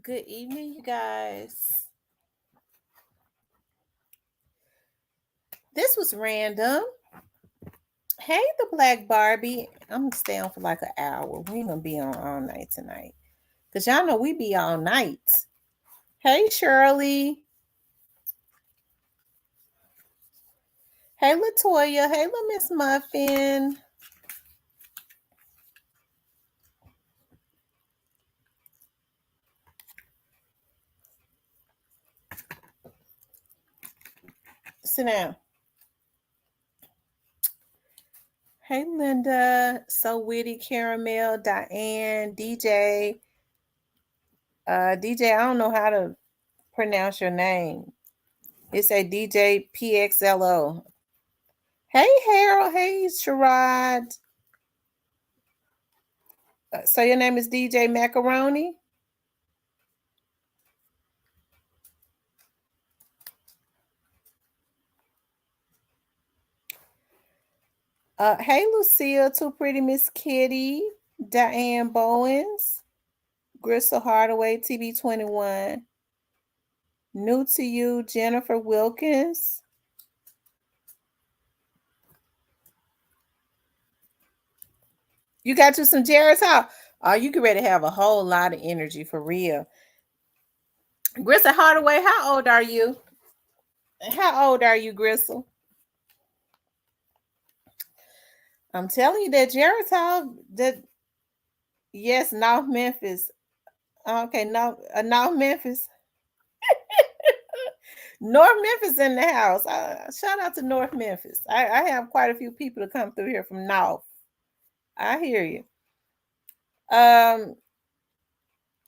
Good evening, you guys. This was random. Hey, the Black Barbie. I'm gonna stay on for like an hour. We ain't gonna be on all night tonight. Cause y'all know we be all night. Hey, Shirley. Hey, Latoya. Hey, little Miss Muffin. Sit down. Hey, Linda. So witty, caramel, Diane, DJ. DJ, I don't know how to pronounce your name. It's a DJ PXLO. Hey, Harold. Hey, Sherrod. So your name is DJ Macaroni? Hey, Lucille. Too Pretty Miss Kitty. Diane Bowens. Gristle Hardaway, TB21. New to you, Jennifer Wilkins. You got you some Jared's Hall. Oh, you get ready to have a whole lot of energy for real. Gristle Hardaway, how old are you? How old are you, Gristle? I'm telling you that Jared's Hall, that yes, North Memphis. Okay, no, North Memphis. North Memphis in the house. Shout out to North Memphis. I have quite a few people to come through here from North. I hear you. Um,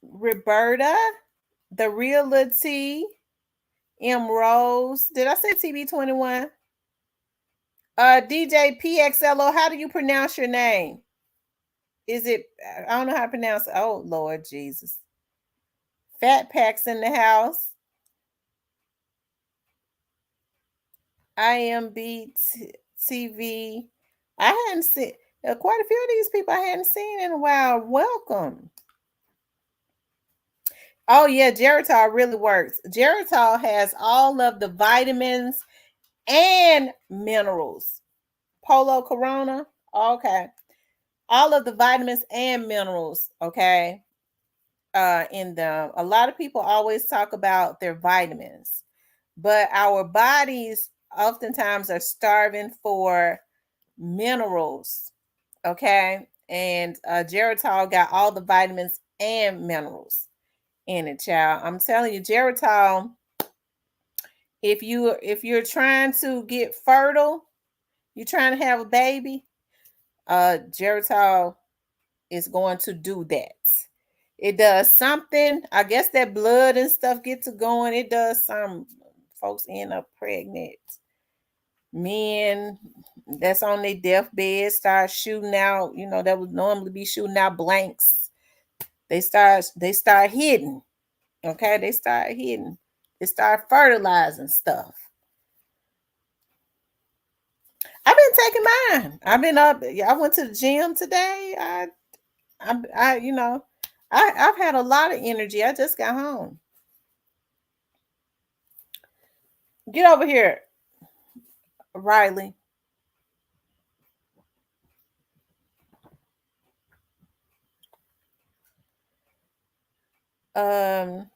Roberta, the real Lil T, M Rose. Did I say TB21? DJ PXLO. How do you pronounce your name? Is it? I don't know how to pronounce it. Oh Lord Jesus. Fat Packs in the house. IMB TV. I hadn't seen quite a few of these people I hadn't seen in a while. Welcome. Oh yeah, Geritol really works. Geritol has all of the vitamins and minerals. Polo Corona. Okay. All of the vitamins and minerals, okay? In them. A lot of people always talk about their vitamins, but our bodies oftentimes are starving for minerals. Okay. And Geritol got all the vitamins and minerals in it, child. I'm telling you, Geritol, if you're trying to get fertile, you're trying to have a baby, Geritol is going to do that. It does something. I guess that blood and stuff gets to going. It does some folks end up pregnant. Men that's on their deathbed start shooting out, that would normally be shooting out blanks. They start hitting. Okay, they start hitting. They start fertilizing stuff. I've been taking mine. I've been up. I went to the gym today. I've had a lot of energy. I just got home. Get over here, Riley. Um.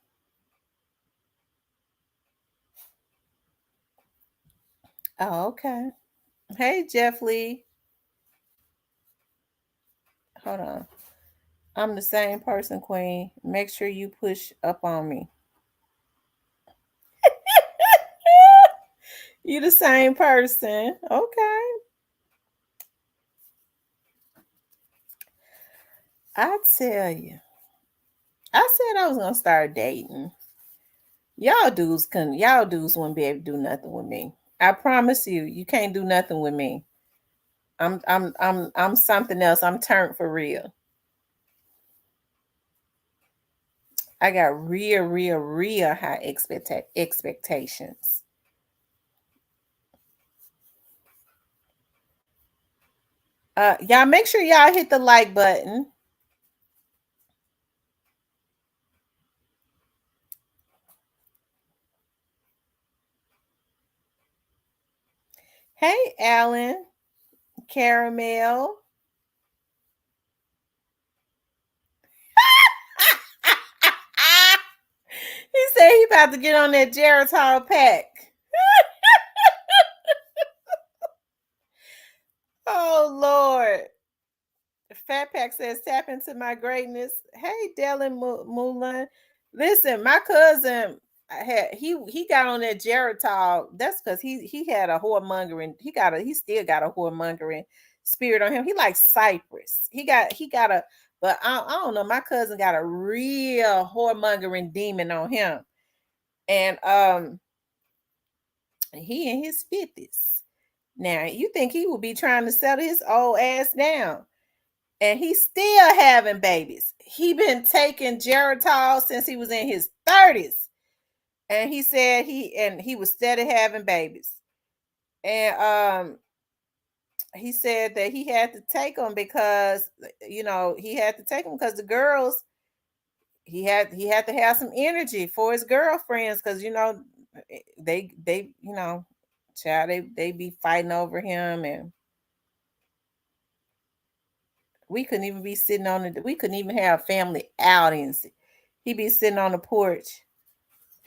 Oh, okay. Hey, Jeff Lee. Hold on. I'm the same person, Queen. Make sure you push up on me. You the same person. Okay. I tell you. I said I was gonna start dating. Y'all dudes wouldn't be able to do nothing with me. I promise you, you can't do nothing with me. I'm something else. I'm turned for real. I got real, real, real high expectations. Y'all make sure y'all hit the like button. Hey, Alan. Caramel. He said he about to get on that Geritol pack. Oh, Lord. Fat Pack says, tap into my greatness. Hey, Dylan Mulan. Listen, my cousin he got on that Geritol. That's because he had a whoremongering. He still got a whoremongering spirit on him. He likes Cypress. He got a, but I don't know. My cousin got a real whoremongering demon on him. And he in his 50s. Now, you think he would be trying to settle his old ass down. And he's still having babies. He been taking Geritol since he was in his 30s. And he said he was steady having babies. And he said that he had to take them because he had to take them because the girls he had to have some energy for his girlfriends because they child they be fighting over him, and we couldn't even be sitting we couldn't even have family outings. He'd be sitting on the porch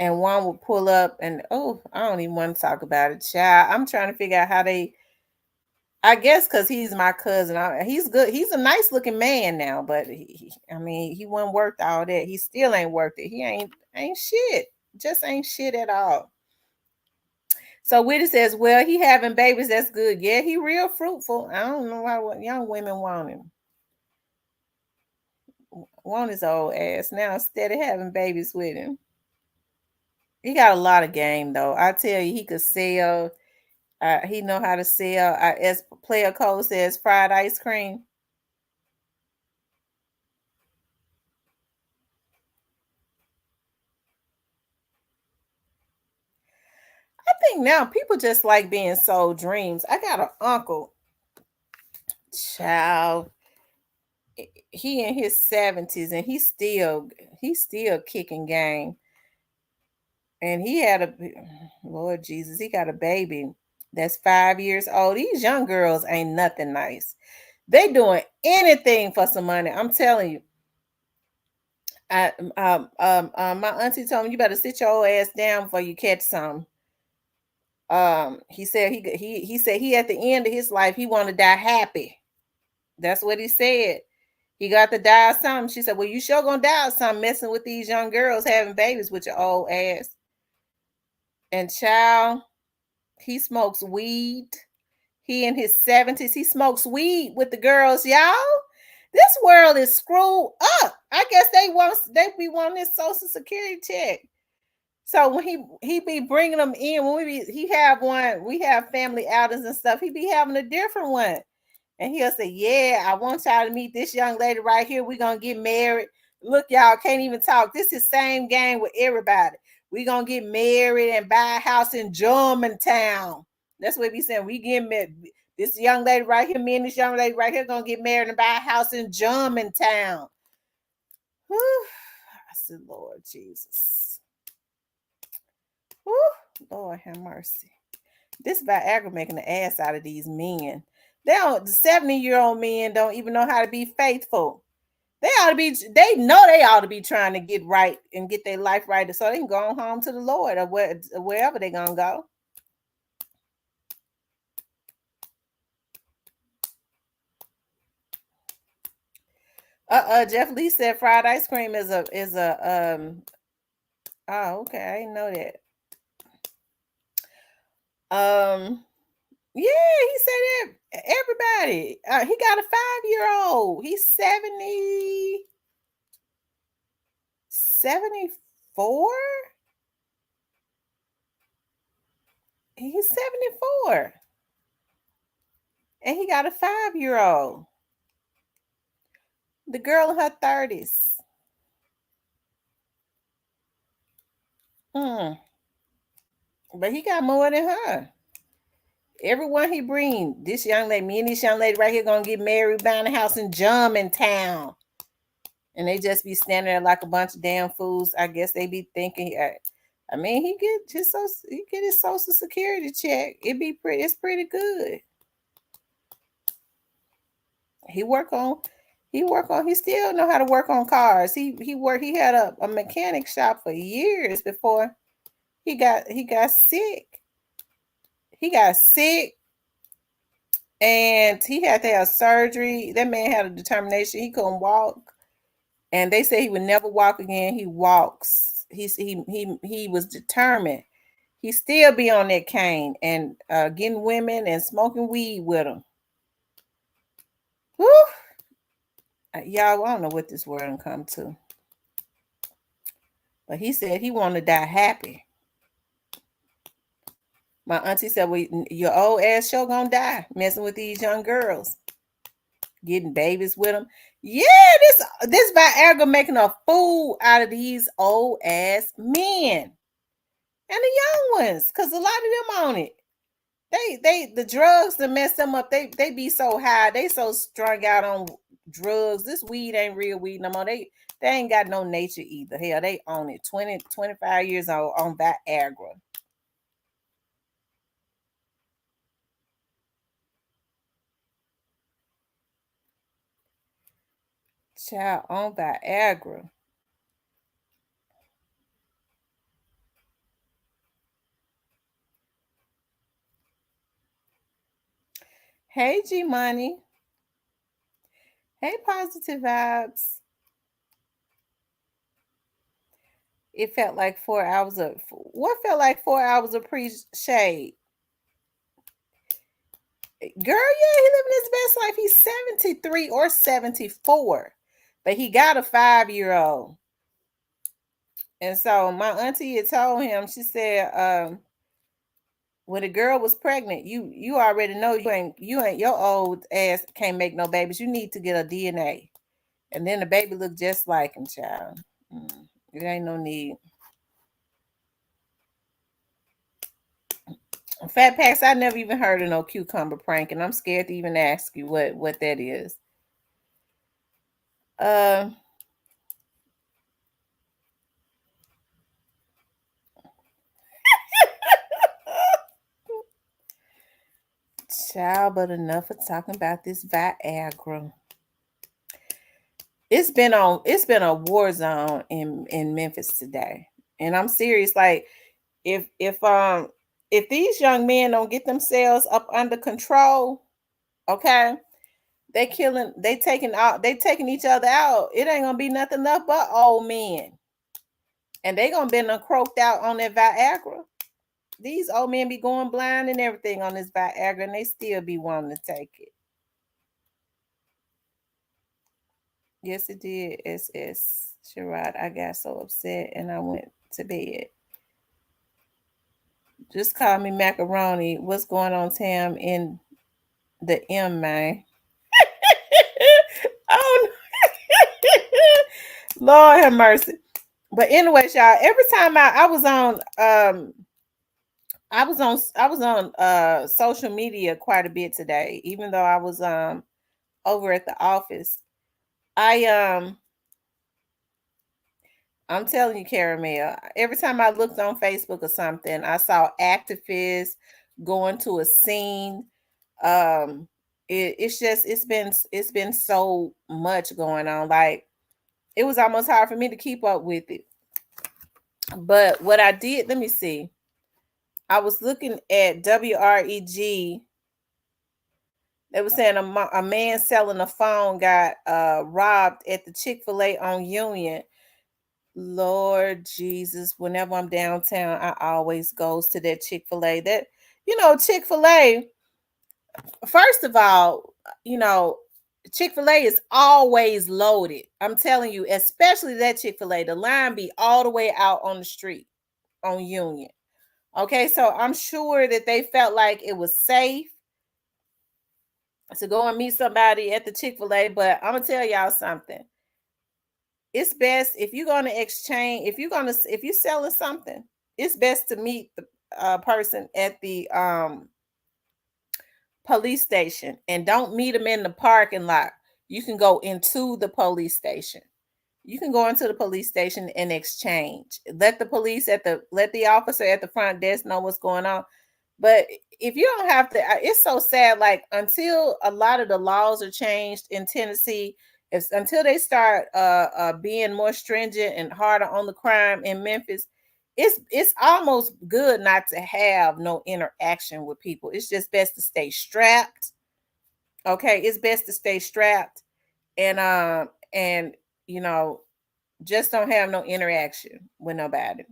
and one would pull up and I don't even want to talk about it, child. I'm trying to figure out how I guess because he's my cousin. He's good. He's a nice looking man now, but he wasn't worth all that. He still ain't worth it. He ain't shit. Just ain't shit at all. So Whitty says, well, he having babies. That's good. Yeah, he real fruitful. I don't know why young women want him. Want his old ass now instead of having babies with him. He got a lot of game though. I tell you, he could sell. He know how to sell. As Player Code says, fried ice cream. I think now people just like being sold dreams. I got an uncle, child. He in his 70s and he's still kicking game. And he had Lord Jesus, he got a baby that's 5 years old. These young girls ain't nothing nice. They doing anything for some money. I'm telling you. My auntie told me you better sit your ass down before you catch some. He said he said he at the end of his life he want to die happy. That's what he said. He got to die of something. She said, well, you sure gonna die of something messing with these young girls having babies with your old ass. And child, he smokes weed. He in his 70s. He smokes weed with the girls, y'all. This world is screwed up. I guess they be wanting this Social Security check. So when he be bringing them in, when we have family outings and stuff, he be having a different one. And he'll say, yeah, I want y'all to meet this young lady right here. We're going to get married. Look, y'all can't even talk. This is same game with everybody. We're going to get married and buy a house in Germantown. That's what we saying. We get married. This young lady right here, me and this young lady right here going to get married and buy a house in Germantown. Whew. I said, Lord Jesus. Whew. Lord have mercy. This Viagra making the ass out of these men. The 70-year-old men don't even know how to be faithful. They ought to be trying to get right and get their life right so they can go home to the Lord or wherever they're gonna go. Jeff Lee said fried ice cream is a oh, okay, I didn't know that. Yeah, he said that everybody. He got a 5-year-old. He's 74. He's 74. And he got a 5-year-old. The girl in her 30s. But he got more than her. Everyone he bring, this young lady, me and this young lady right here gonna get married, buying a house in Germantown. And they just be standing there like a bunch of damn fools. I guess they be thinking, I mean, he get his social security check. It's pretty good. He work on he still know how to work on cars. He had a mechanic shop for years before he got sick. He got sick and he had to have surgery. That man had a determination. He couldn't walk. And they say he would never walk again. He walks. He was determined. He still be on that cane and getting women and smoking weed with them. Whew. Y'all, I don't know what this world come to. But he said he wanted to die happy. My auntie said, well, your old ass sure gonna die messing with these young girls. Getting babies with them. Yeah, this Viagra making a fool out of these old ass men. And the young ones, because a lot of them on it. The drugs that mess them up, they be so high, they so strung out on drugs. This weed ain't real weed no more. They ain't got no nature either. Hell, they own it. 20, 25 years old on Viagra. Child on Viagra. Hey, G Money. Hey, Positive Vibes. It felt like 4 hours of what felt like 4 hours of pre-shade. Girl, yeah, he living his best life. He's 73 or 74, but he got a 5-year-old. And so my auntie had told him, she said, when the girl was pregnant, you already know you ain't your old ass can't make no babies. You need to get a DNA. And then the baby looked just like him, child. There ain't no need. Fat Packs, I never even heard of no cucumber prank, and I'm scared to even ask you what that is. Child, but enough of talking about this Viagra. It's been a war zone in Memphis today. And I'm serious. Like if these young men don't get themselves up under control, okay, they taking each other out. It ain't gonna be nothing left but old men. And they gonna be croaked out on that Viagra. These old men be going blind and everything on this Viagra, and they still be wanting to take it. Yes, it did. SS Sherrod. I got so upset and I went to bed. Just call me macaroni. What's going on, Tam? In the M, man. Oh, Lord have mercy. But anyway, y'all. Every time I was on social media quite a bit today, even though I was over at the office. I'm telling you, Caramel, every time I looked on Facebook or something, I saw activists going to a scene. It's been so much going on. Like it was almost hard for me to keep up with it. But what I did, let me see. I was looking at WREG. They were saying a man selling a phone got robbed at the Chick-fil-A on Union. Lord Jesus, whenever I'm downtown, I always goes to that Chick-fil-A. That, Chick-fil-A, first of all, Chick-fil-A is always loaded. I'm telling you, especially that Chick-fil-A, the line be all the way out on the street on Union. Okay, so I'm sure that they felt like it was safe to go and meet somebody at the Chick-fil-A, but I'm gonna tell y'all something. It's best if you're going to exchange, if you're selling something, it's best to meet the person at the police station, and don't meet them in the parking lot. You can go into the police station You can go into the police station and exchange. Let the officer at the front desk know what's going on. But if you don't have to, it's so sad. Like until a lot of the laws are changed in Tennessee, until they start being more stringent and harder on the crime in Memphis, it's almost good not to have no interaction with people. It's just best to stay strapped. Okay, it's best to stay strapped and you know just don't have no interaction with nobody.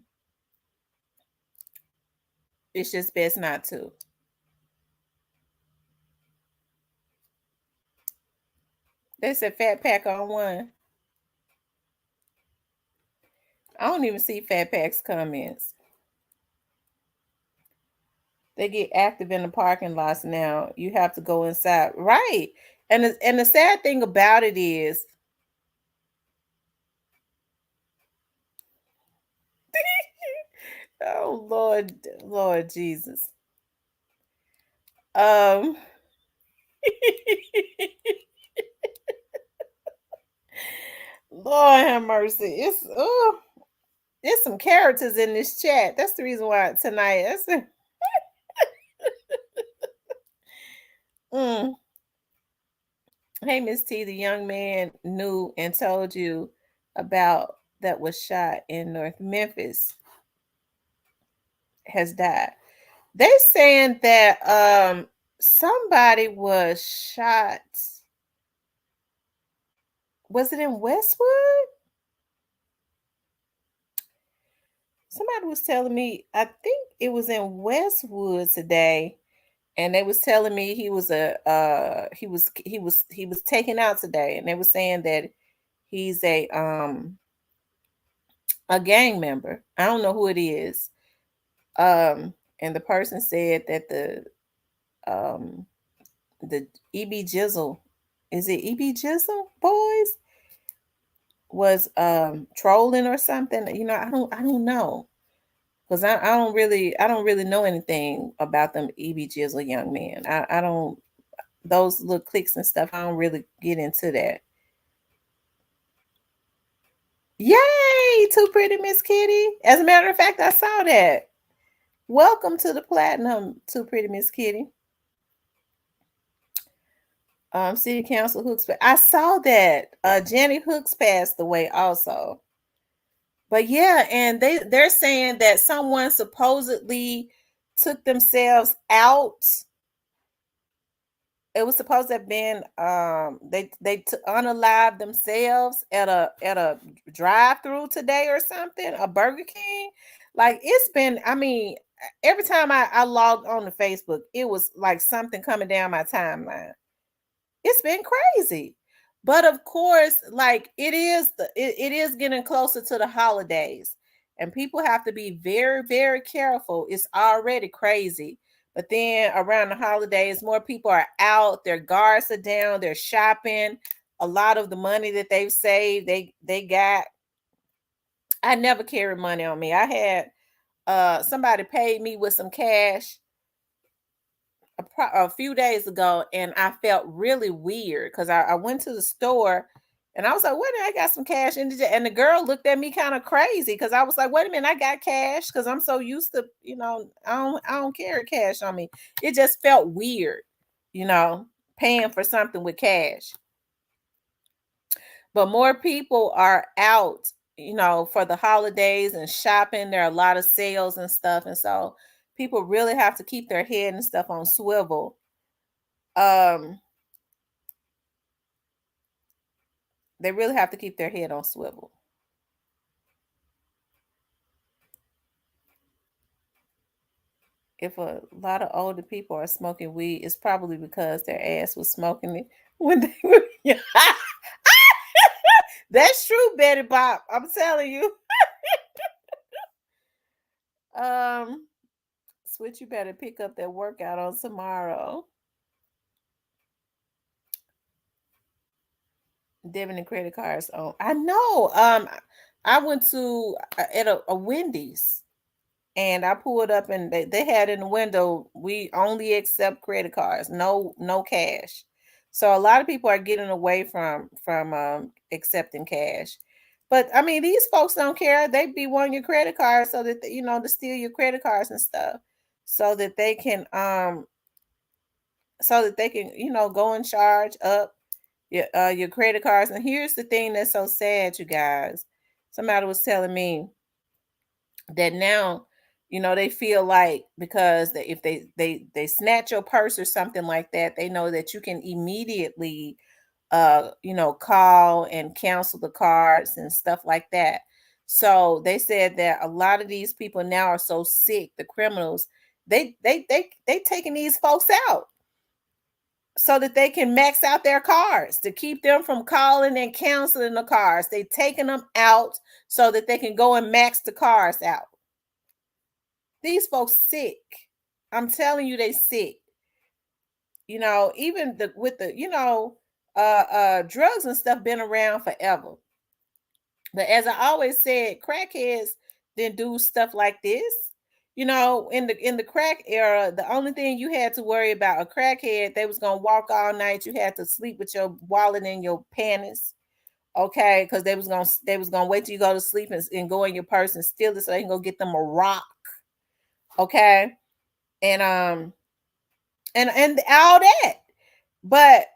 It's just best not to. They said Fat Pack on one. I don't even see Fat Pack's comments. They get active in the parking lots now. You have to go inside. Right. And the sad thing about it is oh Lord Jesus. Um Lord have mercy. There's some characters in this chat. That's the reason why tonight. Mm. Hey, Miss T, the young man knew and told you about that was shot in North Memphis has died. They saying that somebody was shot. Was it in Westwood? Somebody was telling me, I think it was in Westwood today, and they was telling me he was taken out today, and they were saying that he's a gang member. I don't know who it is. And the person said that the EB Jizzle, is it EB Jizzle boys, was trolling or something. I don't know. Because I don't really know anything about them EB Jizzle young men. I don't those little clicks and stuff, I don't really get into that. Yay, too pretty Miss Kitty. As a matter of fact, I saw that. Welcome to the platinum, too pretty Miss Kitty. City Council Hooks. I saw that. Jenny Hooks passed away also. But yeah, and they're saying that someone supposedly took themselves out. It was supposed to have been they unalived themselves at a drive-through today or something, a Burger King. Like it's been, I mean, every time I logged on to Facebook, it was like something coming down my timeline. It's been crazy. But of course, like it is getting closer to the holidays, and people have to be very, very careful. It's already crazy. But then around the holidays, more people are out, their guards are down, they're shopping. A lot of the money that they've saved, they got. I never carry money on me. I had somebody paid me with some cash a few days ago, and I felt really weird because I went to the store and I was like, wait a minute, I got some cash in the, and the girl looked at me kind of crazy because I was like, wait a minute, I got cash because I'm so used to, I don't carry cash on me. It just felt weird, paying for something with cash. But more people are out, for the holidays and shopping. There are a lot of sales and stuff, and so people really have to keep their head and stuff on swivel. They really have to keep their head on swivel. If a lot of older people are smoking weed, it's probably because their ass was smoking it when they were young. That's true, Betty Bop. I'm telling you. Switch, you better pick up that workout on tomorrow. Debit and credit cards on. I know. I went to at a Wendy's and I pulled up and they had in the window, we only accept credit cards, no cash. So a lot of people are getting away from accepting cash. But I mean, these folks don't care. They be wanting your credit card so that you know to steal your credit cards and stuff, so that they can go and charge up your credit cards. And here's the thing that's so sad, you guys. Somebody was telling me that now, they feel like because if they snatch your purse or something like that, they know that you can immediately call and cancel the cards and stuff like that. So they said that a lot of these people now are so sick, the criminals, they taking these folks out so that they can max out their cards to keep them from calling and canceling the cards. They taking them out so that they can go and max the cars out. These folks sick. I'm telling you, they sick. Even with the drugs and stuff been around forever. But as I always said, crackheads didn't do stuff like this. In the crack era, the only thing you had to worry about a crackhead, they was gonna walk all night. You had to sleep with your wallet in your panties, okay? Because they was gonna wait till you go to sleep and go in your purse and steal it so they can go get them a rock, okay? And and all that. But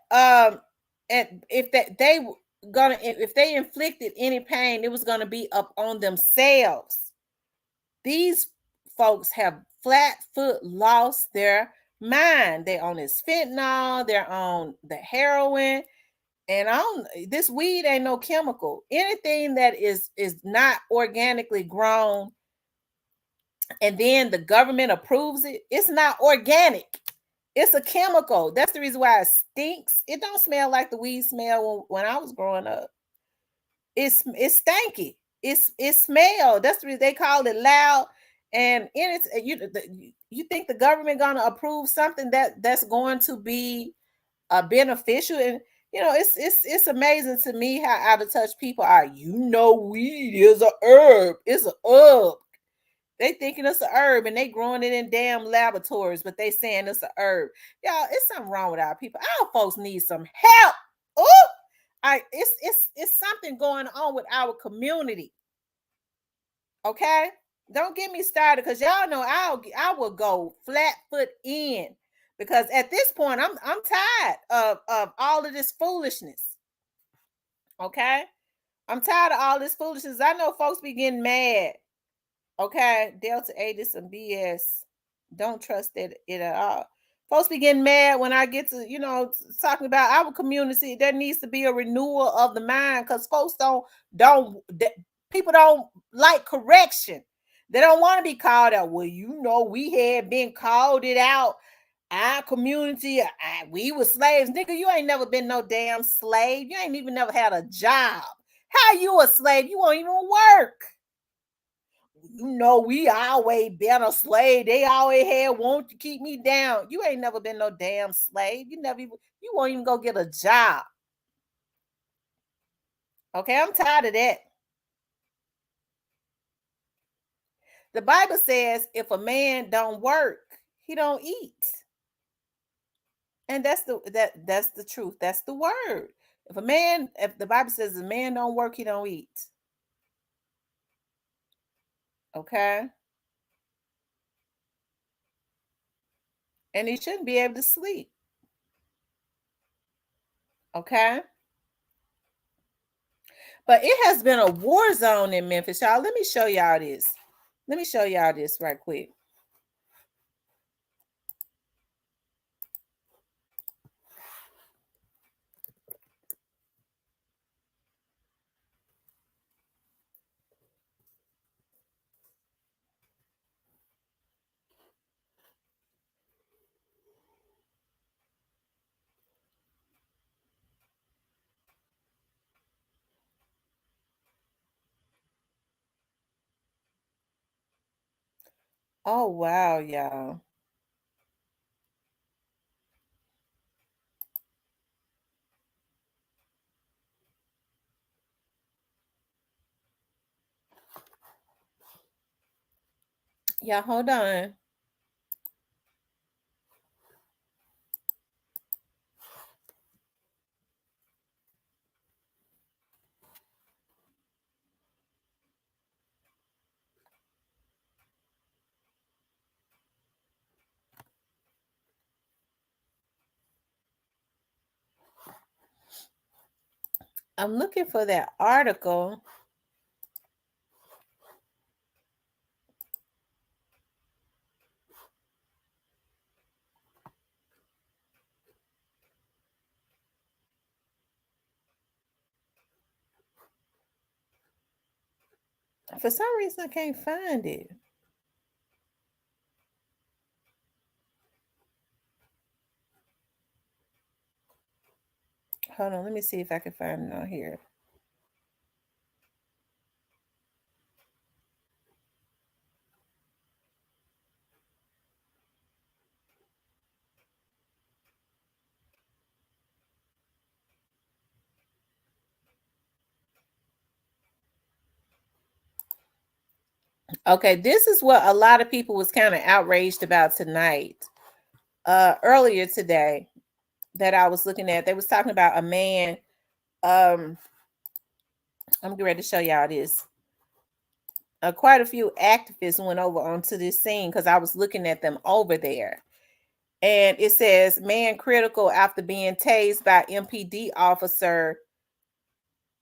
and if they inflicted any pain, it was gonna be up on themselves. These folks have flat foot lost their mind. They're on this fentanyl, they're on the heroin, and this weed ain't no chemical. Anything that is not organically grown and then the government approves it, it's not organic. It's a chemical. That's the reason why it stinks. It don't smell like the weed smell when I was growing up. It's stanky. It smell. That's the reason they call it loud. And you think the government gonna approve something that's going to be beneficial? And it's amazing to me how out of touch people are. Weed is a herb. It's a herb. They thinking it's a herb and they growing it in damn laboratories, but they saying it's a herb. Y'all, it's something wrong with our people. Our folks need some help. Oh, it's something going on with our community. Okay, don't get me started because y'all know I will go flat foot in because at this point I'm tired of all of this foolishness. Okay, I'm tired of all this foolishness. I know folks be getting mad. Okay, Delta 8 is some BS. Don't trust it at all. Folks be getting mad when I get to, talking about our community. There needs to be a renewal of the mind because folks people don't like correction. They don't want to be called out. Well, we had been called it out. Our community, we were slaves. Nigga, you ain't never been no damn slave. You ain't even never had a job. How you a slave? You won't even work. We always been a slave. They always had want to keep me down. You ain't never been no damn slave. You won't even go get a job. Okay, I'm tired of that. The Bible says if a man don't work, he don't eat. And that's the truth. That's the word. If the Bible says a man don't work, he don't eat. Okay? And he shouldn't be able to sleep. Okay? But it has been a war zone in Memphis, y'all. Let me show y'all this. Let me show y'all this right quick. Oh, wow, y'all. Yeah, hold on. I'm looking for that article. For some reason, I can't find it. Hold on, let me see if I can find it on here. Okay, this is what a lot of people was kind of outraged about tonight. Earlier today that I was looking at, they was talking about a man. Um, I'm getting ready to show y'all this. Quite a few activists went over onto this scene because I was looking at them over there. And it says, man critical after being tased by MPD officer.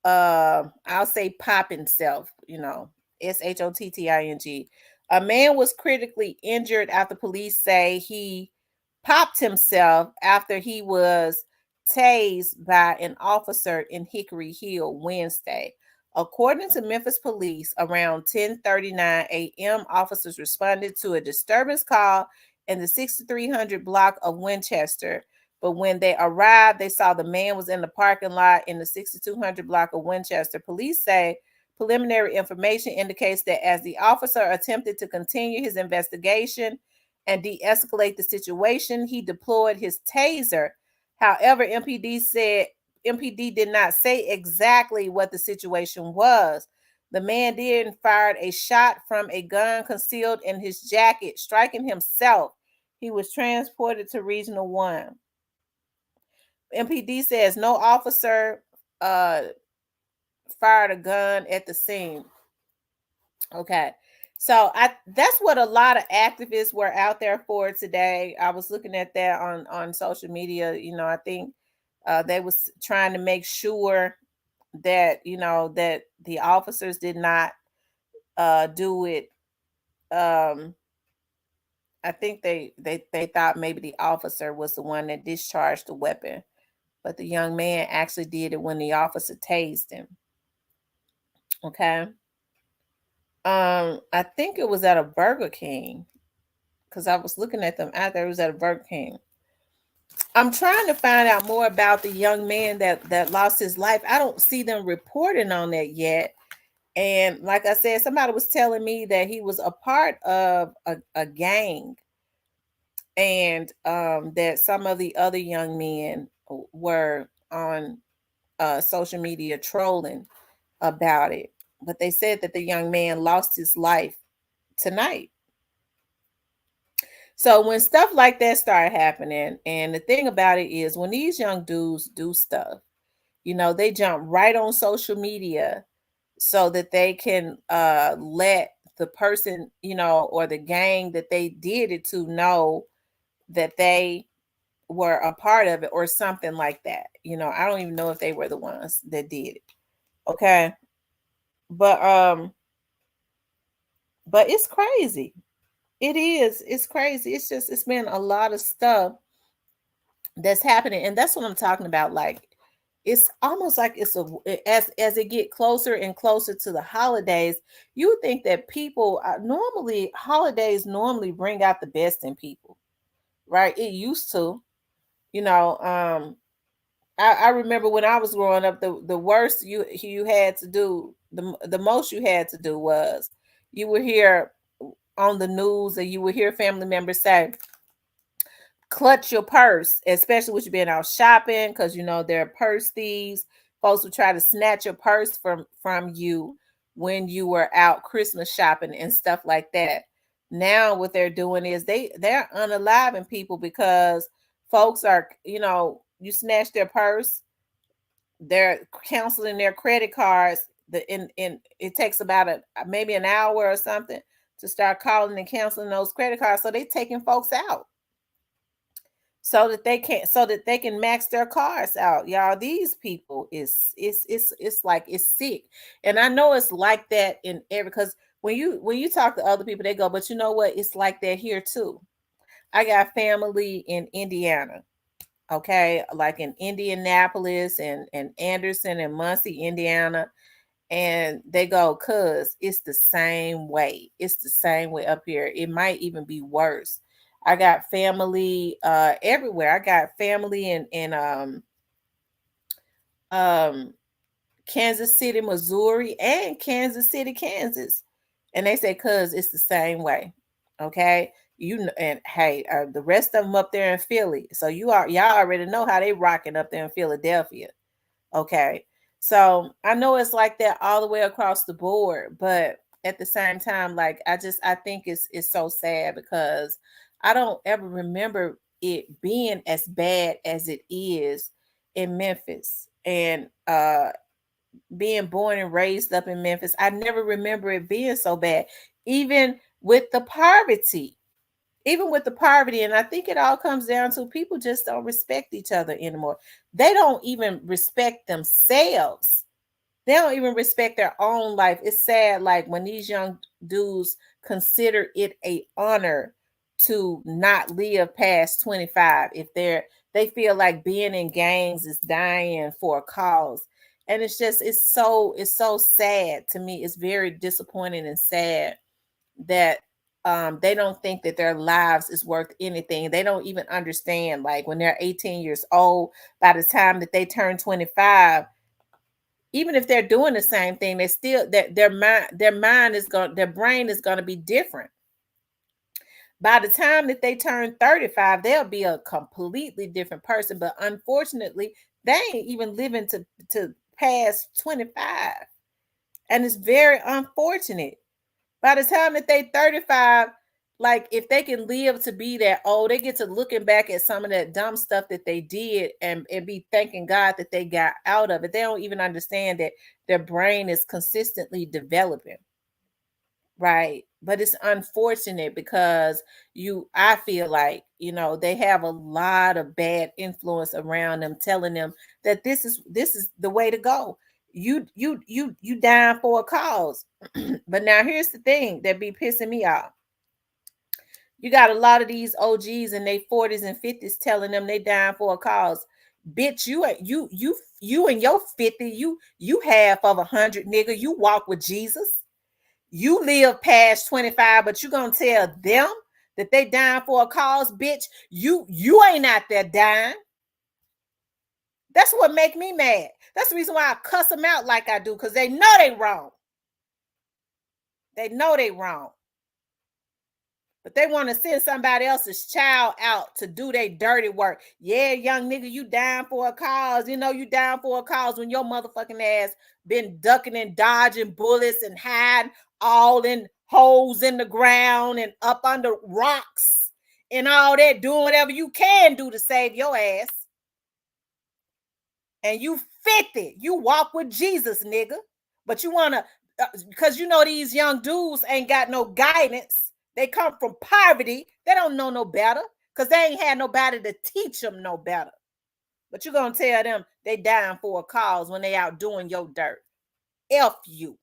I'll say pop himself, SHOTTING. A man was critically injured after police say he popped himself after he was tased by an officer in Hickory Hill Wednesday. According to Memphis police, around 10:39 a.m., officers responded to a disturbance call in the 6300 block of Winchester. But when they arrived, they saw the man was in the parking lot in the 6200 block of Winchester. Police say preliminary information indicates that as the officer attempted to continue his investigation and de-escalate the situation, he deployed his taser. However, MPD did not say exactly what the situation was. The man then fired a shot from a gun concealed in his jacket, striking himself. He was transported to Regional 1. MPD says no officer fired a gun at the scene. Okay. So that's what a lot of activists were out there for today. I was looking at that on social media. I think they was trying to make sure that that the officers did not do it. I think they thought maybe the officer was the one that discharged the weapon, but the young man actually did it when the officer tased him. Okay. I think it was at a Burger King because I was looking at them out there. It was at a Burger King. I'm trying to find out more about the young man that lost his life. I don't see them reporting on that yet. And like I said, somebody was telling me that he was a part of a gang, and that some of the other young men were on social media trolling about it. But they said that the young man lost his life tonight. So when stuff like that start happening, and the thing about it is when these young dudes do stuff, they jump right on social media so that they can let the person, or the gang that they did it to know that they were a part of it or something like that. I don't even know if they were the ones that did it. Okay. But it's crazy. It is. It's crazy. It's been a lot of stuff that's happening, and that's what I'm talking about. Like, it's almost like as it get closer and closer to the holidays, you would think that people normally holidays normally bring out the best in people, right? It used to, you know. I remember when I was growing up, the worst you had to do, the most you had to do was you would hear on the news, and you would hear family members say, clutch your purse, especially with you being out shopping, because there are purse thieves. Folks would try to snatch your purse from you when you were out Christmas shopping and stuff like that. Now what they're doing is they're unaliving people because folks are, you snatch their purse, they're canceling their credit cards. In it takes about maybe an hour or something to start calling and canceling those credit cards. So they taking folks out. so that they can max their cars out. Y'all, these people it's like it's sick. And I know it's like that in every, because when you talk to other people, they go, but you know what? It's like that here too. I got family in Indiana, okay, like in Indianapolis and Anderson and Muncie, Indiana, and they go, cuz it's the same way. It's the same way up here. It might even be worse. I got family everywhere. I got family in um Kansas City, Missouri, and Kansas City, Kansas. And they say, cuz it's the same way. Okay. You know, and hey, the rest of them up there in Philly. So y'all already know how they rocking up there in Philadelphia. Okay. So I know it's like that all the way across the board, but at the same time, like I think it's so sad because I don't ever remember it being as bad as it is in Memphis. And being born and raised up in Memphis, I never remember it being so bad, even with the poverty. Even with the poverty, and I think it all comes down to people just don't respect each other anymore. They don't even respect themselves. They don't even respect their own life. It's sad, like when these young dudes consider it a honor to not live past 25. If they feel like being in gangs is dying for a cause. And it's so sad to me. It's very disappointing and sad that they don't think that their lives is worth anything. They don't even understand, like when they're 18 years old, by the time that they turn 25, even if they're doing the same thing, they still their mind is going, their brain is going to be different. By the time that they turn 35, they'll be a completely different person. But unfortunately, they ain't even living to past 25. And it's very unfortunate. By the time that they 35, like if they can live to be that old, they get to looking back at some of that dumb stuff that they did and be thanking God that they got out of it. They don't even understand that their brain is consistently developing. Right. But it's unfortunate because I feel like, they have a lot of bad influence around them telling them that this is the way to go. You dying for a cause. But now here's the thing that be pissing me off. You got a lot of these OGs in their 40s and 50s telling them they dying for a cause. Bitch, you in your 50, you half of 100, nigga. You walk with Jesus. You live past 25, but you gonna tell them that they dying for a cause, bitch. You ain't out there dying. That's what make me mad. That's the reason why I cuss them out like I do, because they know they wrong. They know they wrong. But they want to send somebody else's child out to do their dirty work. Yeah, young nigga, you down for a cause. You down for a cause when your motherfucking ass been ducking and dodging bullets and hiding all in holes in the ground and up under rocks and all that, doing whatever you can do to save your ass. And you 50. You walk with Jesus, nigga. But you want to, because these young dudes ain't got no guidance. They come from poverty. They don't know no better because they ain't had nobody to teach them no better. But you're going to tell them they dying for a cause when they out doing your dirt. F you.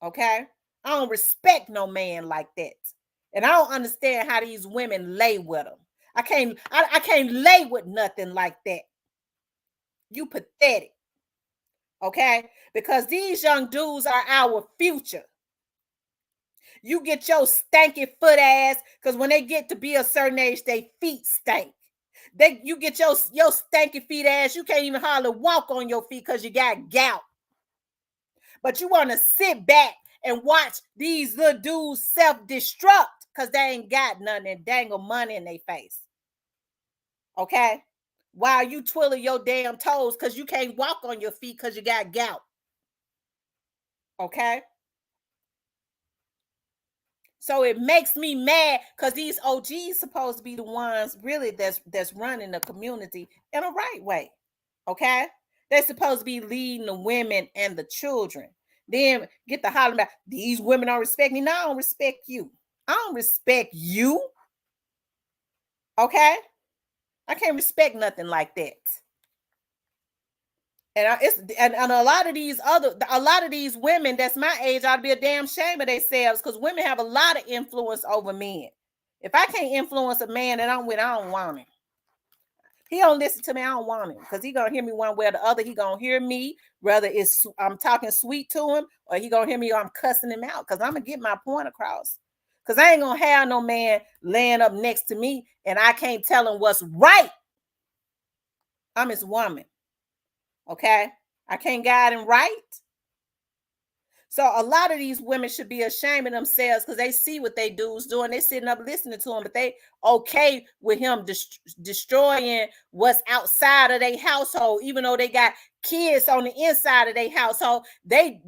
Okay? I don't respect no man like that. And I don't understand how these women lay with them. I can't lay with nothing like that. You pathetic. Okay? Because these young dudes are our future. You get your stanky foot ass, because when they get to be a certain age, they feet stink. You get your stanky feet ass, you can't even hardly walk on your feet because you got gout. But you want to sit back and watch these little dudes self-destruct because they ain't got nothing and dangle money in their face. Okay? While you twiddle your damn toes because you can't walk on your feet because you got gout. Okay? So it makes me mad because these OGs supposed to be the ones really that's running the community in a right way. Okay? They're supposed to be leading the women and the children. Then get the hollering about these women don't respect me. No, I don't respect you. I don't respect you. Okay? I can't respect nothing like that. And a lot of these women that's my age ought to be a damn shame of themselves, because women have a lot of influence over men. If I can't influence a man that I'm with, I don't want him. He don't listen to me, I don't want him, because he gonna hear me one way or the other. He gonna hear me, whether it's I'm talking sweet to him, or he gonna hear me or I'm cussing him out, because I'm gonna get my point across. Because I ain't gonna have no man laying up next to me and I can't tell him what's right. I'm his woman. Okay? I can't guide him right. So a lot of these women should be ashamed of themselves, because they see what they dudes doing. They sitting up listening to him, but they okay with him destroying what's outside of their household, even though they got kids on the inside of their household. They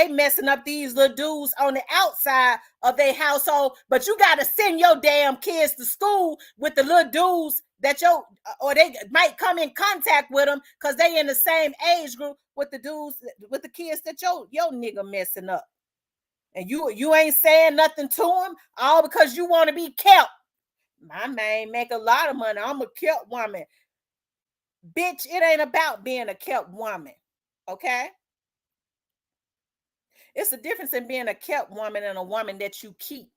messing up these little dudes on the outside of their household. But you got to send your damn kids to school with the little dudes that or they might come in contact with them, because they in the same age group with the dudes, with the kids that your nigga messing up. And you ain't saying nothing to him, all because you want to be kept. My man make a lot of money. I'm a kept woman. Bitch, it ain't about being a kept woman. Okay? It's a difference in being a kept woman and a woman that you keep.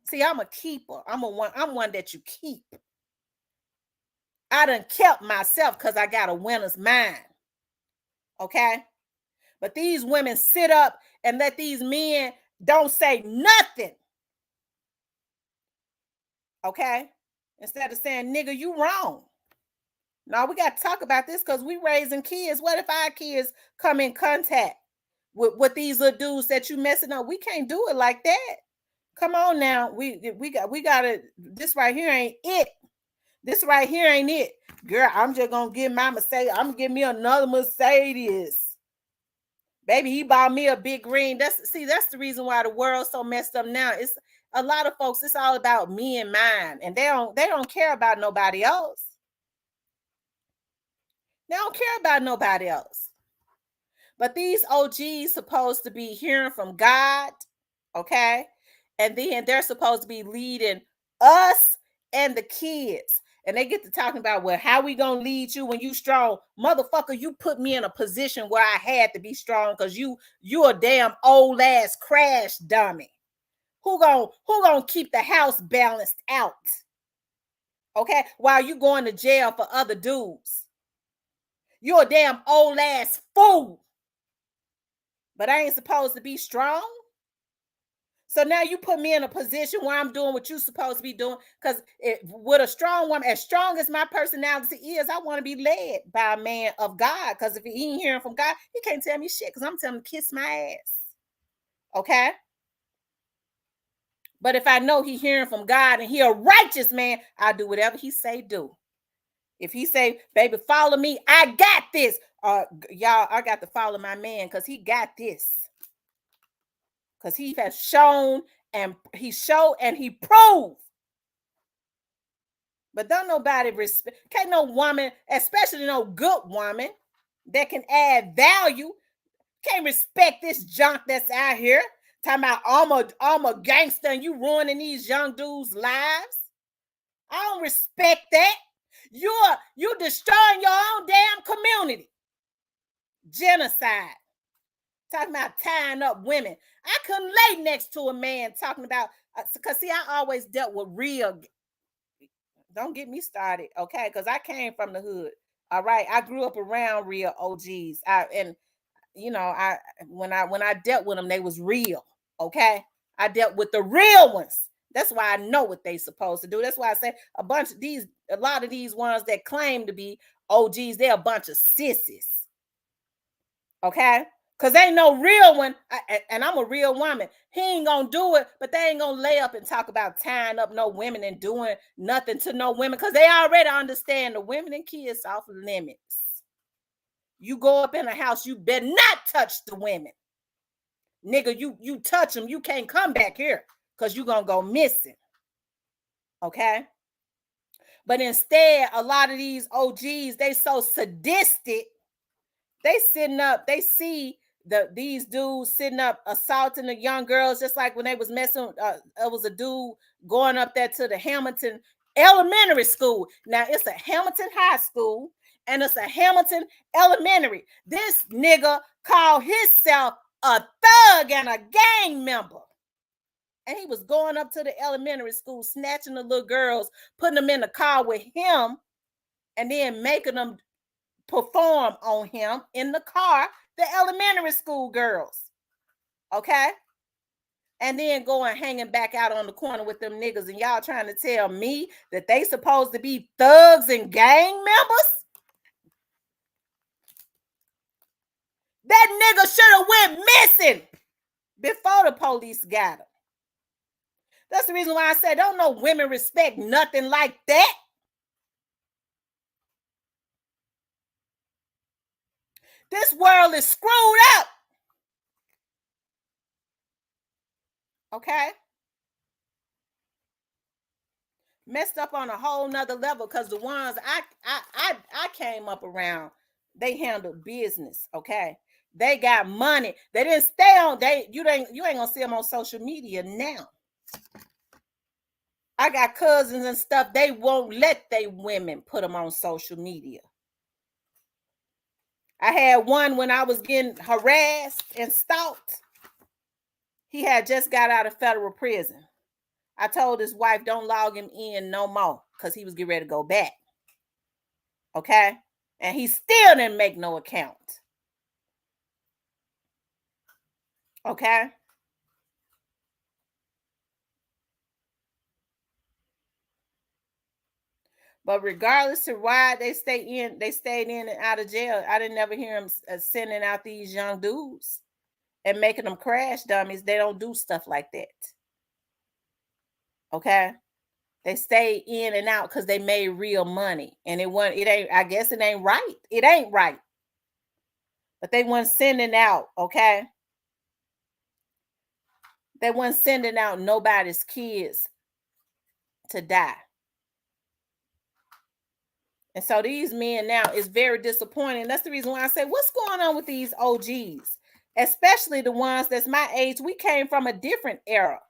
See, I'm a keeper. I'm one that you keep. I done kept myself because I got a winner's mind. Okay? But these women sit up and let these men don't say nothing. Okay? Instead of saying, nigga, you wrong. Now we got to talk about this, because we raising kids. What if our kids come in contact with these little dudes that you messing up? We can't do it like that. Come on now. We gotta, this right here ain't it. This right here ain't it. Girl, I'm just gonna give my Mercedes. I'm gonna give me another Mercedes. Baby, he bought me a big ring. That's the reason why the world's so messed up now. It's a lot of folks, it's all about me and mine. And they don't care about nobody else. They don't care about nobody else. But these OGs supposed to be hearing from God, okay? And then they're supposed to be leading us and the kids. And they get to talking about, well, how we gonna lead you when you strong? Motherfucker, you put me in a position where I had to be strong, because you a damn old ass crash dummy. Who gonna keep the house balanced out? Okay, while you going to jail for other dudes. You're a damn old ass fool. But I ain't supposed to be strong. So now you put me in a position where I'm doing what you're supposed to be doing. Because with a strong woman, as strong as my personality is, I want to be led by a man of God. Because if he ain't hearing from God, he can't tell me shit, because I'm telling him to kiss my ass. Okay? But if I know he hearing from God and he a righteous man, I'll do whatever he say do. If he say, baby, follow me, I got this. Y'all, I got to follow my man, because he got this. Because he has shown, and he showed and he proved. But don't nobody respect, can't no woman, especially no good woman that can add value, can't respect this junk that's out here talking about I'm a gangster and you ruining these young dudes' lives. I don't respect that. You're destroying your own damn community. Genocide. Talking about tying up women. I couldn't lay next to a man talking about, because see, I always dealt with real. Don't get me started, okay? Because I came from the hood. All right, I grew up around real OGs. When I dealt with them, they was real. Okay, I dealt with the real ones. That's why I know what they supposed to do. That's why I say a lot of these ones that claim to be OGs, they're a bunch of sissies. Okay, because ain't no real one, and I'm a real woman. He ain't gonna do it, but they ain't gonna lay up and talk about tying up no women and doing nothing to no women, because they already understand the women and kids off limits. You go up in a house, you better not touch the women. Nigga, you touch them, you can't come back here, because you're gonna go missing. Okay? But instead, a lot of these OGs, they so sadistic, they sitting up, they see these dudes sitting up assaulting the young girls, just like when they was messing. It was a dude going up there to the Hamilton elementary school. Now it's a Hamilton High School and it's a Hamilton Elementary. This nigga called himself a thug and a gang member. And he was going up to the elementary school, snatching the little girls, putting them in the car with him, and then making them perform on him in the car, the elementary school girls. Okay? And then going hanging back out on the corner with them niggas, and y'all trying to tell me that they supposed to be thugs and gang members? That nigga should have went missing before the police got him. That's the reason why I said don't no women respect nothing like that. This world is screwed up. Okay? Messed up on a whole nother level, because the ones I came up around, they handled business. Okay, they got money. They didn't stay on. You ain't gonna see them on social media now. I got cousins and stuff. They won't let they women put them on social media. I had one when I was getting harassed and stalked. He had just got out of federal prison. I told his wife, don't log him in no more, because he was getting ready to go back. Okay? And he still didn't make no account. Okay? But regardless of why they stayed in and out of jail, I didn't never hear him sending out these young dudes and making them crash dummies. They don't do stuff like that. Okay? They stay in and out because they made real money. And I guess it ain't right. It ain't right. But they weren't sending out, okay? They weren't sending out nobody's kids to die. And so these men now is very disappointing. That's the reason why I say, what's going on with these OGs? Especially the ones that's my age. We came from a different era.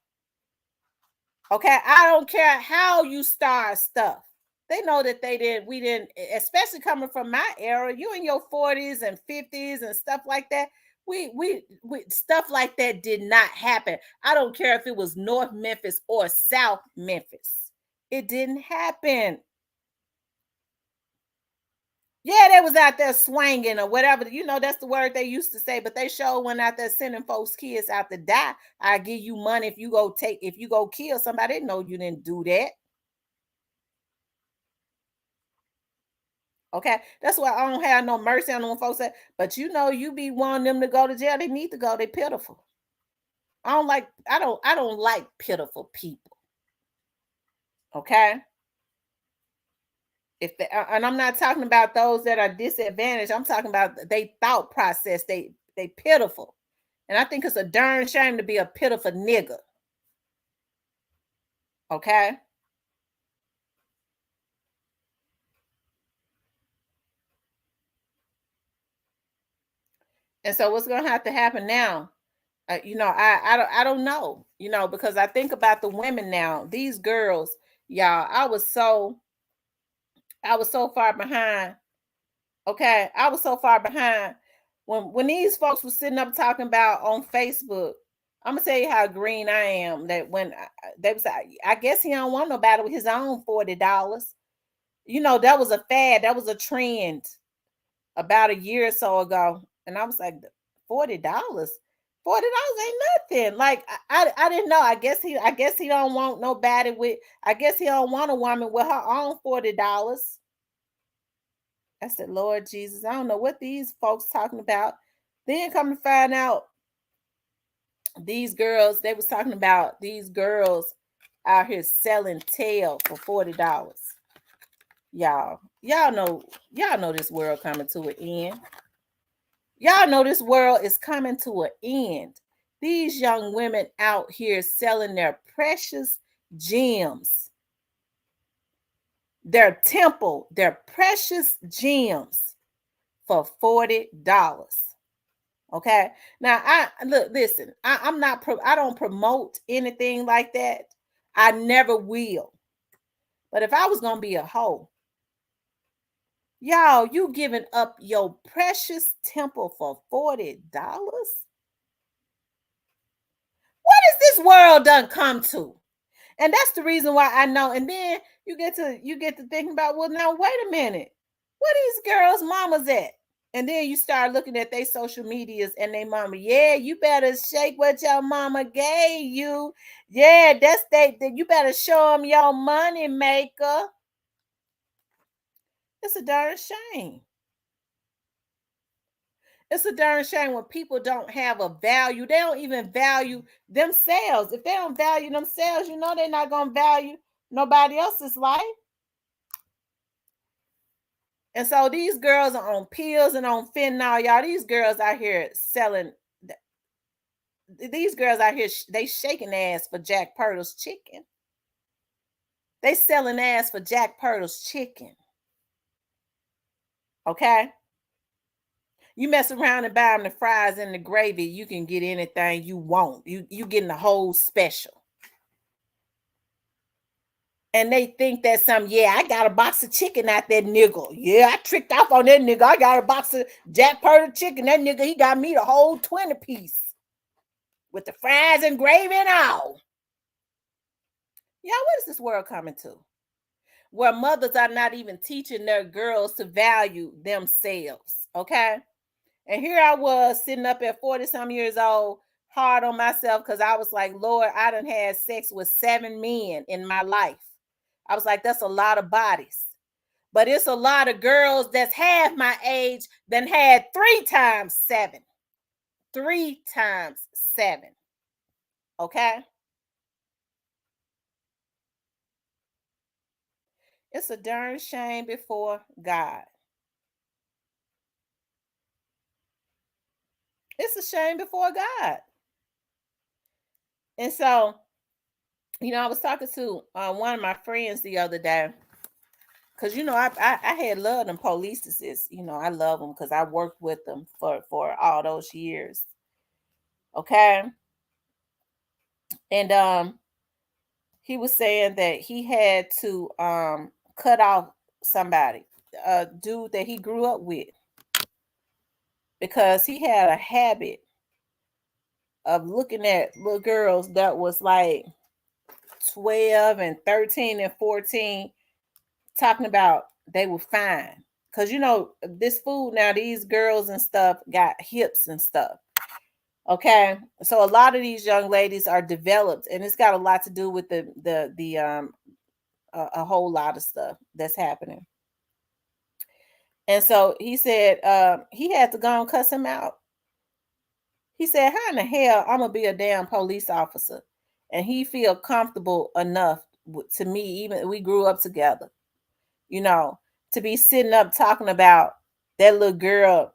Okay, I don't care how you start stuff. They know that we didn't, especially coming from my era, you in your 40s and 50s and stuff like that. We stuff like that did not happen. I don't care if it was North Memphis or South Memphis. It didn't happen. Yeah, they was out there swinging or whatever. You know, that's the word they used to say, but they sure went out there sending folks' kids out to die. I give you money if you go kill somebody. They know you didn't do that. Okay, that's why I don't have no mercy on them folks. But you know, you be wanting them to go to jail. They need to go. They're pitiful. I don't like pitiful people. Okay. And I'm not talking about those that are disadvantaged. I'm talking about they thought process. They pitiful. And I think it's a darn shame to be a pitiful nigga. Okay. And so what's going to have to happen now? I don't know, because I think about the women now, these girls, y'all, I was so far behind. Okay. I was so far behind when these folks were sitting up talking about on Facebook. I'm gonna tell you how green I am. That when they was, I guess he don't want nobody with his own $40. That was a fad. That was a trend about a year or so ago, and I was like, $40. $40 ain't nothing. Like I didn't know. I guess he don't want nobody with. I guess he don't want a woman with her own $40. I said, Lord Jesus, I don't know what these folks talking about. Then come to find out, these girls, they was talking about these girls out here selling tail for $40. Y'all know this world coming to an end. Y'all know this world is coming to an end. These young women out here selling their precious gems, their precious gems for $40. Okay. Now listen, I don't promote anything like that. I never will. But if I was gonna be a hoe, y'all, you giving up your precious temple for $40? What is this world done come to? And that's the reason why I know. And then you get to thinking about, well, now wait a minute, where these girls' mamas at? And then you start looking at their social medias and they mama, yeah, you better shake what your mama gave you. Yeah, that's that you better show them your money maker. It's a darn shame. It's a darn shame when people don't have a value. They don't even value themselves. If they don't value themselves, they're not going to value nobody else's life. And so these girls are on pills and on fentanyl, y'all. These girls out here selling. These girls out here, they shaking ass for Jack Purtle's chicken. They selling ass for Jack Purtle's chicken. Okay? You mess around and buy them the fries and the gravy, you can get anything you want. You getting the whole special. And they think that I got a box of chicken out that nigga. Yeah, I tricked off on that nigga. I got a box of Jack Purtle chicken. That nigga, he got me the whole 20 piece with the fries and gravy and all. Y'all, what is this world coming to? Where mothers are not even teaching their girls to value themselves, okay? And here I was sitting up at 40-some years old, hard on myself because I was like, Lord, I done had sex with 7 men in my life. I was like, that's a lot of bodies. But it's a lot of girls that's half my age that had 3 times 7. 3 times 7. Okay? It's a darn shame before God. It's a shame before God. And so, I was talking to one of my friends the other day. Because, I had loved them polices. I love them because I worked with them for all those years. Okay? And he was saying that he had to cut off somebody, a dude that he grew up with, because he had a habit of looking at little girls that was like 12 and 13 and 14, talking about they were fine. Because, this food now, these girls and stuff got hips and stuff. Okay. So a lot of these young ladies are developed, and it's got a lot to do with a whole lot of stuff that's happening. And so he said he had to go and cuss him out. He said, how in the hell I'm gonna be a damn police officer? And he feel comfortable enough to me, even we grew up together, to be sitting up talking about that little girl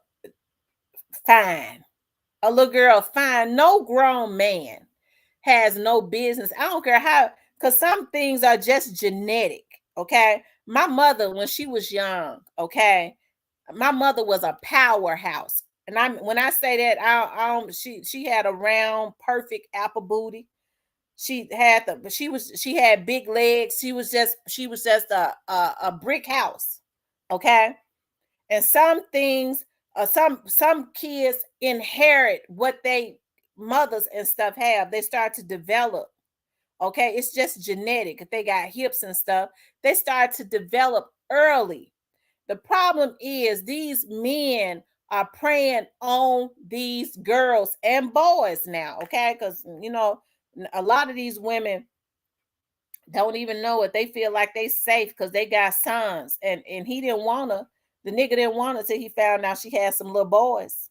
fine. A little girl fine. No grown man has no business. I don't care how, because some things are just genetic. Okay. My mother, when she was young, okay, my mother was a powerhouse. And when I say that, she had a round, perfect apple booty. She had big legs. She was just a brick house. Okay. And some things, some kids inherit what they mothers and stuff have. They start to develop. Okay, it's just genetic. If they got hips and stuff, they start to develop early. The problem is these men are preying on these girls and boys now. Okay, because a lot of these women don't even know it. They feel like they safe because they got sons, and he didn't want her. The nigga didn't want her till he found out she had some little boys.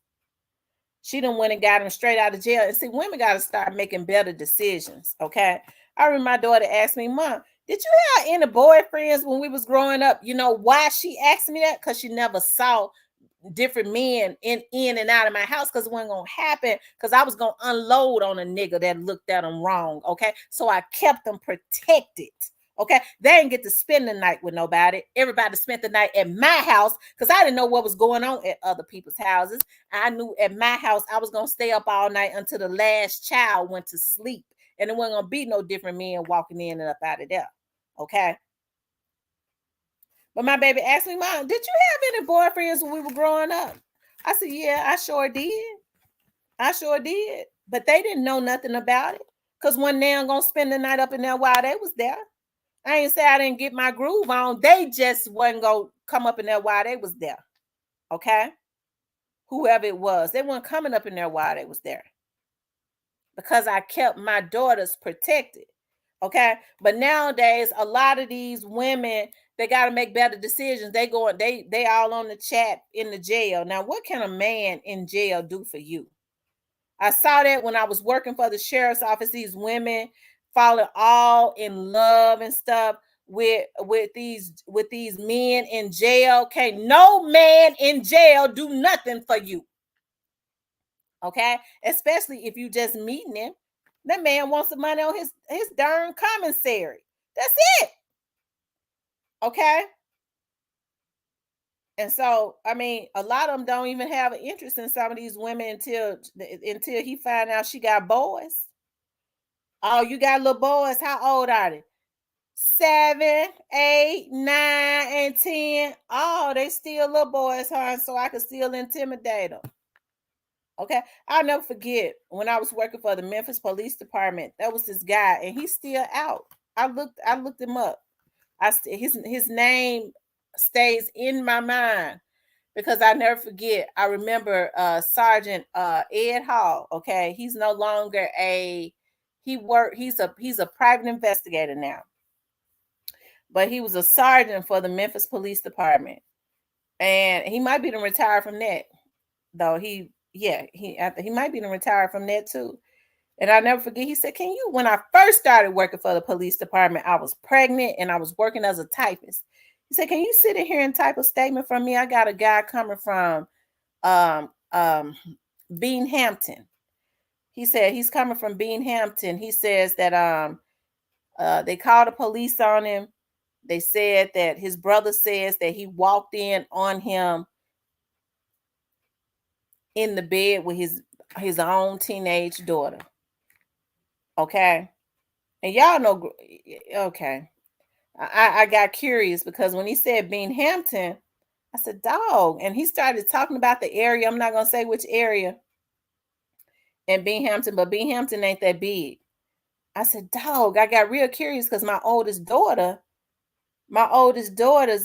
She done went and got him straight out of jail. And see, women got to start making better decisions. Okay. I remember my daughter asked me, Mom, did you have any boyfriends when we was growing up? You know why she asked me that? Because she never saw different men in and out of my house, because it wasn't gonna happen, because I was gonna unload on a nigga that looked at him wrong. Okay, so I kept them protected. Okay, they didn't get to spend the night with nobody. Everybody spent the night at my house because I didn't know what was going on at other people's houses. I knew at my house I was gonna stay up all night until the last child went to sleep, and there wasn't gonna be no different men walking in and up out of there. Okay. But my baby asked me, Mom, did you have any boyfriends when we were growing up? I said, yeah, I sure did. I sure did. But they didn't know nothing about it. Because when they gonna spend the night up in there while they was there. I ain't say I didn't get my groove on. They just wasn't gonna come up in there while they was there. Okay? Whoever it was. They weren't coming up in there while they was there. Because I kept my daughters protected. Okay? But nowadays, a lot of these women, they got to make better decisions. They all on the chat in the jail. Now, what can a man in jail do for you? I saw that when I was working for the sheriff's office, these women falling all in love and stuff with these men in jail. Okay, no man in jail do nothing for you. Okay, especially if you just meeting him. That man wants the money on his darn commissary. That's it. Okay. And so, I mean, a lot of them don't even have an interest in some of these women until he find out she got boys. Oh, you got little boys. How old are they? 7, 8, 9, and 10. Oh, they still little boys, huh? So I could still intimidate them. Okay. I'll never forget when I was working for the Memphis Police Department. That was this guy, and he's still out. I looked him up. His name stays in my mind because I never forget. I remember Sergeant Ed Hall. Okay, he's no longer he's a private investigator now. But he was a sergeant for the Memphis Police Department. And he might be retired from that. Though he might be retired from that too. And I never forget, he said, when I first started working for the police department, I was pregnant and I was working as a typist. He said, can you sit in here and type a statement from me? I got a guy coming from Beanhampton. He said he's coming from Beanhampton. He says that they called the police on him. They said that his brother says that he walked in on him in the bed with his own teenage daughter. Okay. And y'all know, okay. I got curious because when he said Beanhampton, I said, dog. And he started talking about the area. I'm not going to say which area in Beanhampton, but Beanhampton ain't that big. I said, dog, I got real curious because my oldest daughter's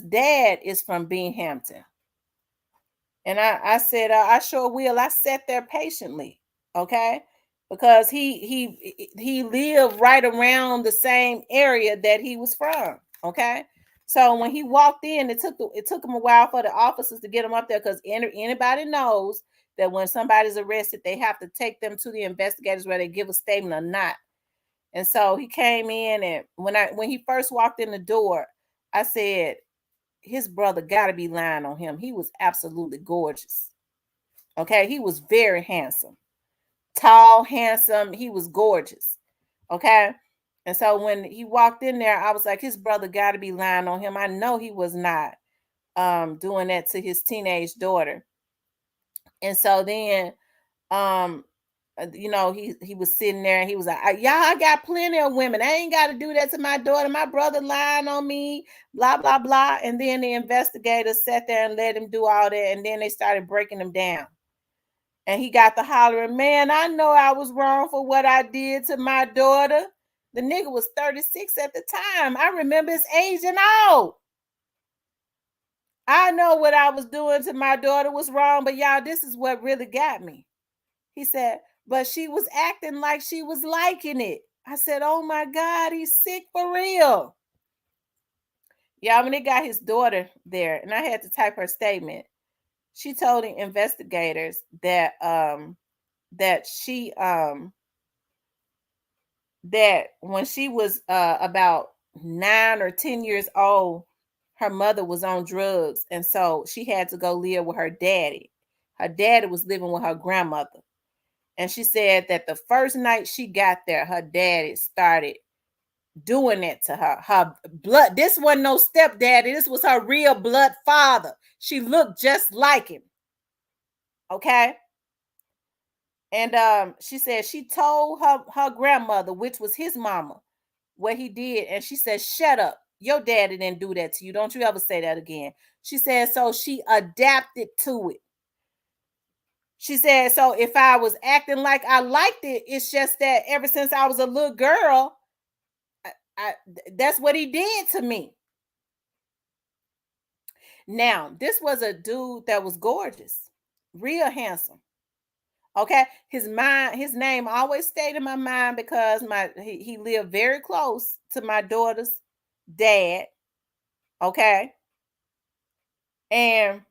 dad is from Beanhampton. And I said, I sure will. I sat there patiently, okay? Because he lived right around the same area that he was from, okay? So when he walked in, it took him a while for the officers to get him up there because anybody knows that when somebody's arrested, they have to take them to the investigators where they give a statement or not. And so he came in, and when he first walked in the door, I said, his brother got to be lying on him. He was absolutely gorgeous. Okay, he was very handsome, tall, handsome. He was gorgeous. Okay, and so when he walked in there, I was like, his brother got to be lying on him. I know he was not doing that to his teenage daughter. And so then he was sitting there and he was like, y'all, I got plenty of women. I ain't got to do that to my daughter. My brother lying on me, blah, blah, blah. And then the investigators sat there and let him do all that. And then they started breaking him down. And he got the hollering, man, I know I was wrong for what I did to my daughter. The nigga was 36 at the time. I remember his age and all. I know what I was doing to my daughter was wrong, but y'all, this is what really got me. He said, but she was acting like she was liking it. I said, oh my God, he's sick for real. Yeah, when they got his daughter there, and I had to type her statement, she told the investigators that that when she was about 9 or 10 years old, her mother was on drugs, and so she had to go live with her daddy. Her daddy was living with her grandmother. And she said that the first night she got there, her daddy started doing that to her. Her blood, this wasn't no stepdaddy. This was her real blood father. She looked just like him. Okay. And she said she told her grandmother, which was his mama, what he did. And she said, shut up. Your daddy didn't do that to you. Don't you ever say that again. She said, so she adapted to it. She said, so if I was acting like I liked it, it's just that ever since I was a little girl, that's what he did to me. Now, this was a dude that was gorgeous, real handsome. Okay, his name always stayed in my mind because he lived very close to my daughter's dad. Okay, and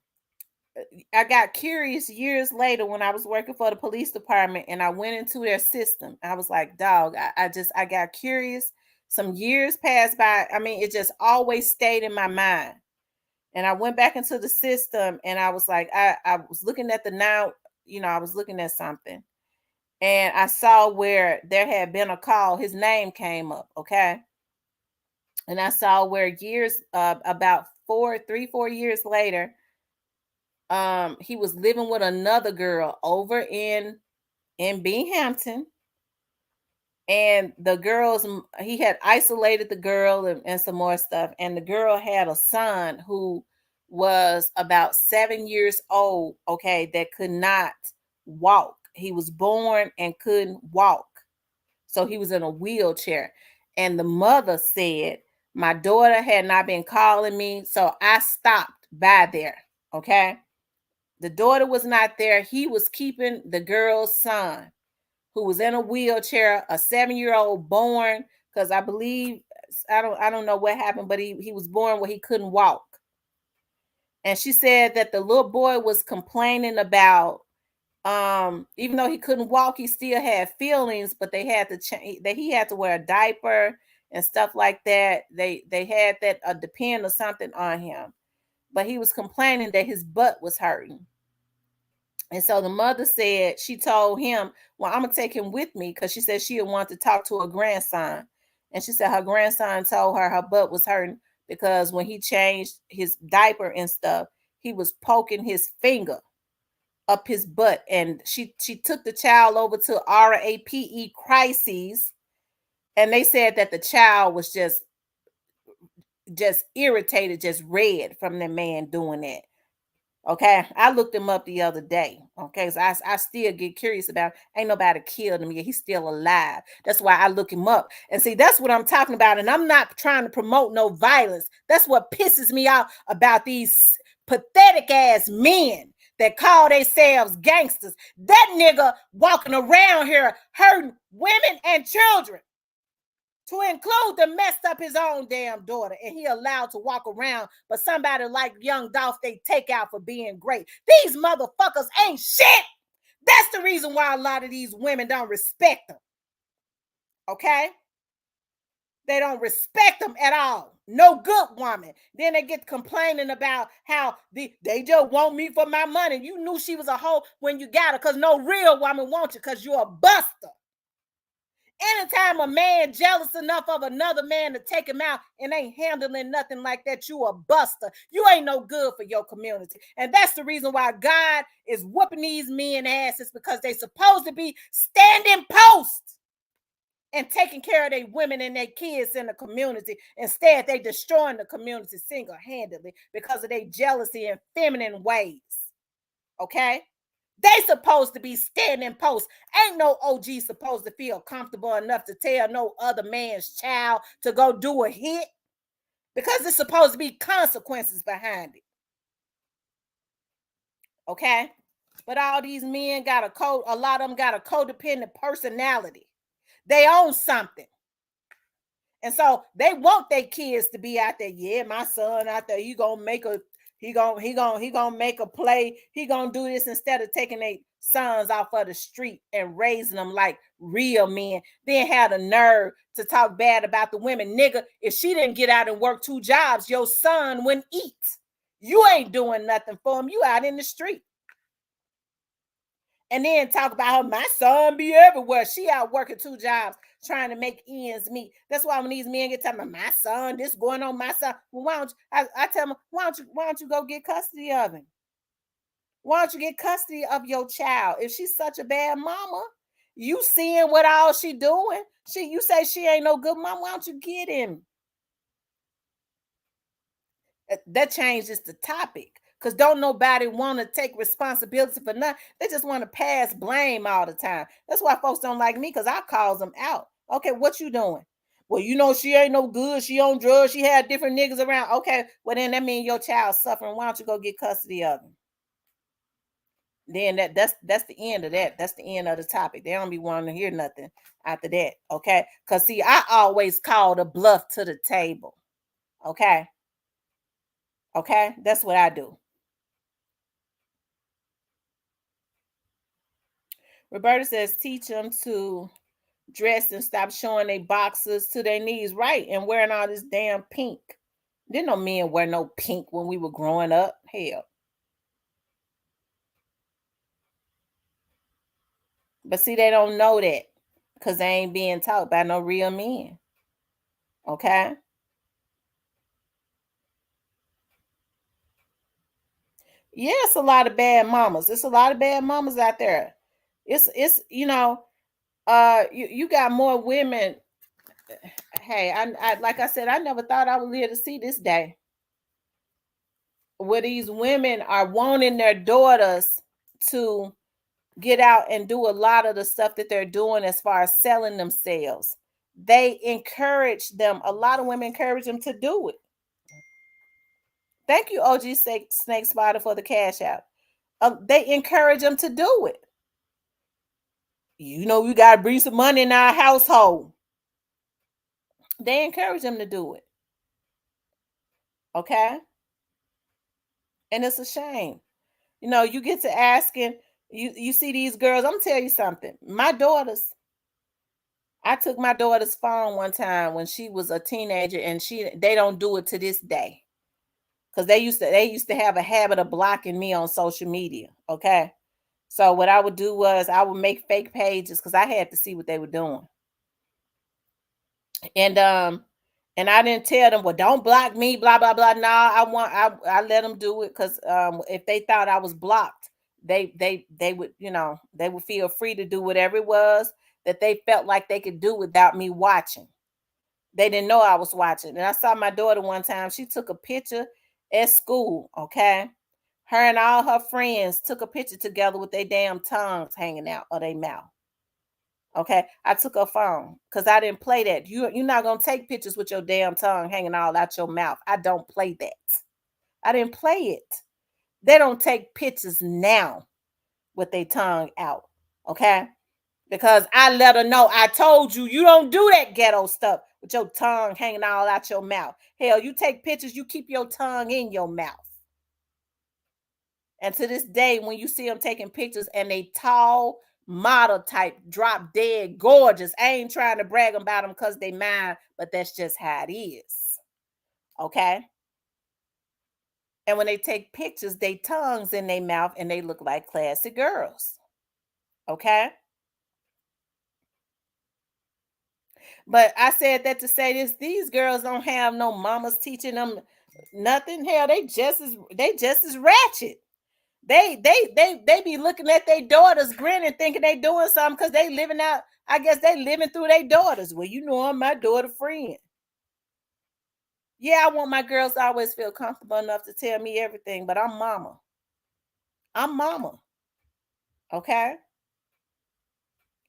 I got curious years later when I was working for the police department and I went into their system. I was like, dog, I got curious. Some years passed by. I mean, it just always stayed in my mind. And I went back into the system and I was like, I was looking at I was looking at something and I saw where there had been a call. His name came up. Okay. And I saw where about 4 years later, he was living with another girl over in Binghamton, and the girls, he had isolated the girl and some more stuff, and the girl had a son who was about 7 years old, okay, that could not walk. He was born and couldn't walk, so he was in a wheelchair. And the mother said, my daughter had not been calling me, so I stopped by there. Okay, the daughter was not there. He was keeping the girl's son, who was in a wheelchair, a 7-year-old born, because I believe I don't know what happened, but he was born where he couldn't walk. And she said that the little boy was complaining about, even though he couldn't walk, he still had feelings, but they had to change, that he had to wear a diaper and stuff like that. They had that depend or something on him, but he was complaining that his butt was hurting. And so the mother said, she told him, well, I'm going to take him with me, because she said she would want to talk to her grandson. And she said her grandson told her butt was hurting because when he changed his diaper and stuff, he was poking his finger up his butt. And she took the child over to RAPE crises. And they said that the child was just irritated, just red from the man doing that. Okay, I looked him up the other day. Okay, so I still get curious about. Ain't nobody killed him yet. He's still alive. That's why I look him up. And see, that's what I'm talking about. And I'm not trying to promote no violence. That's what pisses me off about these pathetic ass men that call themselves gangsters. That nigga walking around here hurting women and children, to include the messed up his own damn daughter, and he allowed to walk around, but somebody like Young Dolph they take out for being great. These motherfuckers ain't shit. That's the reason why a lot of these women don't respect them. Okay? They don't respect them at all. No good woman. Then they get complaining about how they just want me for my money. You knew she was a hoe when you got her, because no real woman wants you, because you're a buster. Anytime a man jealous enough of another man to take him out and ain't handling nothing like that, you a buster. You ain't no good for your community. And that's the reason why God is whooping these men asses, because they supposed to be standing post and taking care of their women and their kids in the community. Instead, they destroying the community single-handedly because of their jealousy and feminine ways. Okay? They supposed to be standing post. Ain't no OG supposed to feel comfortable enough to tell no other man's child to go do a hit, because there's supposed to be consequences behind it. Okay? But all these men got a lot of them got a codependent personality. They own something. And so they want their kids to be out there. Yeah, my son out there, he gonna make a make a play. He gonna do this, instead of taking their sons off of the street and raising them like real men. Then had a nerve to talk bad about the women. Nigga, if she didn't get out and work 2 jobs, your son wouldn't eat. You ain't doing nothing for him. You out in the street. And then talk about her, my son be everywhere. She out working 2 jobs trying to make ends meet. That's why when these men get telling me, my son, this going on, my son. Well, why don't you, I tell them, why don't you go get custody of him? Why don't you get custody of your child? If she's such a bad mama, you seeing what all she doing. You say she ain't no good mama, why don't you get him? That changes the topic. Because don't nobody want to take responsibility for nothing. They just want to pass blame all the time. That's why folks don't like me, because I calls them out. Okay, what you doing? Well, she ain't no good. She on drugs. She had different niggas around. Okay, well then that means your child's suffering. Why don't you go get custody of them? Then that's the end of that. That's the end of the topic. They don't be wanting to hear nothing after that. Okay, because see, I always call the bluff to the table. Okay, okay, that's what I do. Roberta says, teach them to dress and stop showing their boxes to their knees, right? And wearing all this damn pink. Didn't no men wear no pink when we were growing up. Hell. But see, they don't know that because they ain't being taught by no real men. Okay? Yeah, it's a lot of bad mamas. It's a lot of bad mamas out there. It's you got more women. Hey, I like I said, I never thought I would live to see this day where these women are wanting their daughters to get out and do a lot of the stuff that they're doing as far as selling themselves. They encourage them. A lot of women encourage them to do it. Thank you, OG Snake Spider, for the cash out. They encourage them to do it. We got to bring some money in our household. They encourage them to do it. Okay? And it's a shame. You get to asking, you see these girls, I'm going to tell you something. I took my daughter's phone one time when she was a teenager, and they don't do it to this day. Because they used to have a habit of blocking me on social media. Okay. So what I would do was I would make fake pages because I had to see what they were doing. And I didn't tell them, well, don't block me, blah blah blah. No, I let them do it because if they thought I was blocked, they would they would feel free to do whatever it was that they felt like they could do without me watching. They didn't know I was watching. And I saw my daughter one time. She took a picture at school. Okay, her and all her friends took a picture together with their damn tongues hanging out of their mouth. Okay, I took her phone because I didn't play that. You're not gonna take pictures with your damn tongue hanging all out your mouth. I don't play that. I didn't play it. They don't take pictures now with their tongue out. Okay, because I let her know. I told you don't do that ghetto stuff with your tongue hanging all out your mouth. Hell, you take pictures, you keep your tongue in your mouth. And to this day, when you see them taking pictures and they tall model type, drop dead gorgeous, I ain't trying to brag about them because they mine, but that's just how it is. Okay. And when they take pictures, they tongues in their mouth and they look like classy girls. Okay. But I said that to say this: these girls don't have no mamas teaching them nothing. Hell, they just as ratchet. They be looking at their daughters grinning, thinking they doing something because they living out. I guess they living through their daughters. Well, I'm my daughter friend. Yeah, I want my girls to always feel comfortable enough to tell me everything, but I'm mama. I'm mama. Okay.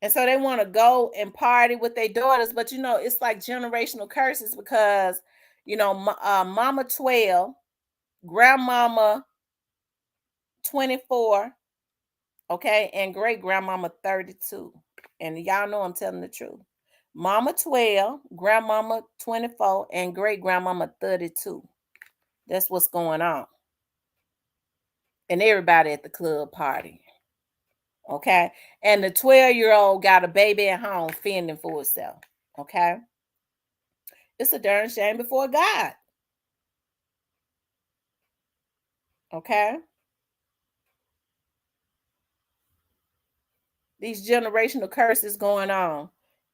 And so they want to go and party with their daughters, but it's like generational curses because mama 12, grandmama 24, okay, and great grandmama 32. And y'all know I'm telling the truth. Mama 12, grandmama 24, and great grandmama 32. That's what's going on. And everybody at the club party. Okay. And the 12-year-old got a baby at home fending for itself. Okay. It's a darn shame before God. Okay. These generational curses going on.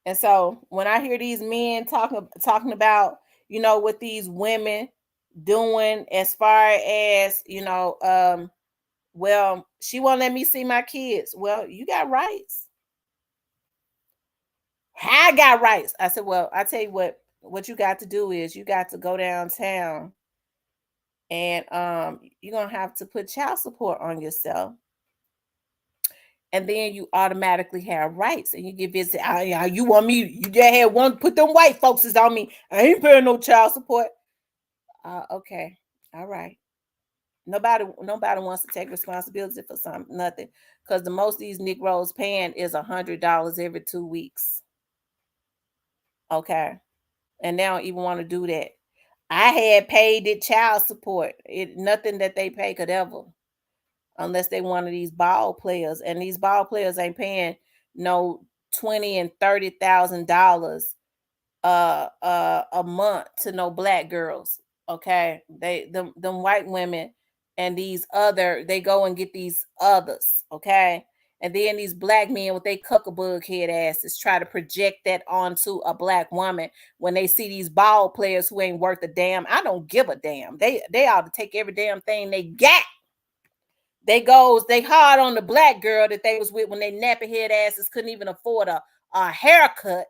And so when I hear these men talking about, what these women doing as far as, well, she won't let me see my kids. Well, you got rights. I got rights. I said, well, I tell you what you got to do is you got to go downtown and you're gonna have to put child support on yourself, and then you automatically have rights, and you get visited. You want me? You just had one put them white folks on me. I ain't paying no child support. Okay, all right. Nobody wants to take responsibility for something, nothing, because the most these Negroes paying is $100 every 2 weeks. Okay, and they don't even want to do that. I had paid it child support. It nothing that they pay could ever, unless they one of these ball players, and these ball players ain't paying no 20 and 30,000 dollars a month to no black girls. Okay, them white women and these other they go and get these others. Okay, and then these black men with they cuckabug head asses try to project that onto a black woman when they see these ball players who ain't worth a damn. I don't give a damn. They ought to take every damn thing they got. They hard on the black girl that they was with when they nappy head asses couldn't even afford a haircut.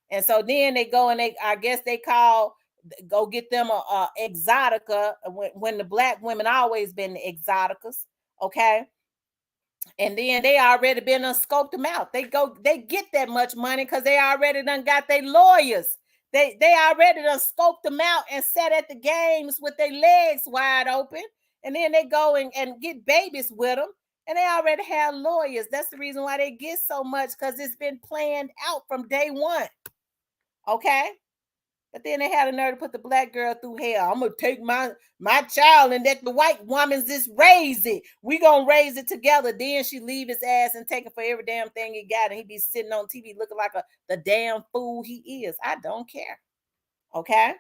And so then they go and I guess they go get them a exotica when the black women always been the exoticas. Okay, and then they already been scoped them out. They get that much money because they already done got their lawyers. They already done scoped them out and sat at the games with their legs wide open, and then they go and get babies with them, and they already have lawyers. That's the reason why they get so much, because it's been planned out from day one. Okay, but then they had a nerve to put the black girl through hell. I'm gonna take my child and let the white woman just raise it. We gonna raise it together. Then she leave his ass and take it for every damn thing he got, and he be sitting on TV looking like the damn fool he is. I don't care. Okay.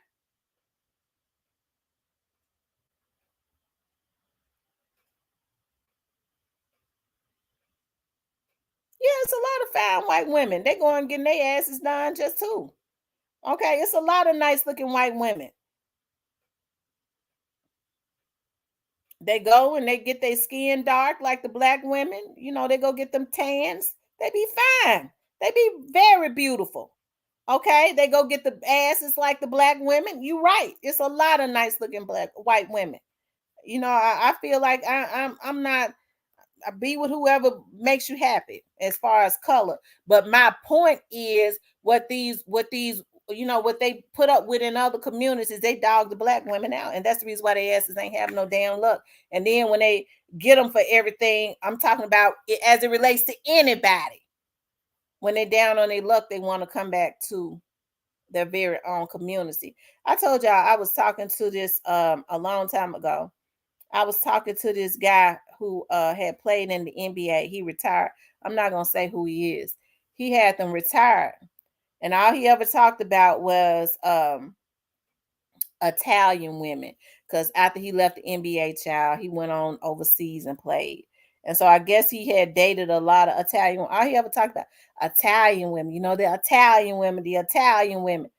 Yeah, it's a lot of fine white women. They going getting their asses done just too. Okay, it's a lot of nice looking white women. They go and they get their skin dark like the black women. They go get them tans. They be fine. They be very beautiful. Okay, they go get the asses like the black women. You right. It's a lot of nice looking black white women. I feel like I'm not. I be with whoever makes you happy as far as color. But my point is what they put up with in other communities, they dog the black women out, and that's the reason why their asses ain't have no damn luck. And then when they get them for everything, I'm talking about it as it relates to anybody. When they down on their luck, they want to come back to their very own community. I told y'all I was talking to this a long time ago. I was talking to this guy who had played in the NBA. He retired. I'm not gonna say who he is. He had them retired, and all he ever talked about was Italian women. Because after he left the NBA, child, he went on overseas and played. And so I guess he had dated a lot of Italian. All he ever talked about Italian women. The Italian women, the Italian women.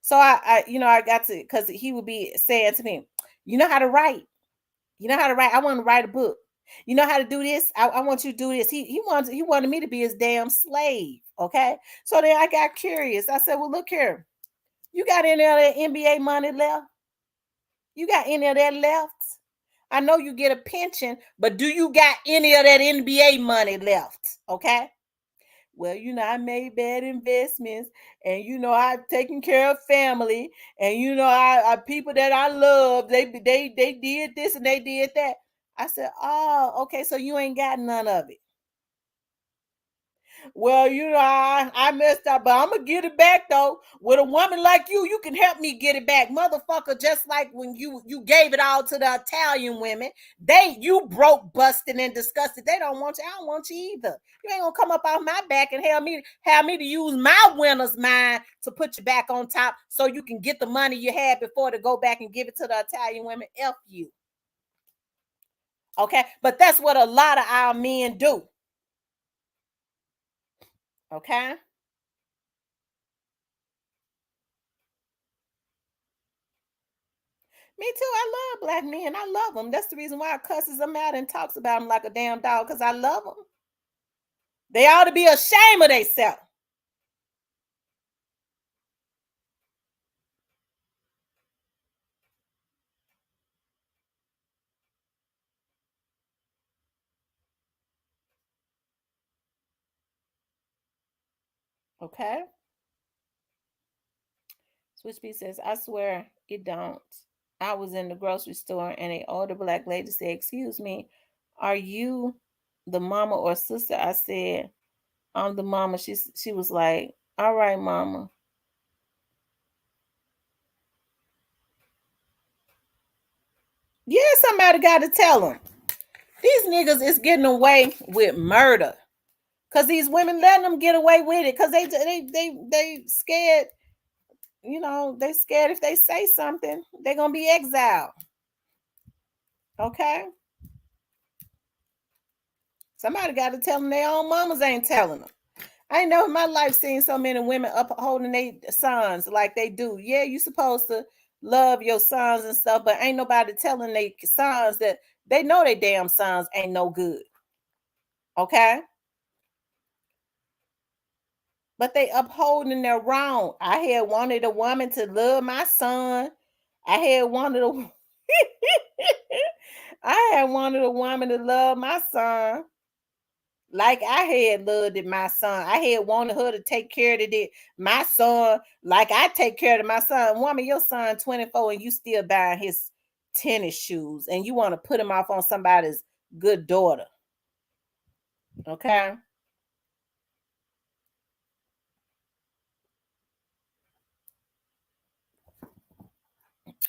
So I got to, because he would be saying to me, you know how to write. You know how to write. I want to write a book. You know how to do this. I want you to do this. He wanted me to be his damn slave. Okay. So then I got curious. I said, well, look here. You got any of that NBA money left? You got any of that left? I know you get a pension, but do you got any of that NBA money left? Okay. Well, I made bad investments, and I've taken care of family, and I people that I love, they did this and they did that. I said, oh, okay, so you ain't got none of it. Well, I messed up, but I'm gonna get it back though. With a woman like you can help me get it back, motherfucker. Just like when you gave it all to the Italian women, you broke, busted, and disgusted. They don't want you. I don't want you either. You ain't gonna come up off my back and have me to use my winner's mind to put you back on top, so you can get the money you had before to go back and give it to the Italian women. F you. Okay, but that's what a lot of our men do. Okay. Me too. I love black men. I love them. That's the reason why I cusses them out and talks about them like a damn dog, because I love them. They ought to be ashamed of themselves. Okay. Switchbee says, I swear it don't. I was in the grocery store and an older black lady said, excuse me, are you the mama or sister? I said, I'm the mama. She was like, all right, mama. Yeah, somebody got to tell them. These niggas is getting away with murder. Cause these women letting them get away with it. Cause they scared, they scared if they say something, they're gonna be exiled. Okay. Somebody got to tell them their own mamas ain't telling them. I ain't never in my life seen so many women upholding their sons like they do. Yeah, you supposed to love your sons and stuff, but ain't nobody telling their sons that they know their damn sons ain't no good. Okay? But they upholding their wrong. I had wanted a woman to love my son. I had wanted a I had wanted a woman to love my son like I had loved it, my son. I had wanted her to take care of it, my son, like I take care of my son. Woman, your son 24 and you still buying his tennis shoes and you want to put him off on somebody's good daughter. Okay.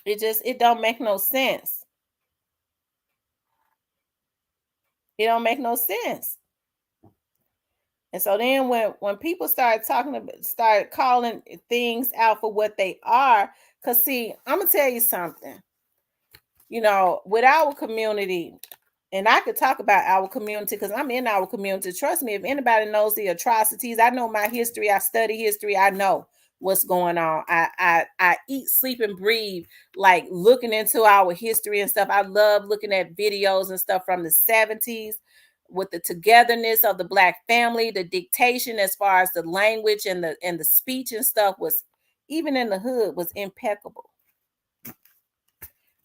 It don't make no sense. It don't make no sense. And so then when people start calling things out for what they are, because see, I'm gonna tell you something. With our community, and I could talk about our community because I'm in our community. Trust me, if anybody knows the atrocities, I know my history. I study history. I know what's going on. I eat, sleep, and breathe like looking into our history and stuff. I love looking at videos and stuff from the 70s with the togetherness of the black family, the dictation as far as the language and the speech and stuff was even in the hood was impeccable.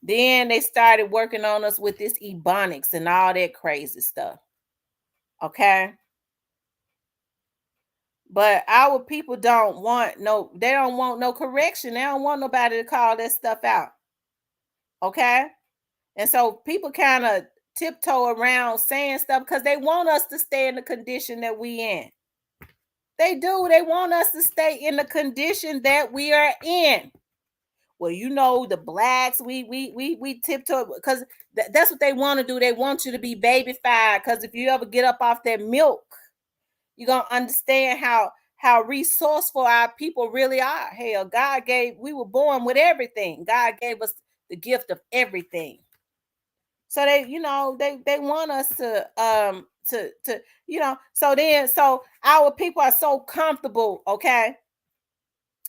Then they started working on us with this ebonics and all that crazy stuff. Okay. But our people they don't want no correction. They don't want nobody to call that stuff out. Okay. And so people kind of tiptoe around saying stuff because they want us to stay in the condition that we in. They do. They want us to stay in the condition that we are in. Well, the blacks, we tiptoe because that's what they want to do. They want you to be babyfied because if you ever get up off that milk, you're gonna understand how resourceful our people really are. Hell, we were born with everything. God gave us the gift of everything. So they want us so our people are so comfortable, okay?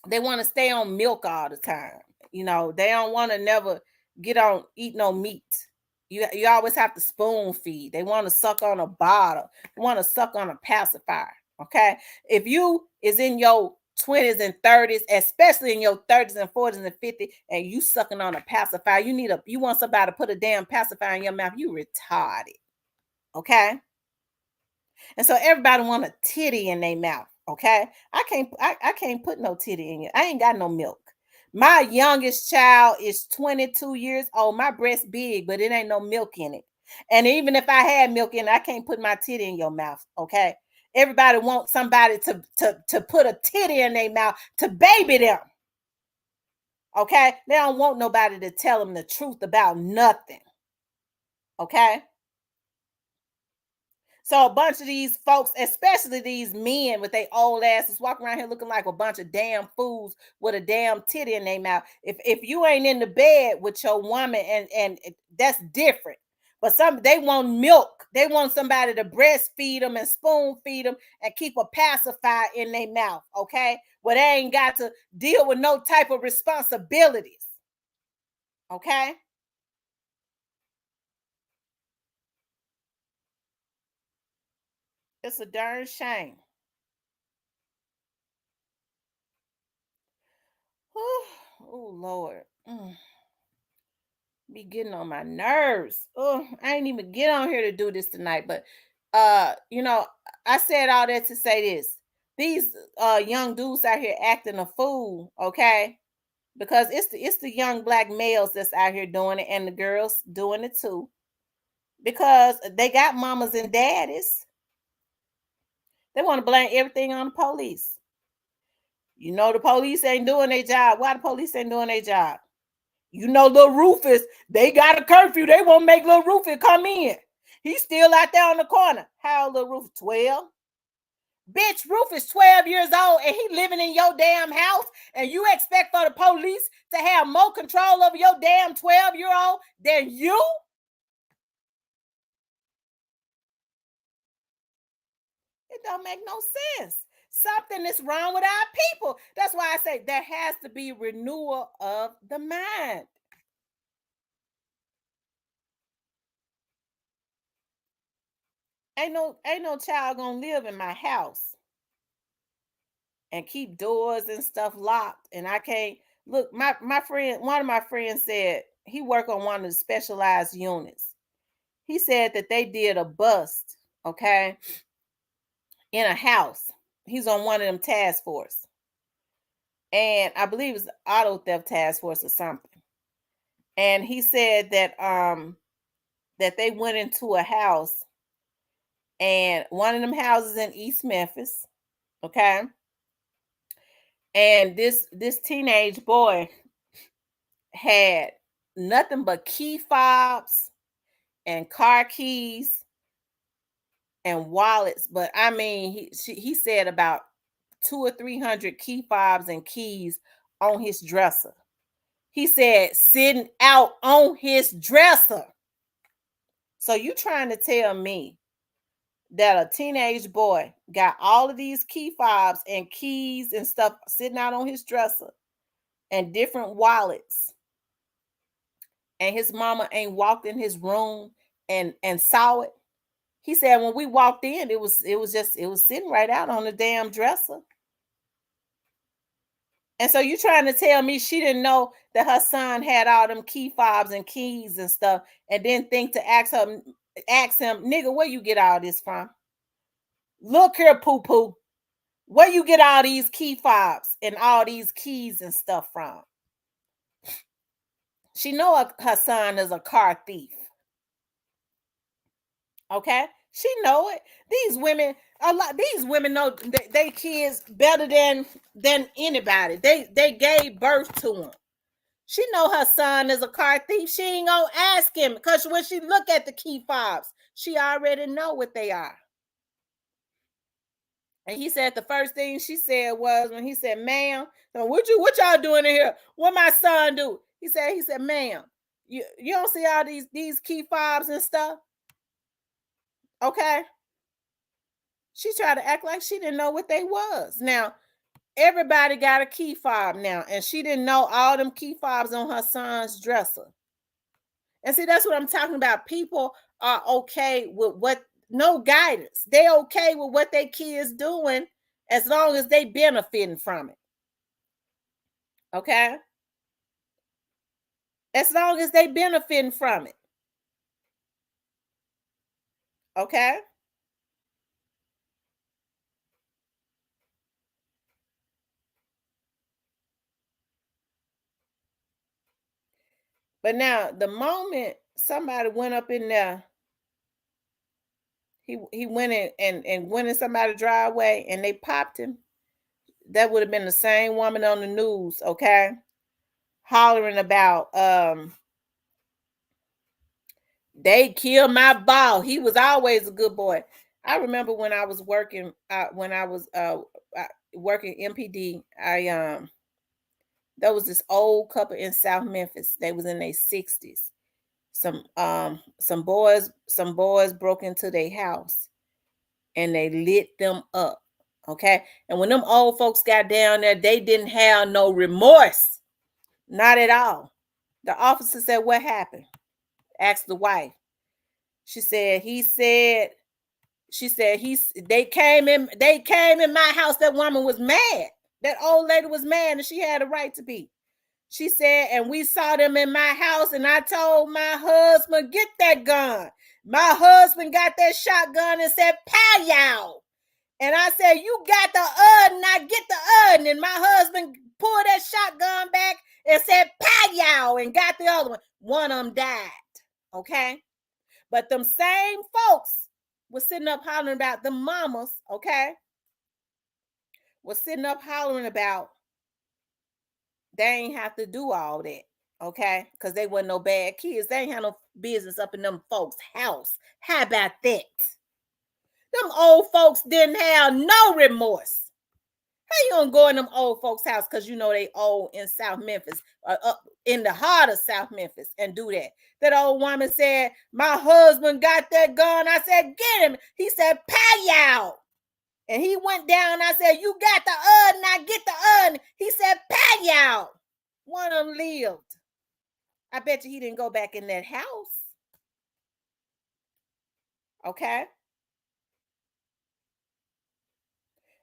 They want to stay on milk all the time. They don't want to never eat no meat. You always have to spoon feed. They want to suck on a bottle. They want to suck on a pacifier. Okay. If you is in your 20s and 30s, especially in your 30s and 40s and 50s, and you sucking on a pacifier, you want somebody to put a damn pacifier in your mouth, you retarded. Okay. And so everybody want a titty in their mouth. Okay. I can't put no titty in it. I ain't got no milk. My youngest child is 22 years old. My breast big, but it ain't no milk in it. And even if I had milk in it, I can't put my titty in your mouth. Okay. Everybody wants somebody to put a titty in their mouth to baby them. Okay. They don't want nobody to tell them the truth about nothing. Okay. So a bunch of these folks, especially these men with their old asses, walking around here looking like a bunch of damn fools with a damn titty in their mouth. If you ain't in the bed with your woman, and that's different. But they want milk. They want somebody to breastfeed them and spoon feed them and keep a pacifier in their mouth. Okay, well they ain't got to deal with no type of responsibilities. Okay. It's a darn shame. Oh Lord. Be getting on my nerves. Oh, I ain't even get on here to do this tonight, but I said all that to say this. these young dudes out here acting a fool, okay? Because it's the young black males that's out here doing it, and the girls doing it too. Because they got mamas and daddies. They want to blame everything on the police. You know the police ain't doing their job. Why the police ain't doing their job? You know, little Rufus, they got a curfew. They won't make little Rufus come in. He's still out there on the corner. How old little Rufus? 12? Bitch, Rufus 12 years old and he living in your damn house, and you expect for the police to have more control over your damn 12-year-old than you? It don't make no sense. Something is wrong with our people. That's why I say there has to be renewal of the mind. Ain't no child gonna live in my house and keep doors and stuff locked. And I can't look. My friend, one of my friends said he worked on one of the specialized units. He said that they did a bust, okay, in a house. He's on one of them task force. And I believe it's auto theft task force or something. And he said that they went into a house, and one of them houses in East Memphis, okay? And this teenage boy had nothing but key fobs and car keys and wallets. But I mean, he said about 200 or 300 key fobs and keys on his dresser. He said sitting out on his dresser. So you trying to tell me that a teenage boy got all of these key fobs and keys and stuff sitting out on his dresser and different wallets, and his mama ain't walked in his room and saw it? He said when we walked in, it was sitting right out on the damn dresser. And so you trying to tell me she didn't know that her son had all them key fobs and keys and stuff, and didn't think to ask him, nigga, where you get all this from? Look here, poo poo. Where you get all these key fobs and all these keys and stuff from? She know her son is a car thief. Okay, she know it. These women know they kids better than anybody. They gave birth to them. She know her son is a car thief. She ain't gonna ask him, because when she look at the key fobs, she already know what they are. And he said the first thing she said was, when he said, "Ma'am, what y'all doing in here? What my son do?" He said, "Ma'am, you don't see all these key fobs and stuff?" Okay. She tried to act like she didn't know what they was. Now, everybody got a key fob now, and she didn't know all them key fobs on her son's dresser. And see, that's what I'm talking about. People are okay with what, no guidance. They okay with what their kids doing as long as they benefiting from it. Okay? As long as they benefiting from it. Okay? But now, the moment somebody went up in there, he went in and went in somebody's driveway and they popped him, that would have been the same woman on the news, okay, hollering about they killed my ball. He was always a good boy. I remember when I was working working MPD, there was this old couple in South Memphis. They was in their 60s. Some boys broke into their house and they lit them up. Okay. And when them old folks got down there, they didn't have no remorse. Not at all. The officer said, "What happened?" Asked the wife. She said they came in my house. That woman was mad. That old lady was mad, and she had a right to be. She said, "And we saw them in my house, and I told my husband, get that gun." My husband got that shotgun and said, "Pow yow." And I said, you got the UD, I get the UD. And my husband pulled that shotgun back and said, pow, and got the other one. One of them died. Okay? But them same folks was sitting up hollering about the mamas, okay? Was sitting up hollering about they ain't have to do all that, okay? Because they wasn't no bad kids. They ain't had no business up in them folks' house. How about that? Them old folks didn't have no remorse. How you gonna go in them old folks' house because you know they old in South Memphis, up in the heart of South Memphis, and do that? That old woman said, my husband got that gun. I said, get him. He said, pow. And he went down. I said, you got the UD, and I get the UD. He said, pow. One of them lived. I bet you he didn't go back in that house. Okay.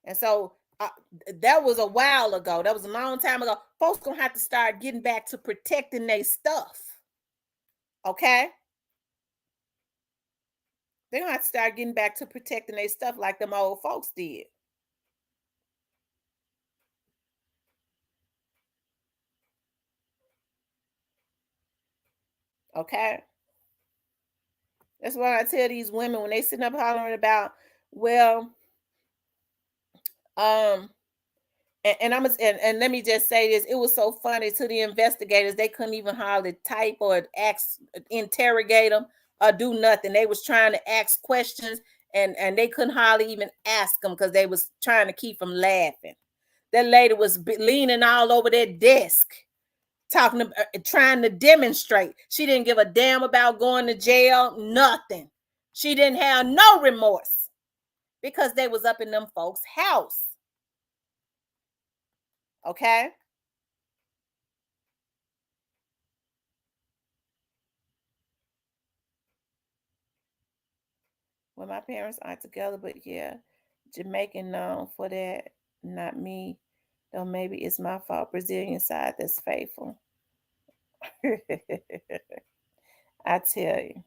And so that was a while ago. That was a long time ago. Folks gonna have to start getting back to protecting their stuff. Okay? They're gonna have to start getting back to protecting their stuff like them old folks did. Okay? That's why I tell these women when they sitting up hollering about, well, and let me just say this. It was so funny to the investigators. They couldn't even hardly type or interrogate them or do nothing. They was trying to ask questions and they couldn't hardly even ask them because they was trying to keep them laughing. That lady was leaning all over their desk trying to demonstrate. She didn't give a damn about going to jail, nothing. She didn't have no remorse because they was up in them folks' house. Okay? Well, my parents aren't together, but yeah, Jamaican known for that, not me. Though maybe it's my fault. Brazilian side that's faithful. I tell you.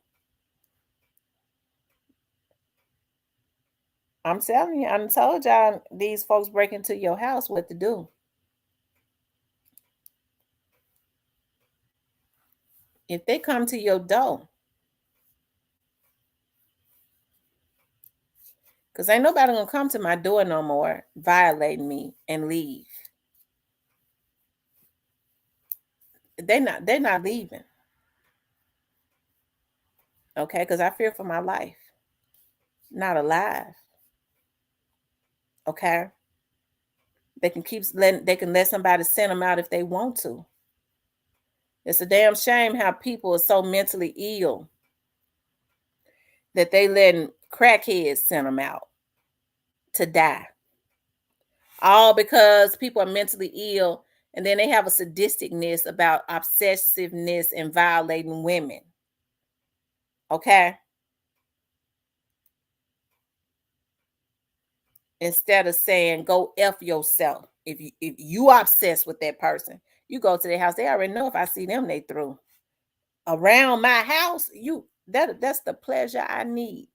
I'm telling you, I told y'all these folks break into your house what to do. If they come to your door, because ain't nobody gonna come to my door no more, violating me and leave. They're not leaving. Okay, because I fear for my life. Not alive. Okay. They can let somebody send them out if they want to. It's a damn shame how people are so mentally ill that they letting crackheads send them out to die. All because people are mentally ill and then they have a sadisticness about obsessiveness and violating women. Okay? Instead of saying go F yourself. If you obsessed with that person, you go to their house. They already know if I see them, they through. Around my house, that's the pleasure I need.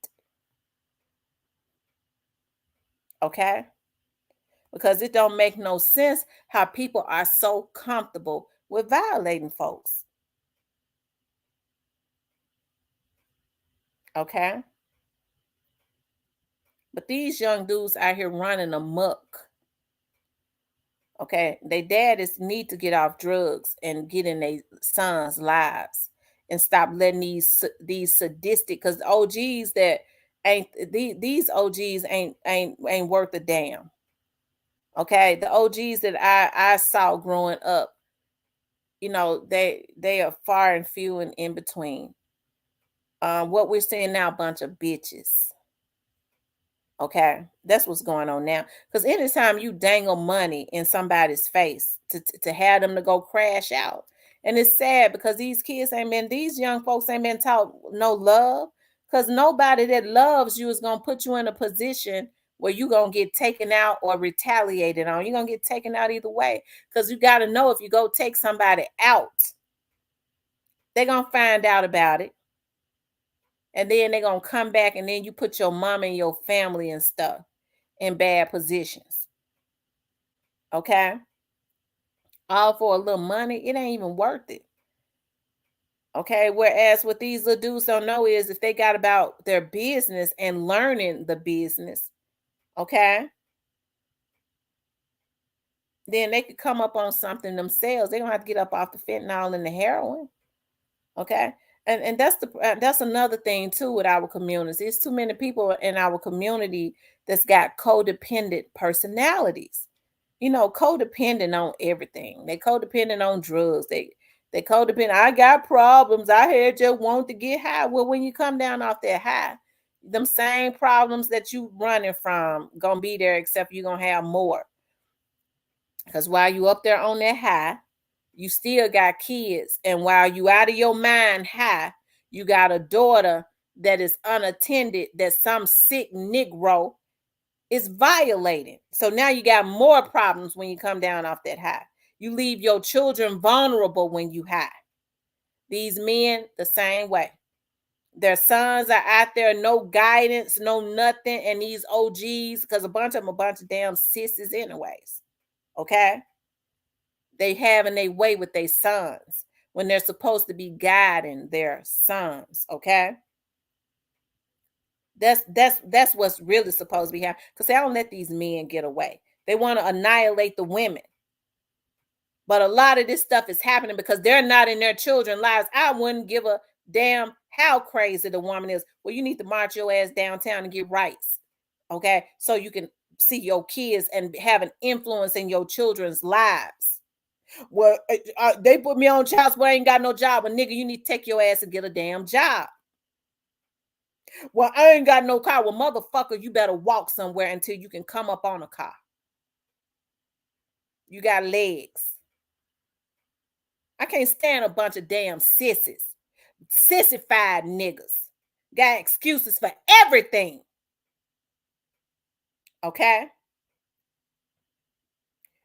Okay? Because it don't make no sense how people are so comfortable with violating folks. Okay? But these young dudes out here running amok. Okay, their daddies need to get off drugs and get in their sons' lives and stop letting these sadistic because OGs that ain't these OGs ain't worth a damn. Okay, the OGs that I saw growing up, you know, they are far and few and in between. What we're seeing now, a bunch of bitches. Okay, that's what's going on now. Because anytime you dangle money in somebody's face to have them to go crash out, and it's sad because these young folks ain't been taught no love. Because nobody that loves you is gonna put you in a position where you're gonna get taken out or retaliated on. You're gonna get taken out either way. Because you got to know if you go take somebody out, they're gonna find out about it and then they're gonna come back and then you put your mom and your family and stuff in bad positions. Okay? All for a little money, it ain't even worth it. Okay? Whereas what these little dudes don't know is if they got about their business and learning the business, okay, then they could come up on something themselves. They don't have to get up off the fentanyl and the heroin. Okay. And that's another thing too with our community. It's too many people in our community that's got codependent personalities. You know, codependent on everything. They codependent on drugs. They codependent. I got problems. I had just want to get high. Well, when you come down off that high, them same problems that you running from gonna be there, except you're gonna have more. Because while you up there on that high, you still got kids. And while you out of your mind high, you got a daughter that is unattended, that some sick Negro is violating. So now you got more problems when you come down off that high. You leave your children vulnerable when you high. These men, the same way. Their sons are out there, no guidance, no nothing. And these OGs, because a bunch of them, a bunch of damn sissies anyways. Okay? They having their way with their sons when they're supposed to be guiding their sons. Okay, that's what's really supposed to be happening. Because they don't let these men get away. They want to annihilate the women. But a lot of this stuff is happening because they're not in their children's lives. I wouldn't give a damn how crazy the woman is. Well, you need to march your ass downtown and get rights. Okay, so you can see your kids and have an influence in your children's lives. Well, they put me on child support. I ain't got no job. But nigga, you need to take your ass and get a damn job. Well, I ain't got no car. Well, motherfucker, you better walk somewhere until you can come up on a car. You got legs. I can't stand a bunch of damn sissies. Sissified niggas. Got excuses for everything. Okay?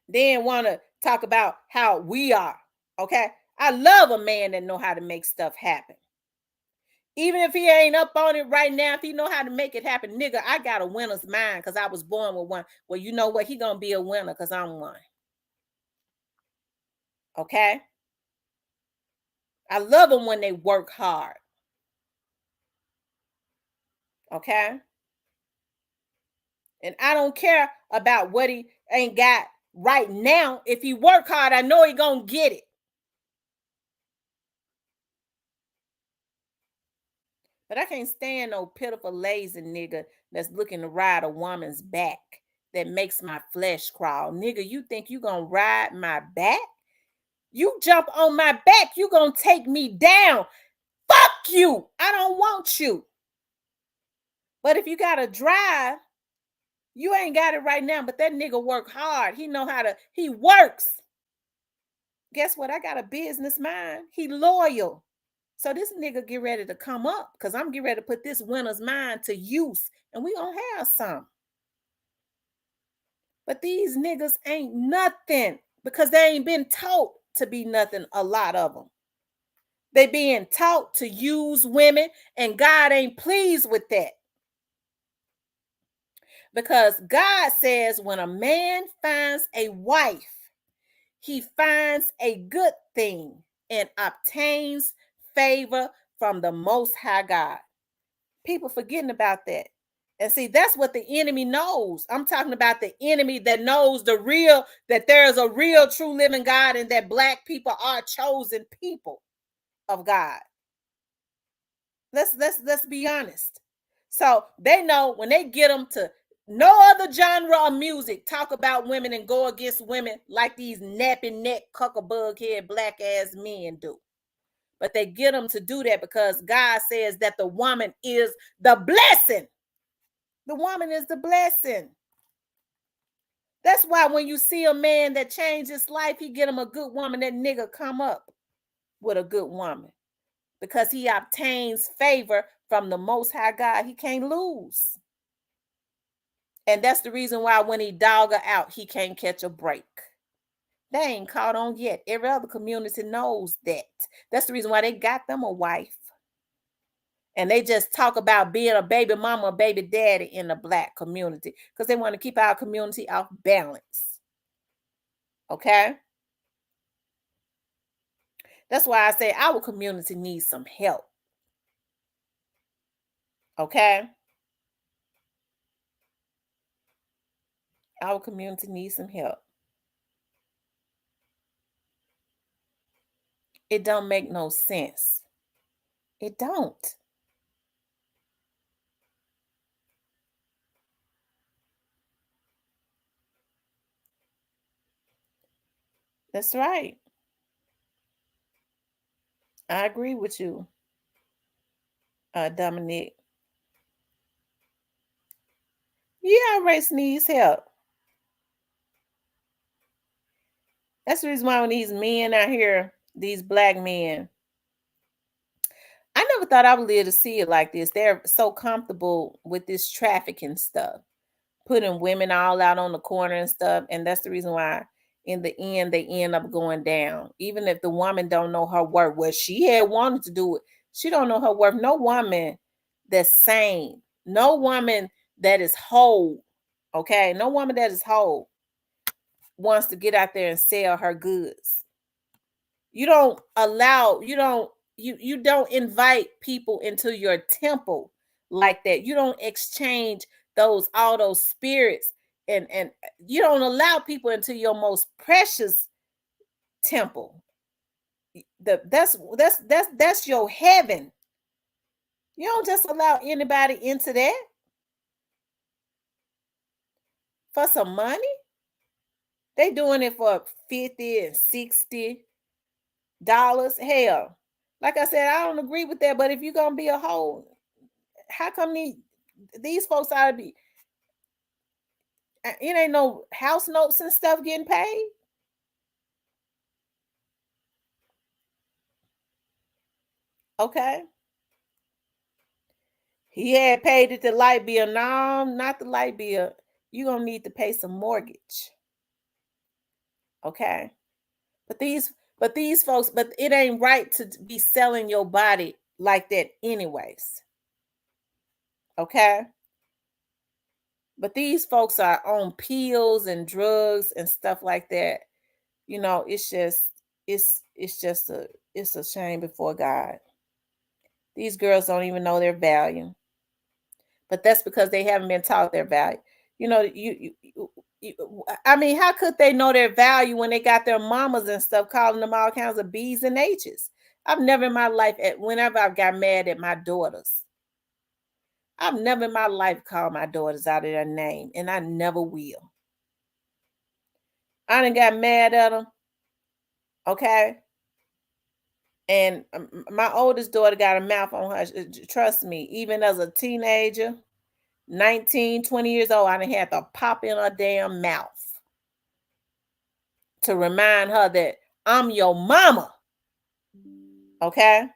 Then want to talk about how we are. Okay? I love a man that know how to make stuff happen. Even if he ain't up on it right now, if he know how to make it happen, nigga, I got a winner's mind because I was born with one. Well, you know what? He gonna be a winner because I'm one. Okay? I love them when they work hard. Okay? And I don't care about what he ain't got right now. If he work hard, I know he gonna get it. But I can't stand no pitiful, lazy nigga that's looking to ride a woman's back that makes my flesh crawl. Nigga, you think you gonna ride my back? You jump on my back, you gonna take me down. Fuck you. I don't want you. But if you gotta drive, you ain't got it right now. But that nigga work hard. He know how to, he works. Guess what? I got a business mind. He loyal. So this nigga get ready to come up because I'm getting ready to put this winner's mind to use. And we gonna have some. But these niggas ain't nothing because they ain't been taught to be nothing, a lot of them. They being taught to use women, and God ain't pleased with that. Because God says when a man finds a wife, he finds a good thing and obtains favor from the Most High God. People forgetting about that. And see, that's what the enemy knows. I'm talking about the enemy that knows that there's a real, true living God and that Black people are chosen people of God. Let's be honest. So they know when they get them to no other genre of music talk about women and go against women like these nappy neck cuckabug head black ass men do. But they get them to do that because God says that the woman is the blessing. The woman is the blessing. That's why when you see a man that changed his life, he get him a good woman, that nigga come up with a good woman because he obtains favor from the Most High God. He can't lose. And that's the reason why when he dog her out, he can't catch a break. They ain't caught on yet. Every other community knows that. That's the reason why they got them a wife. And they just talk about being a baby mama, a baby daddy in the Black community because they want to keep our community off balance. Okay? That's why I say our community needs some help. Okay? Our community needs some help. It don't make no sense. It don't. That's right. I agree with you, Dominic. Yeah, our race needs help. That's the reason why when these men out here, these Black men, I never thought I would live to see it like this. They're so comfortable with this trafficking stuff, putting women all out on the corner and stuff. And that's the reason why in the end they end up going down. Even if the woman don't know her worth. Well, she had wanted to do it. She don't know her worth. No woman that's sane, no woman that is whole, okay? No woman that is whole wants to get out there and sell her goods. You don't allow, you don't invite people into your temple like that. You don't exchange all those spirits, and you don't allow people into your most precious temple. That's your heaven. You don't just allow anybody into that for some money. They doing it for 50 and $60. Hell, like I said, I don't agree with that. But if you're gonna be a hoe, how come these folks ought to be? It ain't no house notes and stuff getting paid. Okay, he had paid it the light bill. No, not the light bill. You gonna need to pay some mortgage. Okay, but these folks, but it ain't right to be selling your body like that, anyways. Okay, but these folks are on pills and drugs and stuff like that. It's just it's a shame before God. These girls don't even know their value, but that's because they haven't been taught their value. I mean, how could they know their value when they got their mamas and stuff calling them all kinds of B's and H's? I've never in my life, whenever I got mad at my daughters, I've never in my life called my daughters out of their name, and I never will. I done got mad at them, okay? And my oldest daughter got a mouth on her. Trust me, even as a teenager, 19, 20 years old, I done had to pop in her damn mouth to remind her that I'm your mama. Okay?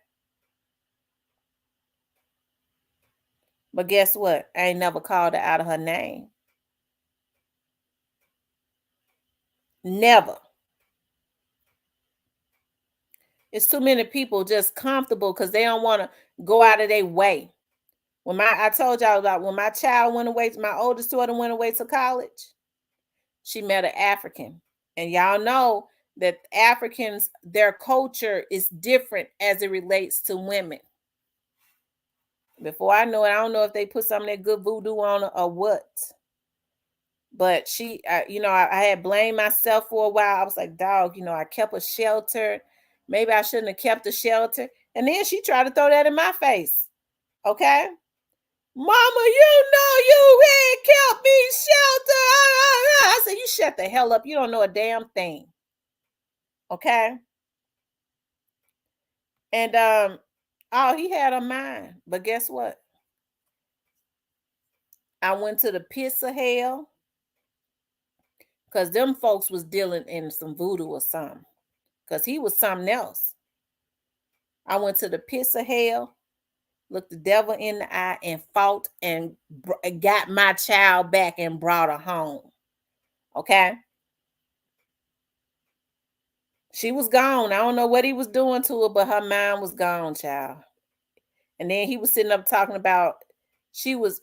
But guess what? I ain't never called her out of her name. Never. It's too many people just comfortable because they don't want to go out of their way. I told y'all about when my child went away, my oldest daughter went away to college, she met an African. And y'all know that Africans, their culture is different as it relates to women. Before I know it, I don't know if they put some of that good voodoo on her or what. But I had blamed myself for a while. I was like, dog, I kept a shelter. Maybe I shouldn't have kept a shelter. And then she tried to throw that in my face. Okay. Mama, you had kept me shelter. I said, you shut the hell up. You don't know a damn thing. Okay. And he had a mind. But guess what? I went to the pits of hell because them folks was dealing in some voodoo or something. Because he was something else. I went to the pits of hell, looked the devil in the eye, and fought and got my child back and brought her home. Okay. She was gone. I don't know what he was doing to her, but her mind was gone, child. And then he was sitting up talking about he was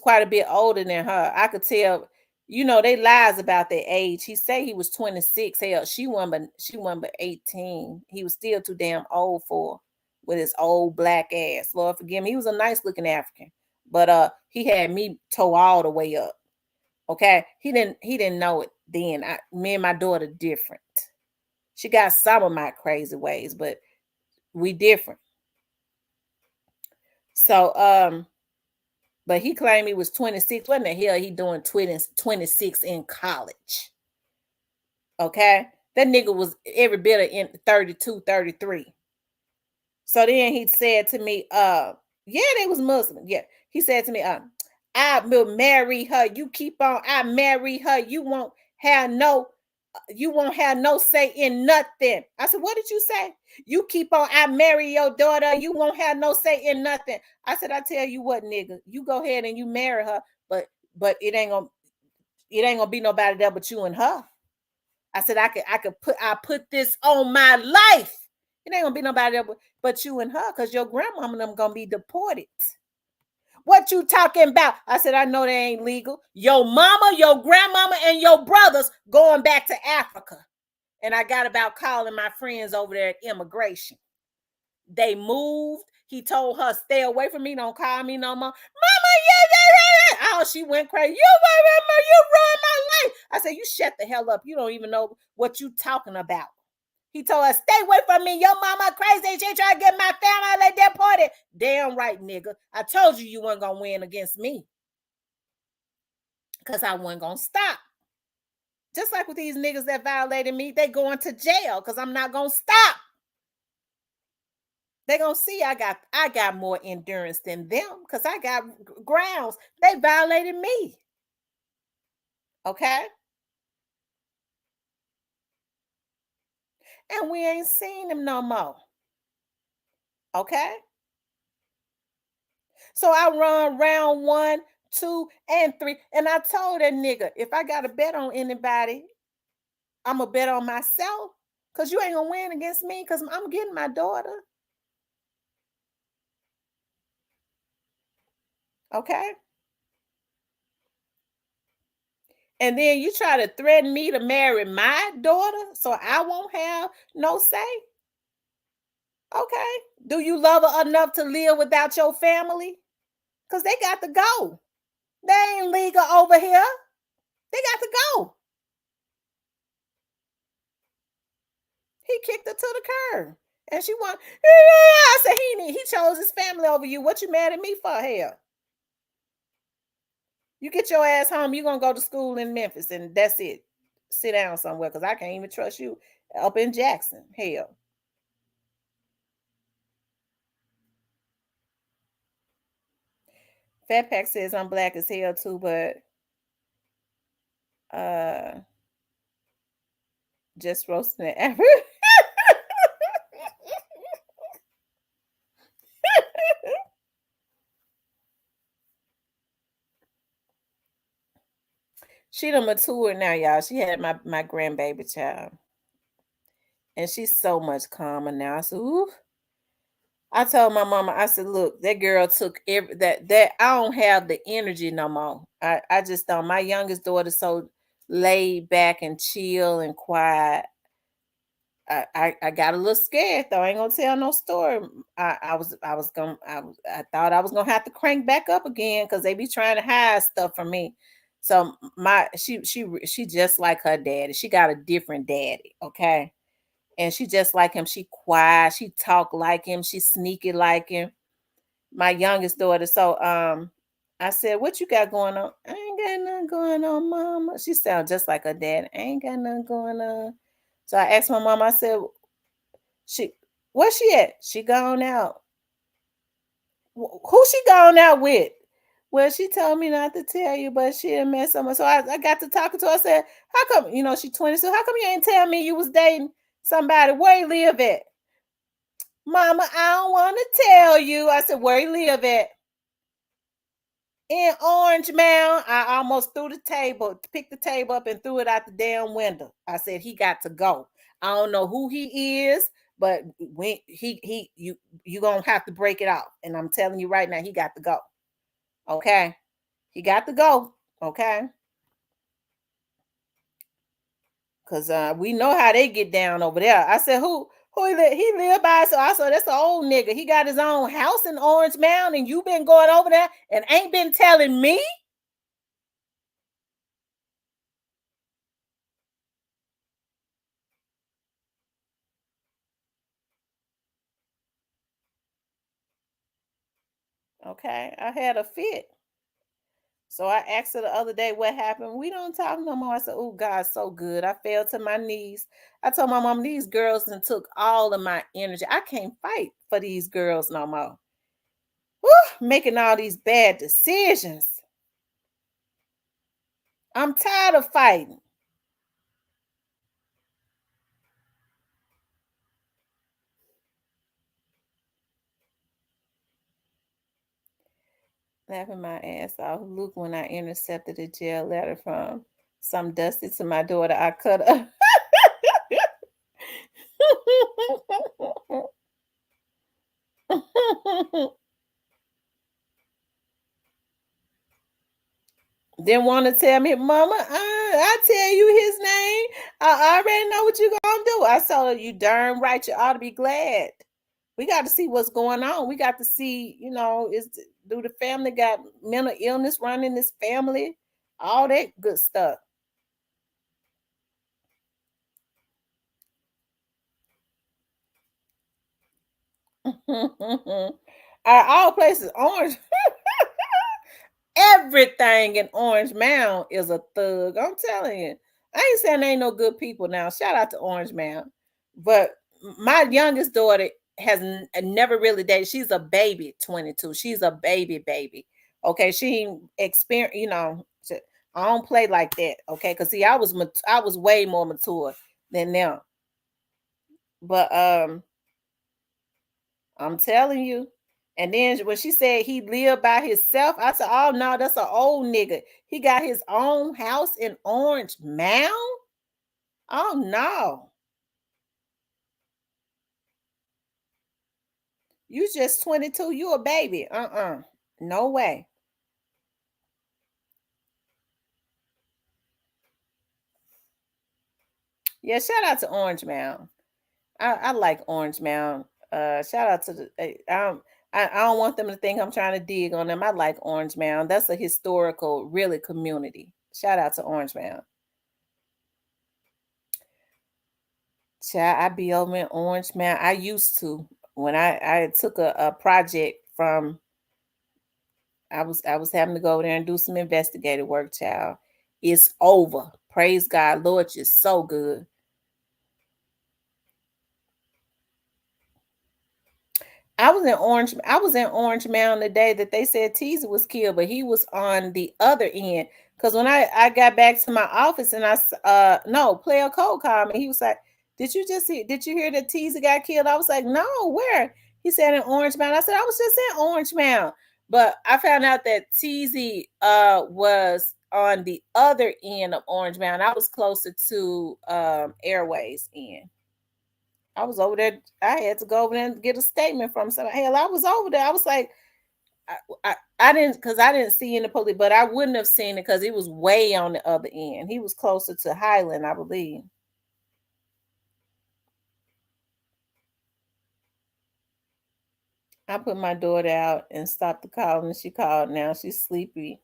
quite a bit older than her. I could tell, they lies about their age. He say he was 26. Hell, she won but 18. He was still too damn old for her with his old black ass. Lord forgive me. He was a nice looking African. But he had me toe all the way up. Okay. He didn't know it then. Me and my daughter different. She got some of my crazy ways, but we different. So but he claimed he was 26. What in the hell he doing 26 in college? Okay. That nigga was every bit of in 32, 33. So then he said to me, yeah, they was Muslim. Yeah. He said to me, I will marry her. You keep on, I marry her. You won't have no say in nothing. I said, what did you say? You keep on, I marry your daughter. You won't have no say in nothing. I said, I tell you what, nigga, you go ahead and you marry her, but it ain't gonna be nobody there but you and her. I said, I put this on my life. It ain't gonna be nobody there but you and her, because your grandmama and them gonna be deported. What you talking about? I said, I know they ain't legal. Your mama, your grandmama, and your brothers going back to Africa. And I got about calling my friends over there at immigration. They moved. He told her, stay away from me. Don't call me no more. Mama, yeah. Oh, she went crazy. You ruined my life. I said, you shut the hell up. You don't even know what you talking about. He told her, stay away from me. Your mama crazy. She trying to get my family like that party. Damn right, nigga. I told you weren't going to win against me. Because I wasn't going to stop. Just like with these niggas that violated me, they going to jail because I'm not going to stop. They going to see I got more endurance than them because I got grounds. They violated me. Okay? And we ain't seen them no more. Okay? So I run round 1, 2, and 3. And I told that nigga, if I got to bet on anybody, I'm going to bet on myself. Because you ain't going to win against me because I'm getting my daughter. Okay? And then you try to threaten me to marry my daughter so I won't have no say? Okay. Do you love her enough to live without your family? Because they got to go. They ain't legal over here. They got to go. He kicked her to the curb. And she went, I said, he chose his family over you. What you mad at me for? Hell. You get your ass home. You're going to go to school in Memphis, and that's it. Sit down somewhere, because I can't even trust you up in Jackson. Hell. Fat Pack says I'm black as hell too, but just roasting it ever. She done matured now, y'all. She had my grandbaby child. And she's so much calmer now. I said, ooh. I told my mama, I said, look, that girl took that I don't have the energy no more. I just don't. My youngest daughter's so laid back and chill and quiet. I got a little scared though. I ain't gonna tell no story. I thought I was gonna have to crank back up again because they be trying to hide stuff from me. So she just like her daddy. She got a different daddy, okay? And she just like him. She quiet. She talk like him. She sneaky like him. My youngest daughter. So I said, "What you got going on?" I ain't got nothing going on, mama. She sound just like her dad. I ain't got nothing going on. So I asked my mom, I said, where's she at? She gone out. Who she gone out with? Well, she told me not to tell you, but she done met someone. So I got to talking to her. I said, how come, she 22. How come you ain't tell me you was dating somebody? Where you live at? Mama, I don't want to tell you. I said, where you live at? In Orange Mound. I almost threw the table, picked the table up and threw it out the damn window. I said, he got to go. I don't know who he is. But when you gonna have to break it off. And I'm telling you right now, he got to go. Okay. He got to go. Okay. Cause we know how they get down over there. I said, who he live by? So I said, that's the old nigga. He got his own house in Orange Mound, and you been going over there and ain't been telling me. Okay, I had a fit. So I asked her the other day what happened. We don't talk no more. I said, oh, God's so good. I fell to my knees. I told my mom, these girls and took all of my energy. I can't fight for these girls no more. Woo, making all these bad decisions. I'm tired of fighting. Laughing my ass off. Look, when I intercepted a jail letter from some dusty to my daughter, I cut her. Didn't want to tell me, Mama, I tell you his name. I already know what you're going to do. I told her, you darn right. You ought to be glad. We got to see what's going on. We got to see, do the family got mental illness running this family? All that good stuff. All places orange. Everything in Orange Mound is a thug. I'm telling you. I ain't saying there ain't no good people now. Shout out to Orange Mound. But my youngest daughter has never really dated. She's a baby, 22. She's a baby. Okay, she ain't experience, I don't play like that. Okay, because see, I was way more mature than them. But I'm telling you. And then when she said he lived by himself, I said, oh no, that's an old nigga. He got his own house in Orange Mound. Oh no. You just 22. You a baby. No way. Yeah, shout out to Orange Mound. I like Orange Mound. Shout out to the I don't want them to think I'm trying to dig on them. I like Orange Mound. That's a historical, really community. Shout out to Orange Mound. Child, I be over in Orange Mound. I used to when I took a project from I was having to go over there and do some investigative work, child. It's over. Praise God. Lord, you're so good. I was in Orange Mound the day that they said Teaser was killed, but he was on the other end. Because when I got back to my office and no, Player Cole called me. He was like, did you hear that Teaser got killed? I was like, no, where? He said in Orange Mound. I said, I was just in Orange Mound. But I found out that Teasy was on the other end of Orange Mound. I was closer to Airways end. I was over there. I had to go over there and get a statement from somebody. Hell, I was over there. I was like, I didn't, because I didn't see any police, but I wouldn't have seen it because he was way on the other end. He was closer to Highland, I believe. I put my daughter out and stopped the call, and she called. Now she's sleepy.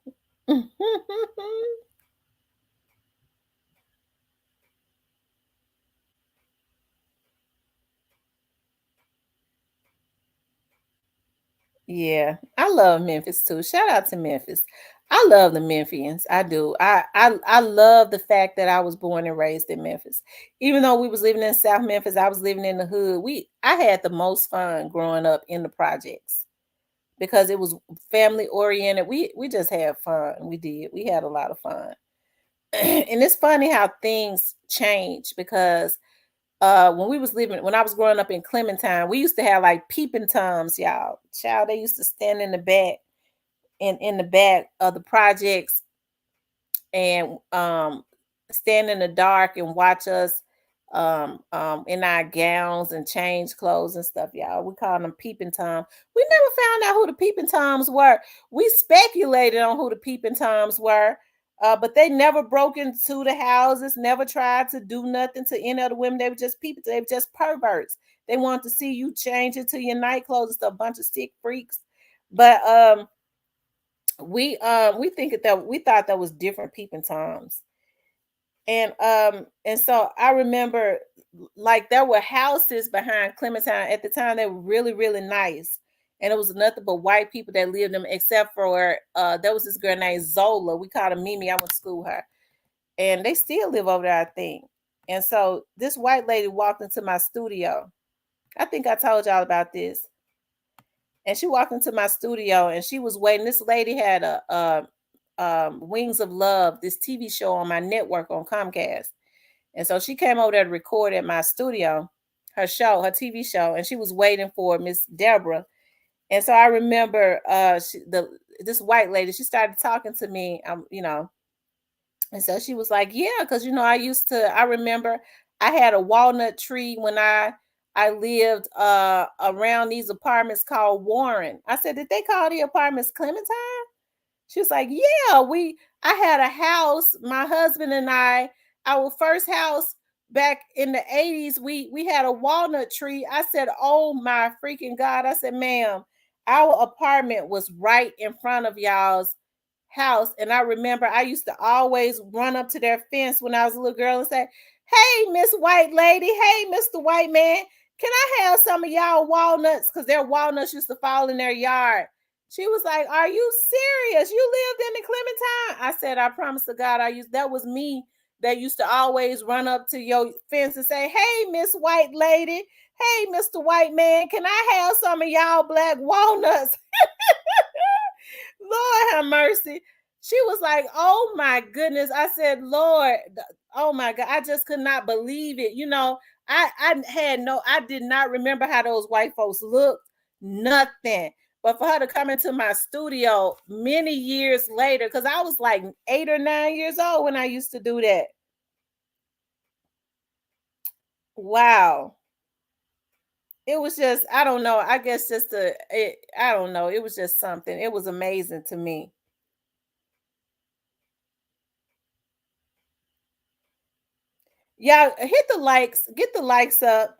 Yeah, I love Memphis too. Shout out to Memphis. I love the Memphians. I do. I love the fact that I was born and raised in Memphis. Even though we was living in South Memphis, I was living in the hood. I had the most fun growing up in the projects because it was family oriented. We just had fun. We did. We had a lot of fun. And it's funny how things change because when I was growing up in Clementine, we used to have like peeping toms, y'all. Child, they used to stand in the back in the back of the projects and stand in the dark and watch us in our gowns and change clothes and stuff, y'all. We call them peeping Tom. We never found out who the peeping Toms were. We speculated on who the peeping Toms were, but they never broke into the houses, never tried to do nothing to any of the women. They were just people, they were just perverts. They wanted to see you change into your night clothes and stuff, a bunch of sick freaks. But we think that we thought that was different peeping Toms. And so I remember like there were houses behind Clementine at the time. They were really, really nice. And it was nothing but white people that lived in them, except for there was this girl named Zola. We called her Mimi. I went to school with her. And they still live over there, I think. And so this white lady walked into my studio. I think I told y'all about this. And she walked into my studio and she was waiting. This lady had a Wings of Love, this TV show on my network on Comcast. And so she came over there to record at my studio, her show, her TV show, and she was waiting for Miss Deborah. And so I remember this white lady, she started talking to me, and so she was like, yeah, because I remember I had a walnut tree when I lived around these apartments called Warren. I said, did they call the apartments Clementine? She was like, yeah, I had a house, my husband and our first house back in the 80s, we had a walnut tree. I said, oh my freaking God. I said, ma'am, our apartment was right in front of y'all's house. And I remember I used to always run up to their fence when I was a little girl and say, hey, Miss White Lady, hey, Mr. White Man, can I have some of y'all walnuts? Because their walnuts used to fall in their yard. She was like, are you serious? You lived in the Clementine? I said, I promise to God, that was me that used to always run up to your fence and say, hey, Miss White Lady, hey, Mr. White Man, can I have some of y'all black walnuts? Lord have mercy. She was like, oh my goodness. I said, Lord, oh my God. I just could not believe it. I did not remember how those white folks looked, nothing. But for her to come into my studio many years later, because I was like 8 or 9 years old when I used to do that. Wow. It was just, I don't know. I guess I don't know. It was just something. It was amazing to me. Yeah, hit the likes, get the likes up.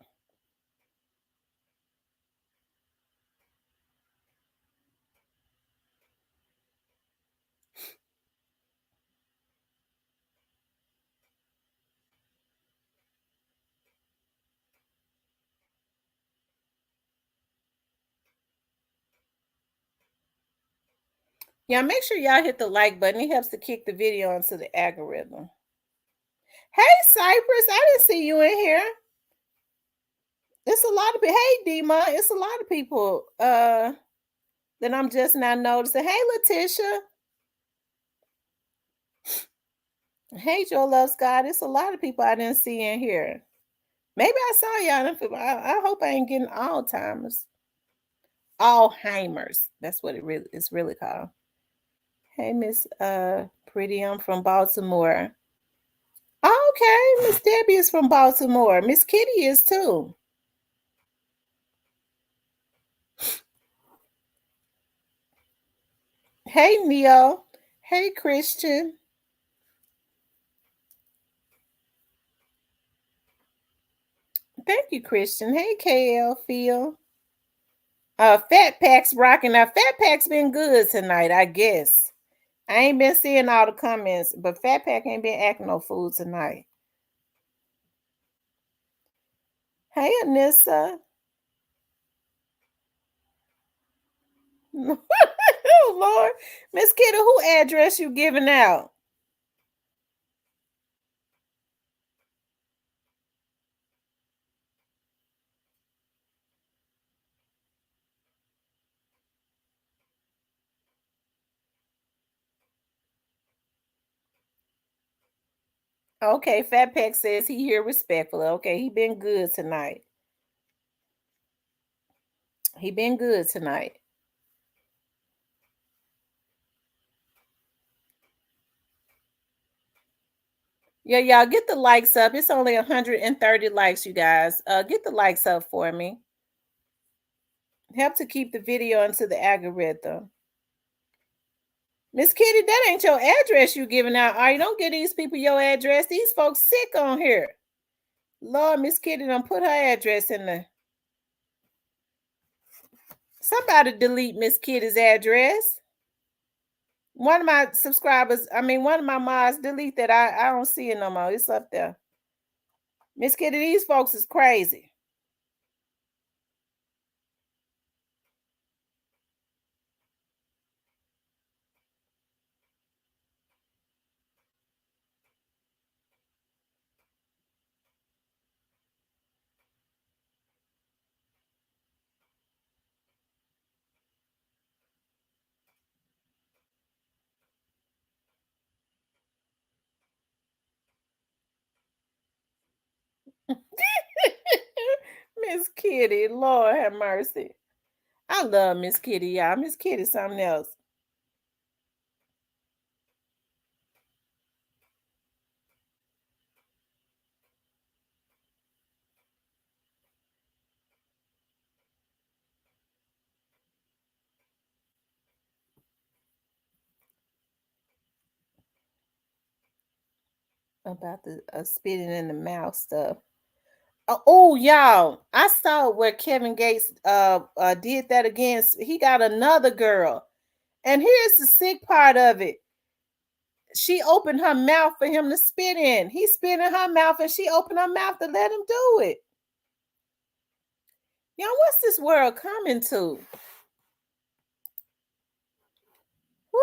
Yeah, make sure y'all hit the like button. It helps to kick the video into the algorithm. Hey, Cypress, I didn't see you in here. It's a lot of people. Hey, Dima, it's a lot of people that I'm just now noticing. Hey, Letitia. Hey, Joe Love Scott. It's a lot of people I didn't see in here. Maybe I saw y'all. I hope I ain't getting Alzheimer's. Alzheimer's. That's what it's really called. Hey, Miss Pretty. I'm from Baltimore. Oh, okay. Miss Debbie is from Baltimore. Miss Kitty is too. Hey, Neo. Hey, Christian. Thank you, Christian. Hey, KL Phil. Fat Pack's rocking. Now, Fat Pack's been good tonight, I guess. I ain't been seeing all the comments, but Fat Pack ain't been acting no fool tonight. Hey, Anissa. Oh, Lord. Miss Kitty, who address you giving out? Okay, Fat Pack says he here respectfully. Okay, he been good tonight. He been good tonight. Yeah, y'all get the likes up. It's only 130 likes, you guys. Get the likes up for me. Help to keep the video into the algorithm. Miss Kitty, that ain't your address you giving out. All right, don't give these people your address. These folks sick on here. Lord, Miss Kitty done put her address in there. Somebody delete Miss Kitty's address. One of my subscribers, one of my mods, delete that. I don't see it no more. It's up there. Miss Kitty, these folks is crazy. Miss Kitty, Lord have mercy. I love Miss Kitty, y'all. Miss Kitty, something else. About the spitting in the mouth stuff. Oh, y'all, I saw where Kevin Gates did that again. He got another girl. And here's the sick part of it. She opened her mouth for him to spit in. He spit in her mouth and she opened her mouth to let him do it. Y'all, what's this world coming to? Woo.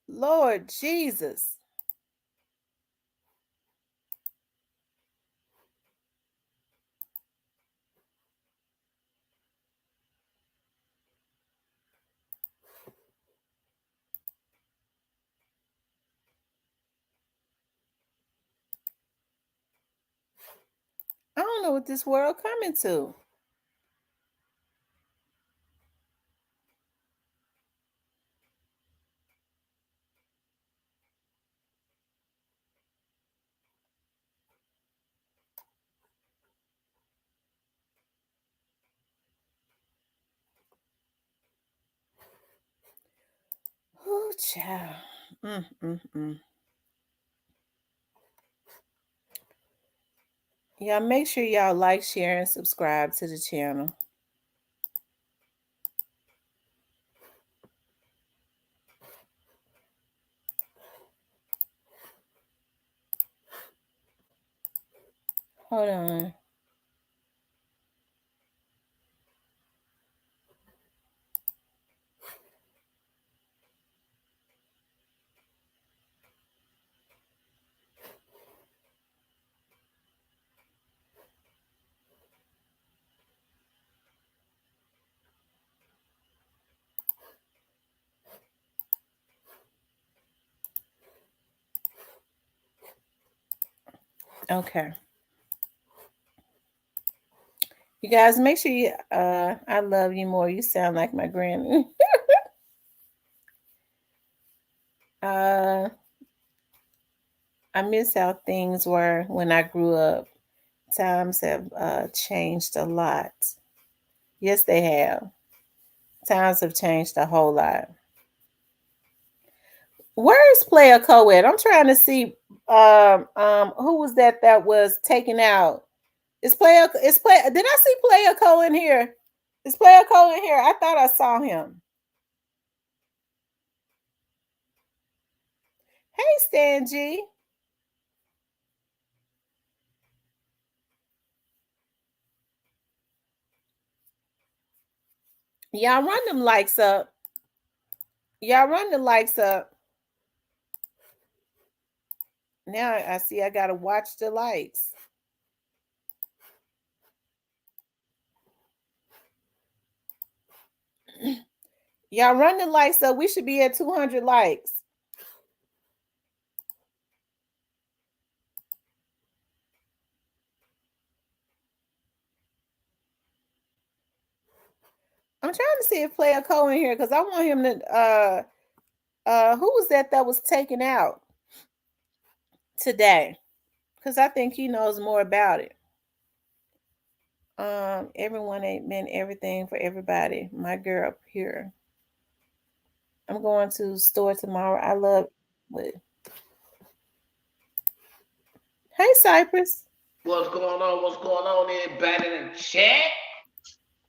Lord Jesus. I don't know what this world coming to. Oh, child. Y'all make sure y'all like, share, and subscribe to the channel. Hold on. Okay. You guys make sure you I love you more. You sound like my granny. uh I miss how things were when I grew up. Times have changed a lot. Yes, they have. Times have changed a whole lot. Where's Player Co-ed? I'm trying to see who was that was taken out. Did I see Player Co in here? Is Player Co in here? I thought I saw him. Hey, Stan G. Y'all run them likes up. Y'all run the likes up. Now I see I gotta watch the likes. Y'all run the likes up. We should be at 200 likes. I'm trying to see if Player Co in here because I want him to Who was that was taken out today? Because I think he knows more about it. Everyone ain't meant everything for everybody. My girl up here. I'm going to the store tomorrow. I love what? Hey Cypress. What's going on? What's going on, everybody in the chat?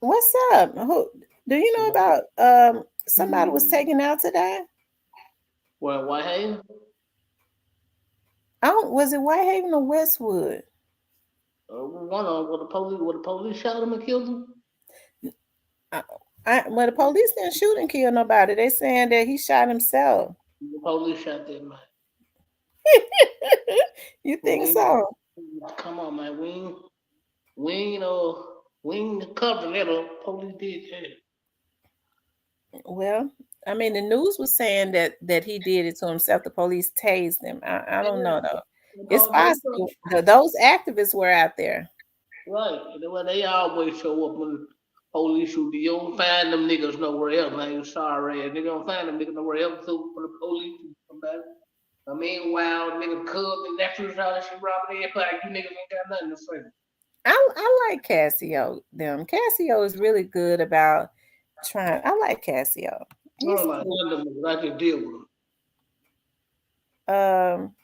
What's up? Who do you know about somebody was taken out today? Well, Whitehaven? I don't was it Whitehaven or Westwood? One of them, where the police shot him and killed him? Well, the police didn't shoot and kill nobody. They saying that he shot himself. The police shot that man. You Well, think so? come on, man. We ain't covering that up. Police did that. Well, I mean, the news was saying that he did it to himself. The police tased him. I don't know though. It's possible. Those activists were out there. Right. Well, they always show up when police shoot. You don't find them niggas nowhere else, man. You sorry ass. Nigga don't find them niggas nowhere else too for the police to come back. Meanwhile, nigga cubs and nephews all that shit robbing everybody. You niggas ain't got nothing to say. I like Cassio. Them Cassio is really good about trying. I like Cassio. I He's don't like cool. none of them niggas. I can deal with them. Um.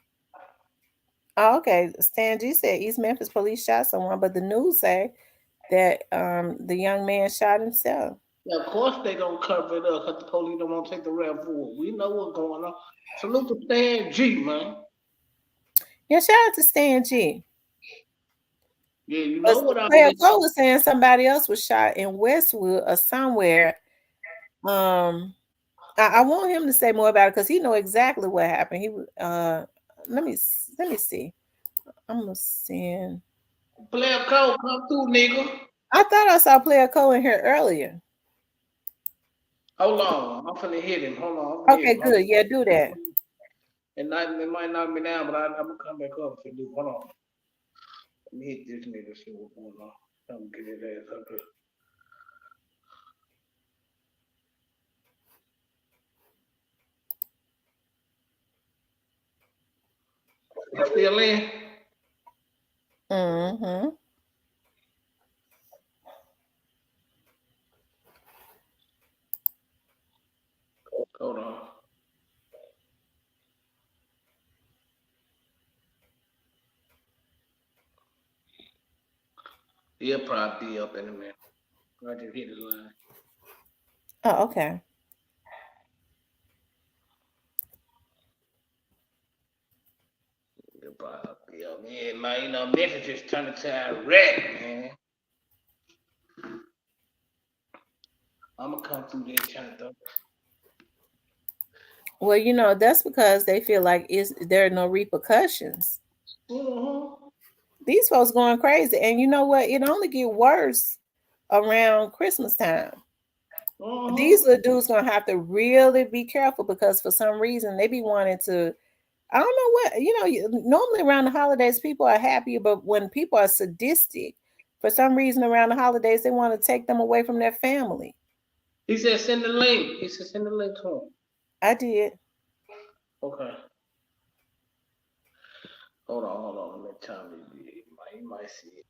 Oh, okay. Stan G said East Memphis police shot someone, but the news say that the young man shot himself. Yeah, of course they don't cover it up because the police don't want to take the rap forward. We know what's going on. Salute to Stan G, man. Yeah, shout out to Stan G. Yeah, you But know what I Player mean. Cole was saying somebody else was shot in Westwood or somewhere. Um, I want him to say more about it because he know exactly what happened. He was let me see. I'm gonna send. Player Cole, come through, nigga. I thought I saw Player Cole in here earlier. Hold on. I'm finna hit him. Hold on. I'm finna hit Okay, him. good. Yeah, do that. It might knock me down, but I'm gonna come back up if you do. Hold on. Let me hit this nigga, see what's going on. I'm gonna get his ass up here. You still in? Mm-hmm. Hold on. He'll probably be up in a minute. I just hit his line. Oh, okay. He'll probably be up. Yeah, man, you know, Memphis just turned into Iraq, man. I'm gonna come through there trying to. Well, that's because they feel like there are no repercussions. Mm-hmm. These folks going crazy, and you know what? It only get worse around Christmas time. These Mm-hmm. little dudes gonna have to really be careful because for some reason they be wanting to. I don't know what normally around the holidays people are happy, but when people are sadistic, for some reason around the holidays they want to take them away from their family. He said send the link. He said send the link to him. I did. Okay. Hold on. Let me tell you. He might see it.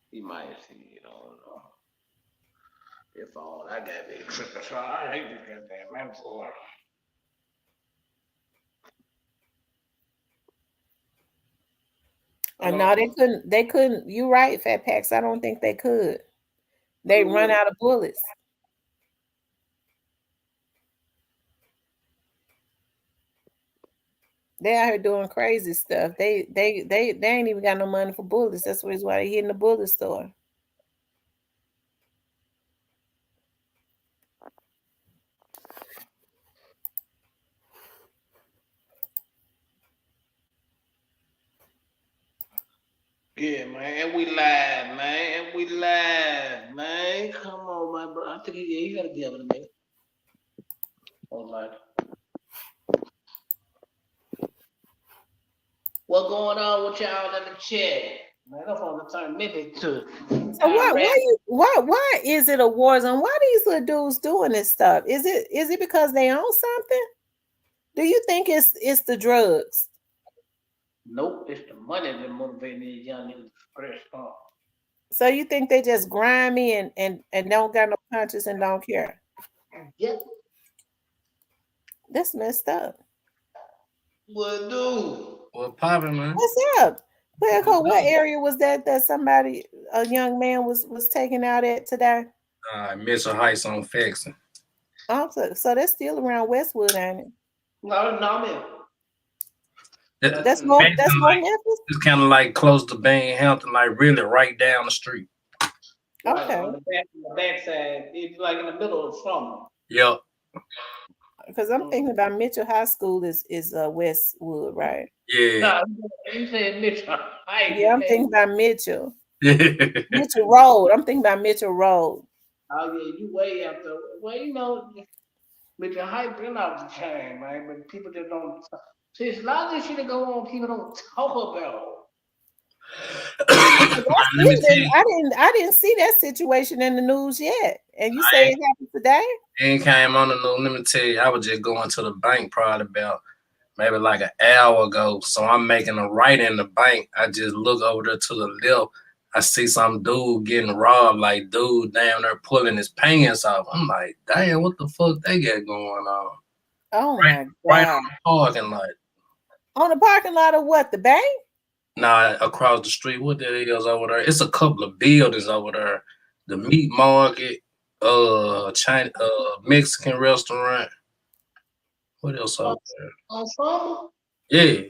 He might see it. I don't know. If all I got big tripping, so I hate this goddamn man for. And Hold no, on. they couldn't. They couldn't. You right, Fat Packs. I don't think they could. They run Mm-hmm. out of bullets. They out here doing crazy stuff. They ain't even got no money for bullets. That's why they hitting the bullet store. Yeah, man, we live, man. We live, man. Come on, my bro. I think he gotta be able to make it. Hold on. What going on with y'all in the chat? Man, that's on the turn Memphis to So Iraq. why is it a war zone? Why these little dudes doing this stuff? Is it because they own something? Do you think it's the drugs? Nope, it's the money that motivating these young niggas to press on. So you think they just grimy and don't got no conscience and don't care? Yep. That's messed up. What do? What poppin', man? What's up? What area was that somebody, a young man was taken out at today? Mitchell Heights on Faxon. Oh, so that's still around Westwood, ain't it? No, man. That's Faxon, more like, Memphis. it's kind of like close to Binghamton, like really right down the street. Right, Okay. on the back side, it's like in the middle of summer. Yep. Because I'm thinking about Mitchell High School is Westwood, right? Yeah. No, you said Mitchell. Yeah, I'm thinking about Mitchell. Yeah. Mitchell Road. I'm thinking about Mitchell Road. Oh yeah, you way up there. Well, you know, Mitchell Heights been out the chain, man. But people just don't. See, it's a lot of this shit that go on. People don't talk about. Let me tell you, I didn't see that situation in the news yet. And you say it happened today? it came on the news. Let me tell you, I was just going to the bank probably about maybe like an hour ago. So I'm making a right in the bank. I just look over there to the left. I see some dude getting robbed, like dude down there pulling his pants off. I'm like, damn, what the fuck they got going on? Oh my God. Right on the parking lot. On the parking lot of what? The bank? Nah, across the street. What that is over there? It's a couple of buildings over there. The meat market, China, Mexican restaurant. What else over there? On summer? Yeah.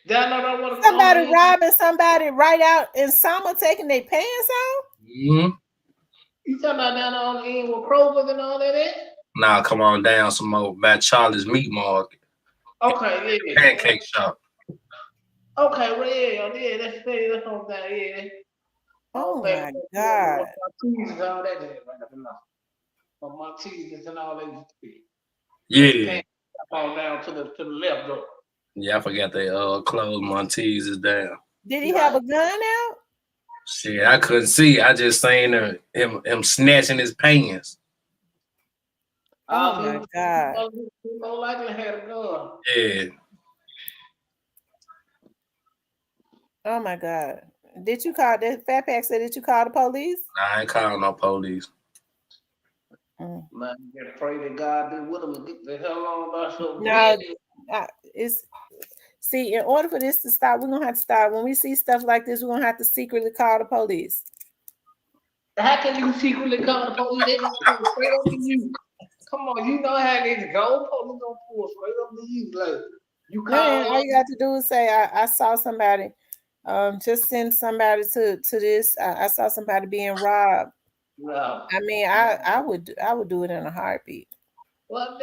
Somebody robbing somebody right out in summer taking their pants off? Mm-hmm. You talking about down on the end with Kroger and all that is? Nah, come on down some more by Charlie's Meat Market. Okay, yeah. Pancake shop. Okay, well, yeah, that's on that, yeah. Oh my God. Martinis and all that is right up in there. Martinis and all that. Yeah. On down to the left though. Yeah, I forgot they closed Montees is down. Did he have a gun out? Shit, I couldn't see. I just seen him snatching his pants. Oh my God. He more likely had a gun. Yeah. Oh my God. Did you call that Fat Pack said did you call the police? Nah, I ain't calling no police. Man, you gotta pray that God be with him and get the hell on about your No, it's see, in order for this to stop, we're gonna have to start. When we see stuff like this, we're gonna have to secretly call the police. How can you secretly call the police? They gonna pull straight up to you. Come on, you know how they go. Police gonna pull straight up to you. Like you call. Man, all you got to do is say, I saw somebody. Just send somebody to this. I saw somebody being robbed. No. I mean, I would do it in a heartbeat. Well,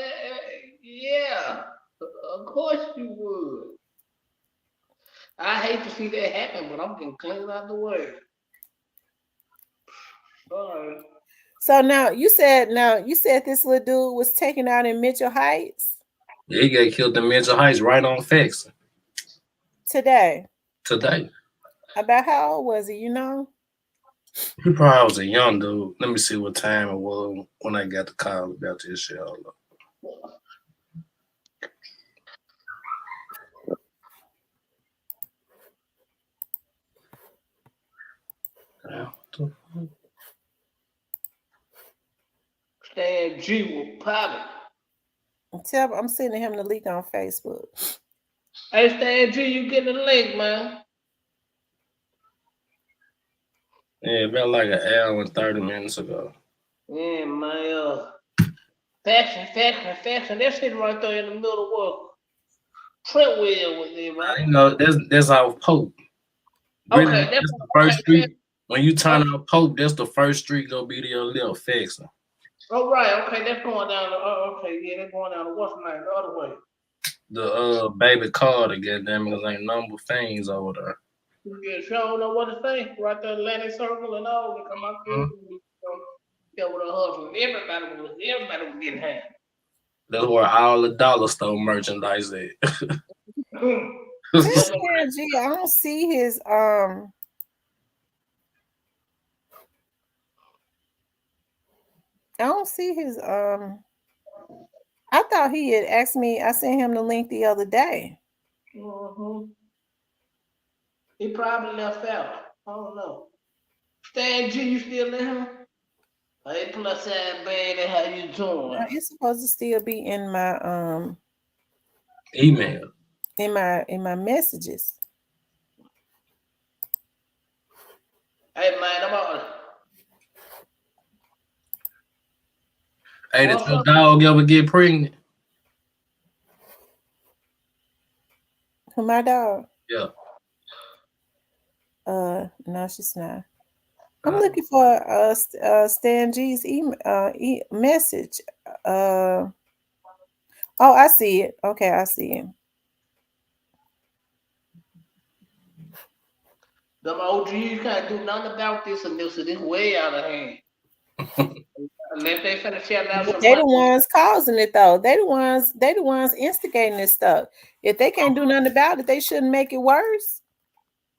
yeah, of course you would. I hate to see that happen, but I'm getting clean out the way. Sorry. So now you said this little dude was taken out in Mitchell Heights. Yeah, he got killed in Mitchell Heights right on Faxon. Today. About how old was he, you know? He probably was a young dude. Let me see what time it was when I got the call about this shit. Stan G will pop it. I'm sending him the link on Facebook. Hey, Stan G, you getting the link, man? Yeah, about like an hour and 30 minutes ago. Yeah, man. Faxon. That shit right there in the middle of work. Trentwell was there, right? You know, that's off Pope. Really, Okay, that's the first street. When you turn on Pope, that's the first street gonna be the little Faxon. Oh right, okay, that's going down. That's going down the what's name the other way. The baby Carter, goddamn it, ain't number things over there. Yeah, sure know what to say. Right there, Atlantic Circle and all. They come out there. Yeah, with a hustle. Everybody was getting had. That's where all the dollar store merchandise is. I don't see his I don't see his I thought he had asked me. I sent him the link the other day. Mm-hmm. He probably left out. I don't know. Stan G, you still there? Hey, plus side baby, how you doing? It's supposed to still be Email. in my messages. Hey man, I'm on. Hey, did What's your up? dog ever get pregnant? Who my dog? Yeah. No, she's not. I'm Uh, looking for Stan G's message. Oh, I see it. Okay, I see it. Them OGs can't do nothing about this and this is way out of hand. Unless they finna shell out But some they the money. ones causing it though. They the ones instigating this stuff. If they can't do nothing about it, they shouldn't make it worse.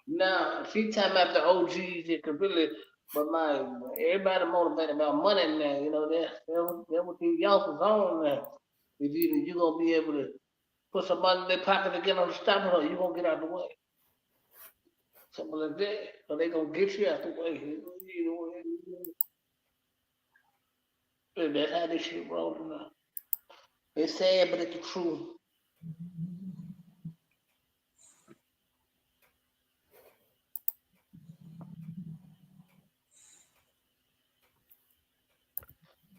Now, she time after OGs, it could really, but my everybody motivated about money now. You know that what these youngsters on now. If you gonna be able to put some money in their pocket to get on the stop her, you gonna get out the way. Something like that. So they gonna get you out the way. That's how this shit rolling now. It's sad, but it's the truth.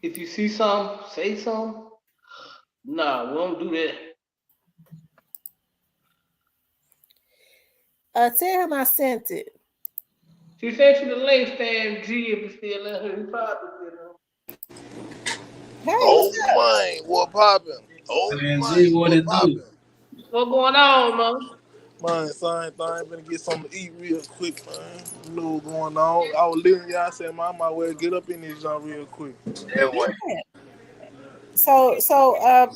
If you see something, say something. Nah, we don't do that. Tell him I sent it. She sent you the link, Stan G, if you still in here. You probably still Hey, what's Oh up? man, what poppin'? Oh Man, man, G, what what it poppin'? do? What's going on, man? Man, same thing. Finna get something to eat real quick, man. You know what's going on. I was living y'all said, man, I might well get up in this joint real quick. That way. Yeah.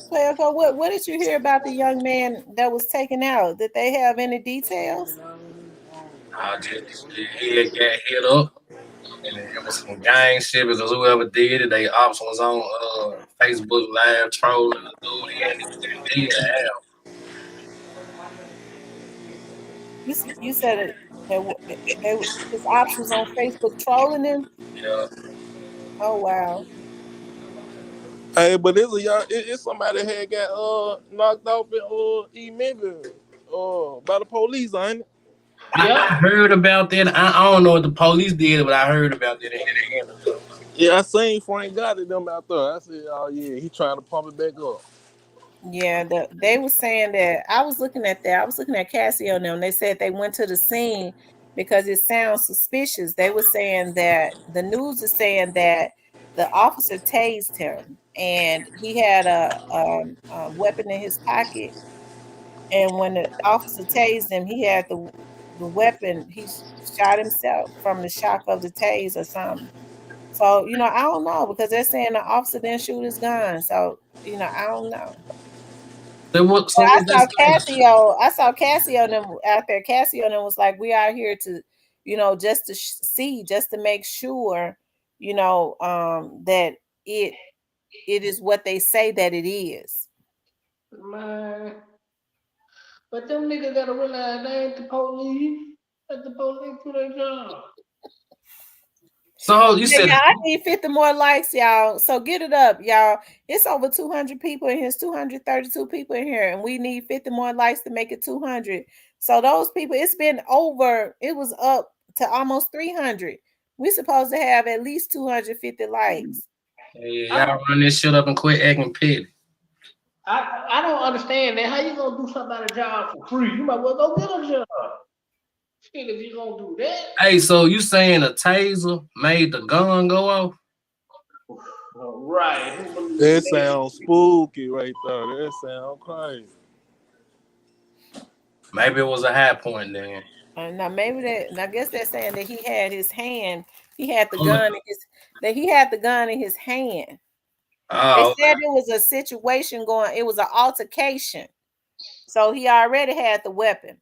Player, what did you hear about the young man that was taken out? Did they have any details? I just he had got hit up, and it was some gang shit because whoever did it, they ops was on Facebook live trolling the dude. He hadn't even did it. You said it. They his ops was on Facebook trolling him. Yeah. Oh wow. Hey, but it's a young, it's somebody had got knocked off in Memphis by the police, ain't it? Yep. I heard about that. I don't know what the police did, but I heard about that in Indiana. Yeah, I seen Frank got it them out there. I said, oh yeah, he trying to pump it back up. Yeah, they were saying that I was looking at that. I was looking at Cassie on them. They said they went to the scene because it sounds suspicious. They were saying that the news is saying that the officer tased him and he had a weapon in his pocket. And when the officer tased him, he had the weapon. He shot himself from the shock of the tase or something. So I don't know because they're saying the officer didn't shoot his gun. So I don't know. So what they saying? I saw Cassio and them out there. Cassio and them was like, we are here to, just to see, just to make sure, that it is what they say that it is. Man. But them niggas gotta realize they ain't the police. Let the police do their job. So you Hey, said y'all, I need 50 more likes, y'all. So get it up, y'all. It's over 200 people in here. It's 232 people in here, and we need 50 more likes to make it 200. So those people, it was up to almost 300. We supposed to have at least 250 likes. hey, I y'all don't run this shit up and quit acting petty. I don't understand that. How you gonna do somebody job for free? You might well go get a job. Shit, if you gonna do that. Hey, so you saying a taser made the gun go off? Right. Who believes That that? sounds spooky right there. That sounds crazy. Maybe it was a high point then. Now maybe that. I guess they're saying that he had his hand. He had the Oh, gun in his. That he had the gun in his hand. They oh, said it was a situation going. It was an altercation. So he already had the weapon.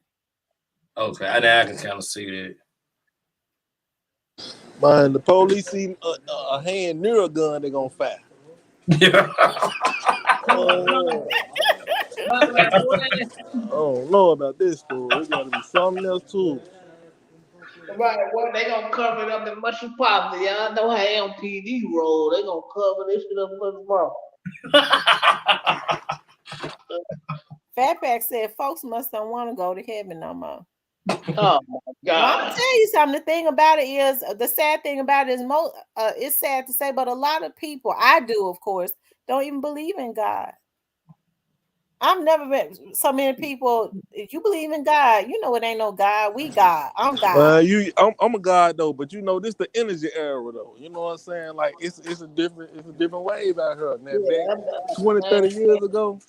okay. I can kind of see that. Man, the police see a hand near a gun, they gonna fire. Yeah. Oh, But man, boy, I don't know about this story. It gotta be something else too. right, well, they gonna cover it up in mushy poppy. Y'all know how LPD roll. They gonna cover this shit up for tomorrow. Fatback said folks must don't want to go to heaven no more. Oh my Well, I'm gonna God. tell you something. The thing about it is, the sad thing about it is, it's sad to say, but a lot of people, I do, of course, don't even believe in God. I've never met so many people. If you believe in God, you know it ain't no God. We God. I'm God. I'm a god though, but you know this the energy era though. You know what I'm saying? Like it's a different wave out here. Now back Yeah, 20, I 30 years ago,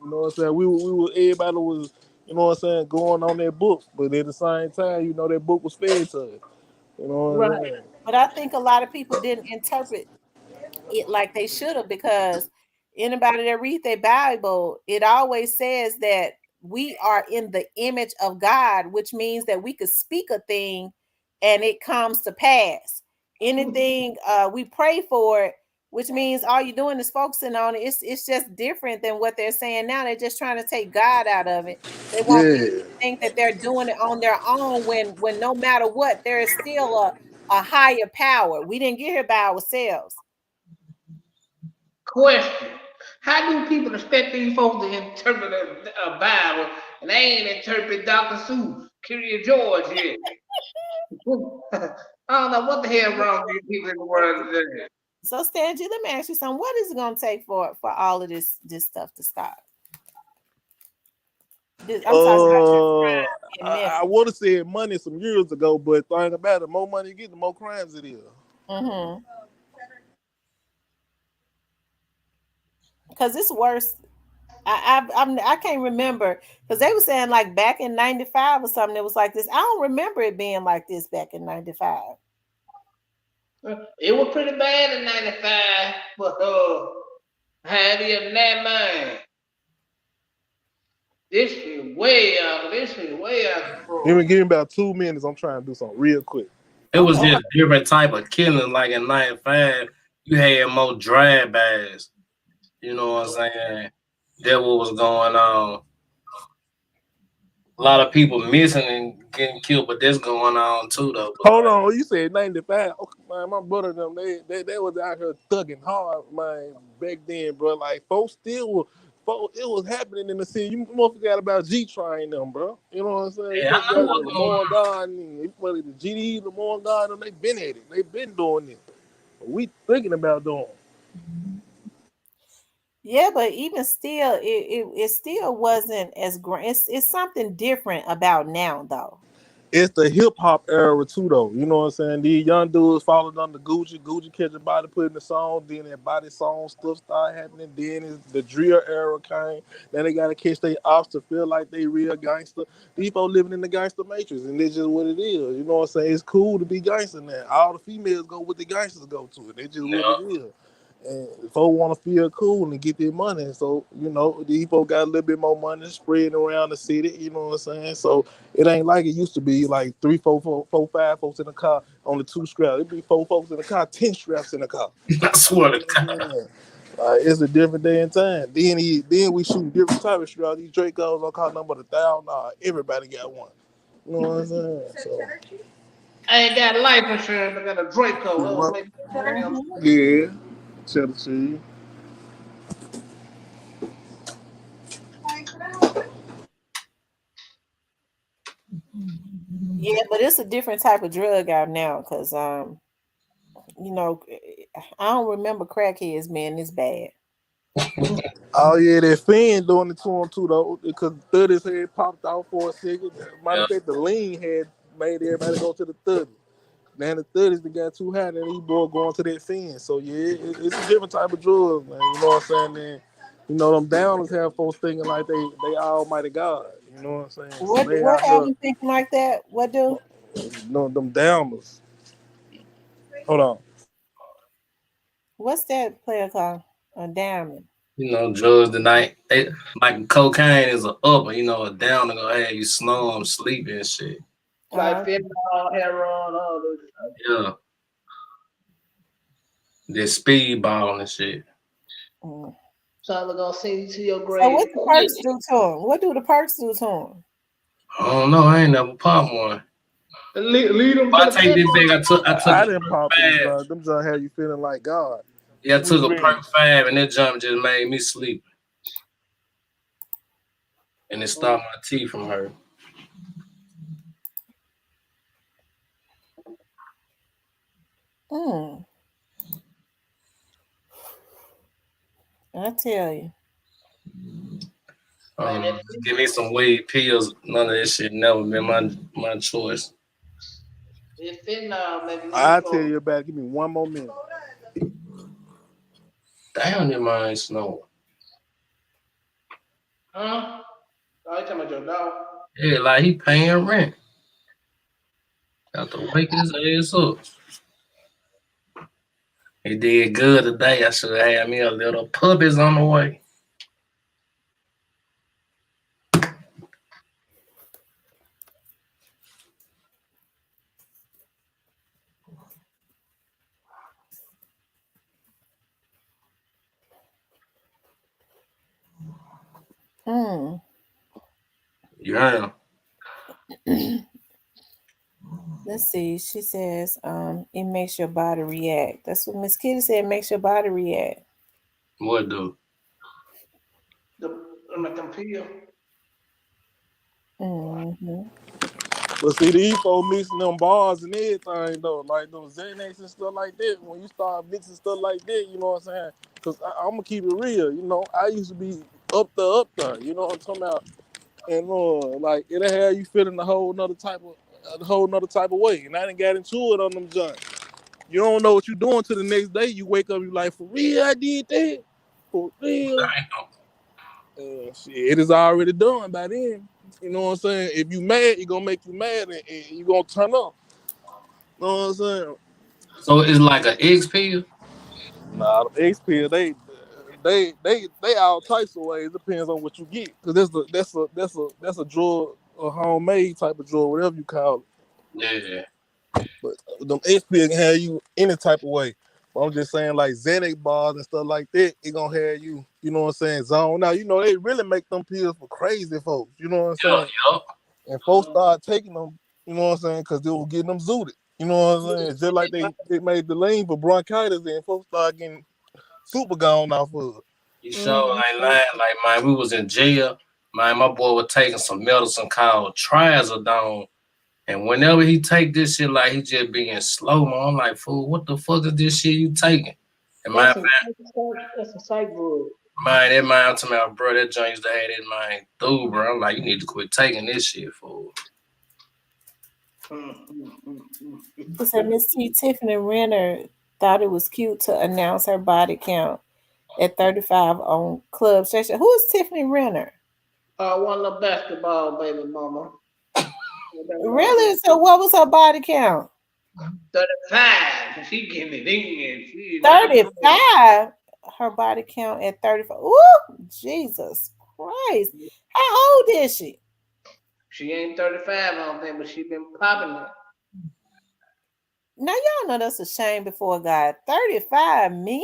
you know what I'm saying? We were everybody was, you know what I'm saying, going on their book, but at the same time, you know, that book was fed to us. You know what I'm right. saying? But I think a lot of people didn't interpret it like they should have, because anybody that read their Bible, it always says that we are in the image of God, which means that we could speak a thing and it comes to pass. Anything we pray for it, which means all you're doing is focusing on it. It's just different than what they're saying now. They're just trying to take God out of it. They want people Yeah. to think that they're doing it on their own when no matter what, there is still a higher power. We didn't get here by ourselves. Question. How do people expect these folks to interpret a Bible and they ain't interpret Dr. Seuss, Curious George yet? I don't know what the hell wrong with these people in the world today. So, Stangy, let me ask you something. What is it going to take for all of this stuff to stop? I'm talking about this Uh, crime in I Memphis. would have said money some years ago, but thing about it, the more money you get, the more crimes it is. Mm-hmm. Because it's worse. I can't remember, because they were saying like back in '95 or something. It was like this. I don't remember it being like this back in '95. It was pretty bad in '95, but how it is now, man. This shit way out. This shit way out of control. Give me about 2 minutes. I'm trying to do something real quick. It was just different type of killing. Like in '95, you had more drive-bys. You know what I'm saying? That what was going on. A lot of people missing and getting killed, but that's going on too, though. But Hold on, you said 95. Okay, man, my brother them they was out here thugging hard, man, back then, bro. Like folks still were, folks, it was happening in the city. You must forgot about G Train them, bro. You know what I'm saying? You yeah, must I know forgot what's about going Lamar on. Garden, you probably the GD, Lamar Garden, they been at it. They been doing it. We thinking about doing it. Yeah, but even still, it still wasn't as great. It's something different about now, though. It's the hip hop era too, though. You know what I'm saying? These young dudes followed under Gucci. Gucci catch a body, put in the song. Then that body song stuff started happening. Then the drill era came. Then they gotta catch their ops to feel like they real gangster. These folks living in the gangster matrix, and it's just what it is. You know what I'm saying? It's cool to be gangster now. All the females go what the gangsters go to, and it's just what it Yeah. is. And folks want to feel cool and get their money. So, you know, these folks got a little bit more money spreading around the city, you know what I'm saying? So it ain't like it used to be like three, four, five folks in the car on the two straps. It'd be four folks in the car, 10 straps in the car. I swear to You know God. what I'm saying? It's a different day and time. Then we shooting different type of straps. These Dracos don't cost nothing but $1,000. Everybody got one. You know what I'm saying? So I ain't got life insurance. I got a Draco. That'll make no damn sense. Mhm. yeah, tell the truth. Yeah, but it's a different type of drug out now, because you know, I don't remember crackheads being this bad. Oh yeah, that fan doing it to him too though, because 30s had popped out for a second. Matter Yeah. of fact, the lean had made everybody go to the 30s. Now the 30s they got too hot, and these boys going to that fan. So yeah, it's a different type of drug, man. You know what I'm saying? Man, you know them downers have folks thinking like they Almighty God. You know what I'm saying? So they What out have here, them thinking like that? What do? you know, them downers. Hold on. What's that player called? A diamond. You know, drugs tonight. They like cocaine is a up, and you know, a down to go have you snoring, sleeping and shit. Like Okay. fentanyl, heroin, all this. Yeah. This speedball and shit. Mm. So we're gonna send you to your So grave. what the perks do to him? What do the perks do to him? I don't know. I ain't never popped one. Lead them But to I the take this pimp. back. I took I a didn't perk pop them, 5. son. Them John have you feeling like God. Yeah, I We took a ready. perk 5, and that jump just made me sleep, and it stopped my teeth from hurting. I tell you. Just give me some weed pills. None of that shit never been my choice. It's fentanyl, baby. I'll tell you about it. Give me one more minute. Damn, your mind snow. Huh? Oh, you talking about your dog? Yeah, like he paying rent. Got to wake his ass up. He did good today. I should have had me a little puppies on the way. You heard him? Let's see. She says, it makes your body react. That's what Miss Kitty said. It makes your body react. What do? The computer. But see, these folks mixing them bars and everything, though. Like those Xanax and stuff like that. When you start mixing stuff like that, you know what I'm saying? Because I'm going to keep it real. You know, I used to be up there. You know what I'm talking about? And like, it'll have you feeling a whole nother type of way. And I done got into it on them joints. You don't know what you're doing till the next day. You wake up, you like, for real, I did that? For real? Shit, it is already done by then. You know what I'm saying? If you mad, it gonna make you mad, and you gonna turn up. You know what I'm saying? So it's like an X pill? Nah, the X pill, they all types of ways. Depends on what you get, cause that's a drug, a homemade type of drug, whatever you call it. Yeah. But them X pill can have you any type of way. But I'm just saying, like Xanax bars and stuff like that, it gonna have you, you know what I'm saying, zone. Now, you know, they really make them pills for crazy folks, you know what I'm saying? Yup. And folks start taking them, you know what I'm saying, because they were getting them zooted. You know what I'm saying? Just like they made the lean for bronchitis, and folks start getting super gone off of it. You sure ain't lying. Like, man, we was in jail. Man, my boy was taking some medicine called trazodone. And whenever he take this shit, like, he just being slow, man. I'm like, fool, what the fuck is this shit you taking? And that's a psych drug. man, that man to my bro, that joint used to have that man through, bro. I'm like, you need to quit taking this shit, fool. So Miss T. Tiffany Renner thought it was cute to announce her body count at 35 on Club Session. Who is Tiffany Renner? One of the basketball baby mama. Really? So what was her body count? 35. She getting it in. 35? Her body count at 35. Ooh, Jesus Christ. How old is she? She ain't 35, I don't think, but she been popping it. Now, y'all know that's a shame before God. 35 men?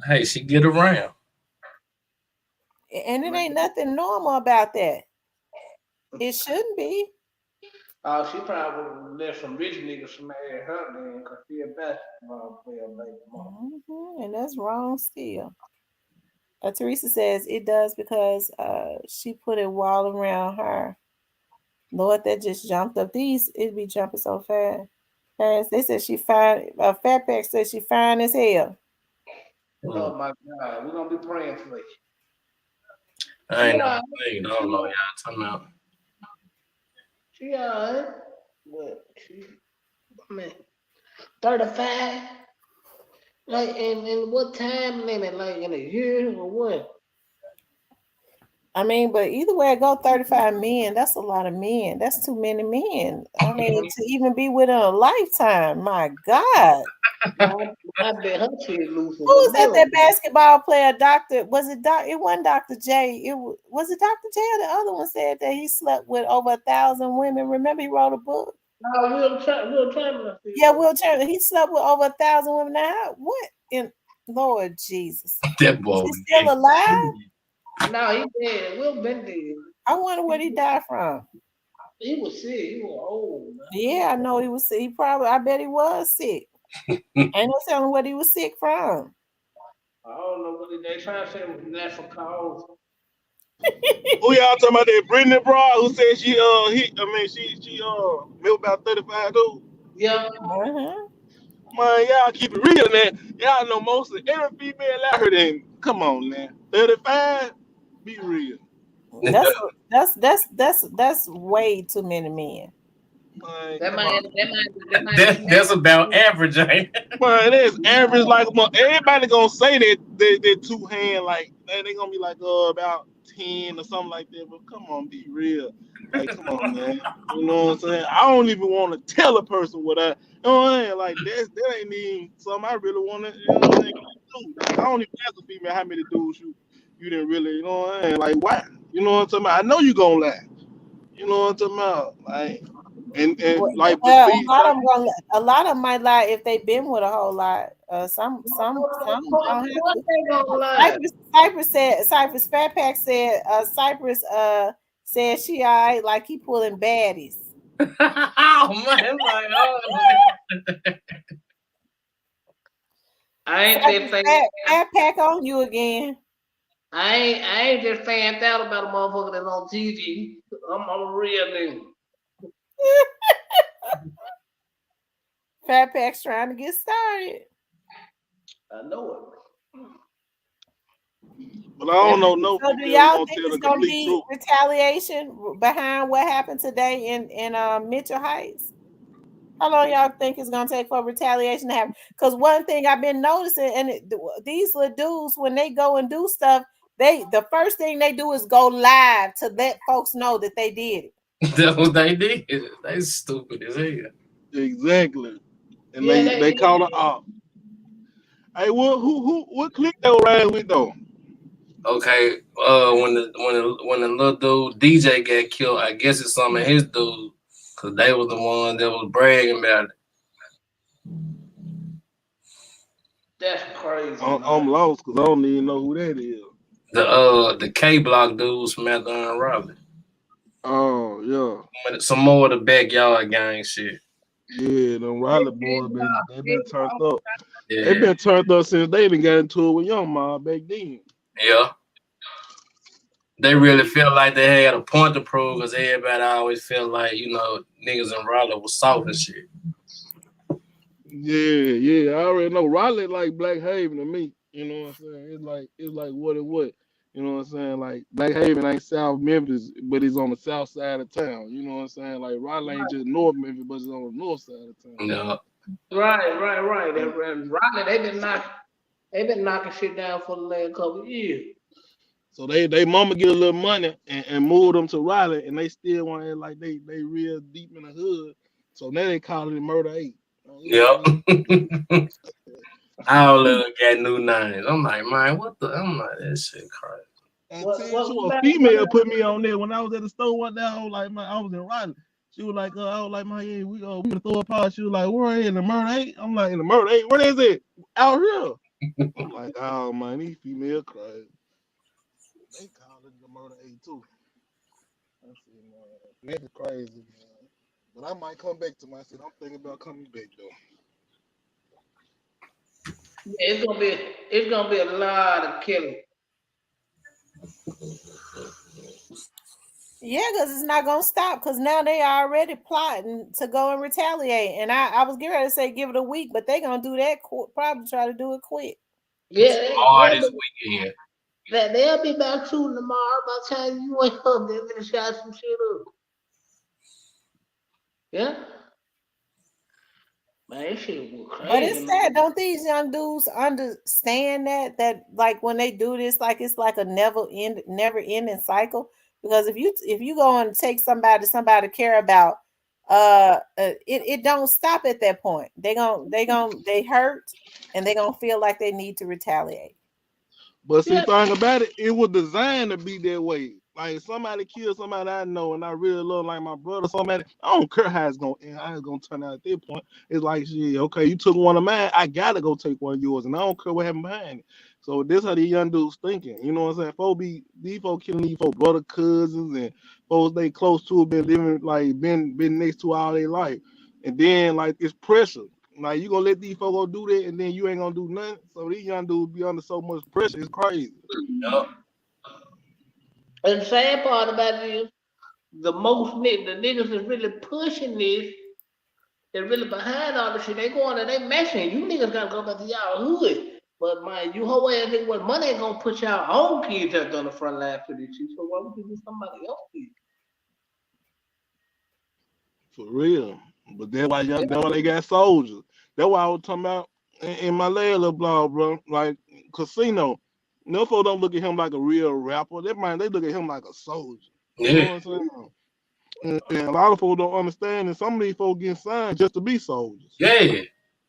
Hey, she get around. And it ain't nothing normal about that. It shouldn't be. Oh, she probably there's some rich niggas married her then, because she a basketball player, baby mama. And that's wrong still. Teresa says it does because she put a wall around her. Lord, that just jumped up. It'd be jumping so fast. They said she fine. Fat Pack said she fine as hell. Oh my God, we're gonna be praying for you. I ain't never seen. I don't know y'all talking about. She alright, but she, I mean, 35. Like, in what time limit? Like in a year or what? I mean, but either way I go, 35 men, that's a lot of men. That's too many men. I mean, to even be with a lifetime, my God. I bet her shit loose. Who was that basketball player, Doctor? Was it It wasn't Dr. J. Was it Dr. J or the other one said that he slept with over 1,000 women? Remember he wrote a book? Will Chamberlain. Yeah, Will Chamberlain. He slept with over 1,000 women. Now, what in Lord Jesus? That boy. Is he still alive? No, he dead. Will been dead. I wonder where he died from. He was sick. He was old. Man. Yeah, I know he was sick. I bet he was sick. Ain't no telling what he was sick from. I don't know what they trying to say was natural cause. Who y'all talking about? That Brittany Broad who said she milk about 35 dudes. Yeah. Uh-huh. Man, y'all keep it real, man. Y'all know most of every female out here. Then come on, man. 35, be real. That's way too many men. Man, That come man, on. that man. That's about average, ain't it? Man, that's average. Like, everybody gonna say that two hand, like they gonna be like about 10 or something like that. But come on, be real. Like, come on, man. You know what I'm saying? I don't even want to tell a person what you know what I'm saying? Like, that ain't even something I really want to, you know what I'm saying, do. Like, I don't even ask a female how many dudes you didn't really, you know what I'm saying? Like, why? You know what I'm talking about? I know you gonna lie. You know what I'm talking about? Like, and like, but Well, see, a lot of them might lie if they've been with a whole lot. Some don't have What to. they gonna lie? Cypress Fat Pack said Cypress said she all right, like he pulling baddies. Oh man, like I ain't just saying. Fat Pack on you again. I ain't just fanned out about a motherfucker that's on TV. I'm a real nigga. Fat Pack's trying to get started. I know but I don't know no So do female y'all gonna think tell the it's gonna complete be truth. retaliation behind what happened today in Mitchell Heights? How long y'all think it's gonna take for retaliation to happen? Because one thing I've been noticing, and these little dudes, when they go and do stuff, the first thing they do is go live to let folks know that they did it. that's what they did. They stupid as hell. Exactly. And Yeah, they call her up. Hey, what clique they were riding with though? Okay, when the little dude DJ got killed, I guess it's some of his dudes, cause they was the one that was bragging about it. that's crazy. I'm lost because I don't even know who that is. The K Block dudes from after Raleigh. Oh yeah, Some more of the backyard gang shit. yeah. Them Riley boys been turned up. Yeah, They been turned up since they done got into it with Young Ma back then. yeah. They really feel like they had a point to prove, because everybody always felt like, niggas in Raleigh was soft and shit. Yeah. I already know Raleigh like Black Haven to me. You know what I'm saying? It's like what and what. You know what I'm saying? Like Black Haven ain't South Memphis, but it's on the south side of town. You know what I'm saying? Like Raleigh ain't just North Memphis, but it's on the north side of town. Yeah. Right. And Raleigh, they been knocking shit down for the last couple of years. So they mama get a little money and move them to Raleigh, and they still want to like they real deep in the hood. So now they call it Murder 8. Yep. All of them got new names. I'm like, man, what the? I'm like, that shit crazy. And a female put me on there when I was at the store one day. I was like, man, I was in Raleigh. She was like, I was like, man, yeah, we gonna throw a party. She was like, where in the Murder 8? I'm like, in the Murder 8, where is it? Out here. I'm like, oh man, these female crazy. They call it the Murder 8 too. I said, man, that's crazy, man. But I might come back to my city. I'm thinking about coming back though. Yeah, it's gonna be a lot of killing. Yeah, because it's not gonna stop. Because now they are already plotting to go and retaliate. And I was getting ready to say give it a week, but they're gonna do that. Probably try to do it quick. Yeah, Hardest weekend. they'll be back shooting tomorrow. By the time you wake up, they're gonna shot some shit up. Yeah. Man, this shit was crazy. But it's sad. Don't these young dudes understand that like when they do this, like it's like a never ending cycle? Because if you go and take somebody to care about, it don't stop at that point. They hurt, and they gonna feel like they need to retaliate. But see, thing about it, it was designed to be that way. Like somebody killed somebody I know and I really love, like my brother. Somebody, I don't care how it's gonna end, how it's gonna turn out at that point. It's like, shit, okay, you took one of mine, I gotta go take one of yours, and I don't care what happened behind it. So this how these young dudes thinking. You know what I'm saying? These folks killing these folks brother, cousins, and folks they close to, been living like been next to all their life, and then like it's pressure. Like you gonna let these folks go do that, and then you ain't gonna do nothing. So these young dudes be under so much pressure. It's crazy. Yup. And the sad part about it is the niggas that's really pushing this, they're really behind all this shit. They going and they messing. You niggas gotta go back to y'all hood. But man, you whole ass nigga with money ain't gonna put y'all own kids up on the front line for this shit. So why would you do somebody else kid? For real. But that's why they got soldiers. That's why I was talking about in my last little blog, bro. Like Casino. No folks don't look at him like a real rapper. They look at him like a soldier. You know Yeah. what I'm saying? And a lot of folks don't understand that some of these folks get signed just to be soldiers. Yeah.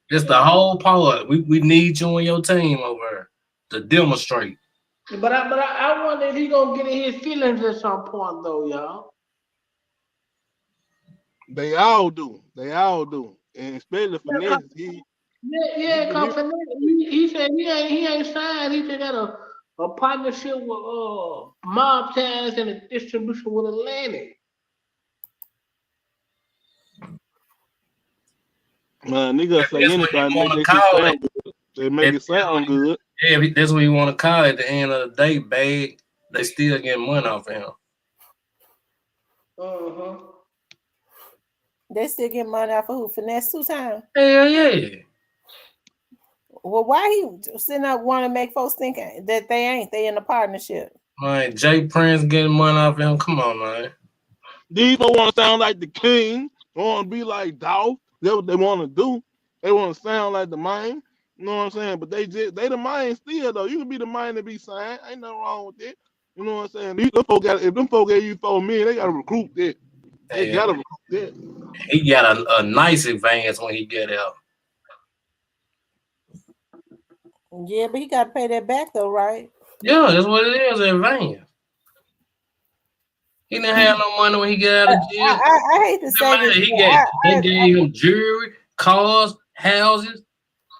It's the whole part. We need you on your team over here to demonstrate. But I wonder if he gonna get in his feelings at some point though, y'all. They all do. They all do. And especially Finesse, Yeah, cause he said he ain't signed. He just got a partnership with Mob Towns and a distribution with Atlantic. niggas say That's what you anything, want to make that shit call it. sound good. They make it sound good. Yeah, that's what you want to call it. At the end of the day, bag, they still getting money off of him. They still get money off of who? Finesse 2 times. Hell yeah. Well, why he sitting up want to make folks think that they ain't? They in a partnership. Man, Jay Prince getting money off of him. Come on, man. These folks want to sound like the king. They want to be like Dolph. That's what they want to do. They want to sound like the man. You know what I'm saying? But they the man still though. You can be the man to be signed. Ain't nothing wrong with that. You know what I'm saying? If them folks gave you $4 million, they gotta recruit that. They gotta recruit that. He got a nice advance when he get out. Yeah, but he got to pay that back though, right? Yeah, that's what it is, advance. He didn't have no money when he got out of jail. I hate to say this. They gave him jewelry, cars, houses.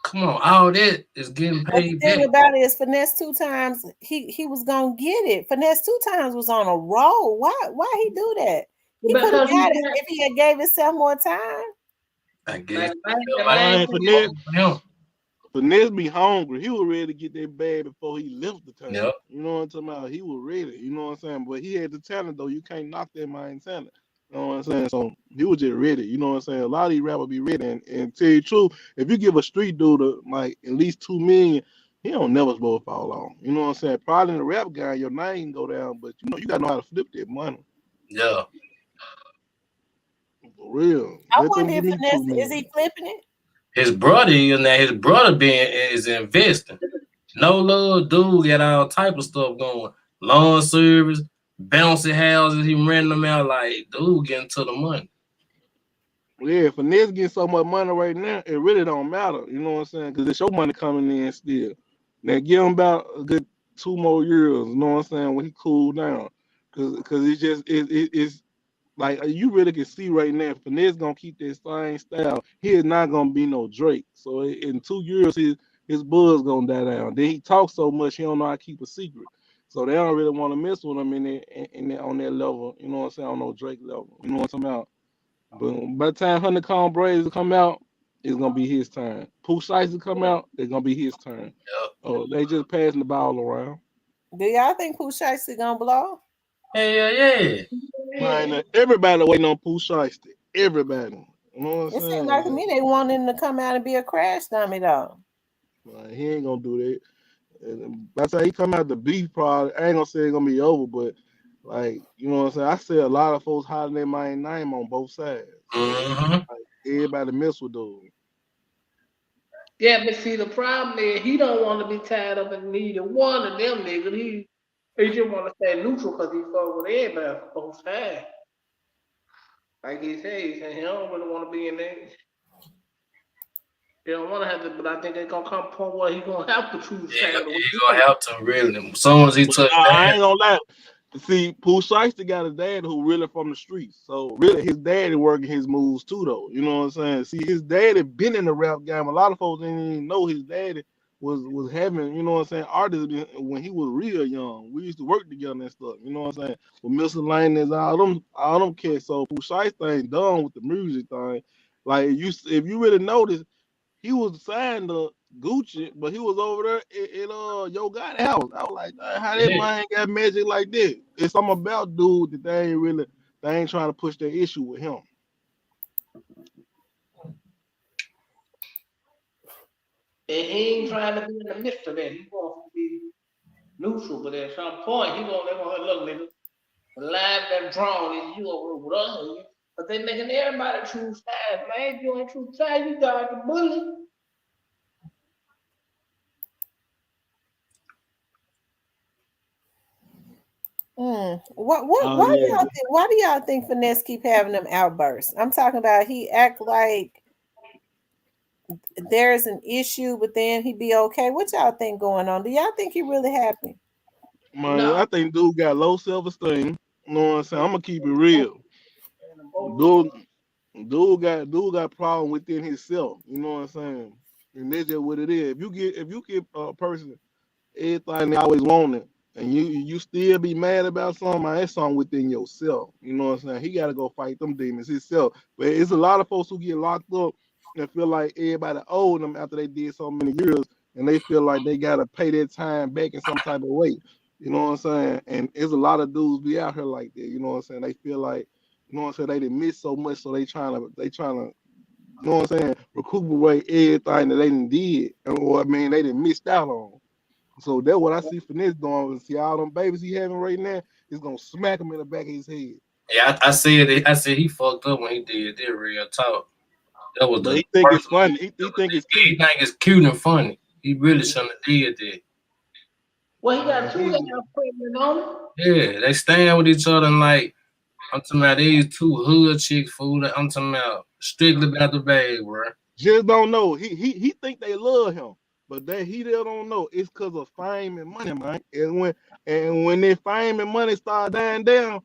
Come on, all that is getting paid The thing back. about it is Finesse 2 times, he was gonna get it. Finesse 2 times was on a roll. Why he do that? He could have got it if he had gave himself more time. I guess. Finesse be hungry. He was ready to get that bag before he left the town. Yep. You know what I'm talking about? He was ready. You know what I'm saying? But he had the talent though. You can't knock that man talent. You know what I'm saying? So he was just ready. You know what I'm saying? A lot of these rappers be ready. And tell you the truth, if you give a street dude like at least 2 million, he don't never supposed to fall off. You know what I'm saying? Probably in the rap guy, your name go down, but you gotta know how to flip that money. Yeah. For real. I wonder if Finesse is he flipping it? His brother is investing. No little dude got all type of stuff going. Lawn service, bouncy houses, he renting them out like dude getting to the money. Yeah, Finesse getting so much money right now, it really don't matter. You know what I'm saying? Because it's your money coming in still. Now give him about a good 2 more years. You know what I'm saying? When he cool down, because it's just it's like you really can see right now. Finesse gonna keep that same style. He is not gonna be no Drake. So in 2 years, his buzz gonna die down. Then he talks so much he don't know how to keep a secret. So they don't really want to mess with him on that level. You know what I'm saying? On no Drake level. You know what I'm talking about? But by the time Honeycomb Braids come out, it's gonna be his turn. Pooh Shiesty come out, it's gonna be his turn. Yep. Oh, they just passing the ball around. Do y'all think Pooh Shiesty gonna blow? Hell yeah. Man, everybody waiting on Pooh Shiesty. Everybody. You know what I'm It saying? seems like to me they want him to come out and be a crash dummy though. Man, he ain't gonna do that. And by the time he come out the beef, probably I ain't gonna say it's gonna be over, but like you know what I'm saying. I see a lot of folks hollering their my name on both sides. Like, everybody mess with those. Yeah, but see the problem is he don't want to be tied up in neither one of them niggas. He just want to stay neutral because he fuck with everybody from both sides. Like he said he don't really want to be in there. He don't want to have to, but I think it's gonna come a point where he gonna have to choose side. He gonna have to really. As soon as he touch I ain't gonna lie. See, Pooh Shiesty got a dad who really from the streets. So really his daddy working his moves too though. You know what I'm saying? See, his daddy been in the rap game. A lot of folks didn't even know his daddy was having, you know what I'm saying, artists when he was real young. We used to work together and stuff, you know what I'm saying? With miscellaneous, all them kids. So Pooh Shiesty ain't done with the music thing. Like if you really notice, he was signed to Gucci, but he was over there in Yo Gotti house. I was like, "Dang, how that Yeah. man got magic like that?" It's something about dude that they ain't trying to push their issue with him. And he ain't trying to be in the midst of that. He wants to be neutral, but at some point he gonna let him look, nigga. The line that drawn is you over with us. But they making everybody choose sides, man. If you ain't choose sides, you got the bully. Why do Yeah, y'all think? Why do y'all think Finesse keep having them outbursts? I'm talking about he act like there's an issue, but then he be okay. What y'all think going on? Do y'all think he really happy? man, I No. think dude got low self-esteem. You know what I'm saying? I'm gonna keep it real. And both of Dude, them. dude got problem within himself. You know what I'm saying? And that's just what it is. If you get a person everything they always wanted, and you still be mad about something, man, that's something within yourself. You know what I'm saying? He got to go fight them demons himself. But it's a lot of folks who get locked up and feel like everybody owed them after they did so many years, and they feel like they got to pay their time back in some type of way. You know what I'm saying? And there's a lot of dudes be out here like that. You know what I'm saying? They feel like, you know what I'm saying, they didn't miss so much, so they trying to, you know what I'm saying, recuperate everything that they done did, or I mean, they didn't missed out on. So that's what I see Finesse doing. See all them babies he having right now, it's gonna smack him in the back of his head. Yeah, I said it. I said he fucked up when he did that real talk. That was But the he think it's worst funny. move He he ever think it's did. He cute. think it's cute and funny. He really shouldn't have did that. Well, he got Man, two he damn pregnant on him. Yeah, they stand with each other and like I'm talking about these two hood chicks, fool. I'm talking about strictly about the bag, bro. just don't know. He think they love him, but that he still don't know. It's cause of fame and money, man. And when that fame and money start dying down,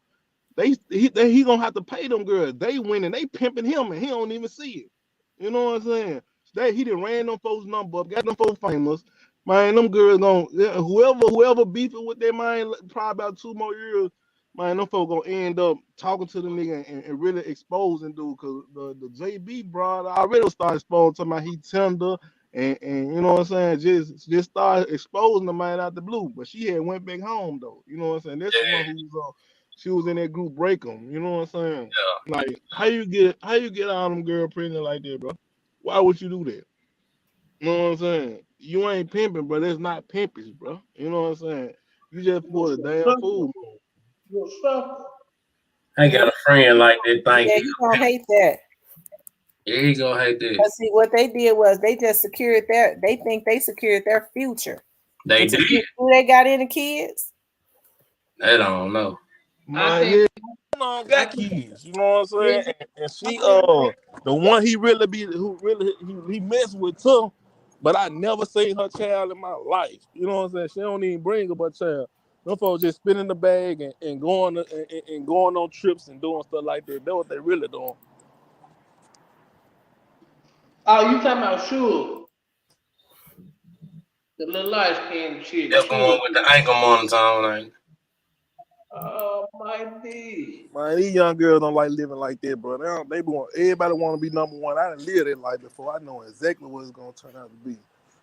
he gonna have to pay them girls. They winning, they pimping him, and he don't even see it. You know what I'm saying? He done ran them folks number up, got them folks famous. Man, them girls gonna whoever beefing with their mind probably about 2 more years. Man, them folks gonna end up talking to the nigga and really exposing dude, cause the JB broad already started exposing talking about he tender and you know what I'm saying, just started exposing the man out the blue. But she had went back home though. You know what I'm saying? That's the one Yeah, who was she was in that group break them. You know what I'm saying? yeah. Like how you get all them girl pregnant like that, bro? Why would you do that? You know what I'm saying? You ain't pimping, but it's not pimpish, bro. You know what I'm saying? You just You're pull a a damn sucker. fool. You're a sucker. I got Yeah, a friend like that. Thank yeah, you. he gonna hate that. Yeah, he gonna hate that. But see, what they did was they just secured their. They think they secured their future. They But did. you see who they got any kids? They don't know. I Man, think, hell no, I got think, kids. You know what I'm yeah, saying? And I she think, the one he really be who really he messed with too. But I never seen her child in my life. You know what I'm saying? She don't even bring up her child. Them folks just spinning the bag and going and going on trips and doing stuff like that. That's what they really doing. oh, you talking about Sure, the little light skinned chick, They're Sure. going with the ankle monitor on. Ain't Oh, my D. Man, these young girls don't like living like that, bro. Everybody want to be number one. I didn't live that life before. I know exactly what it's gonna turn out to be.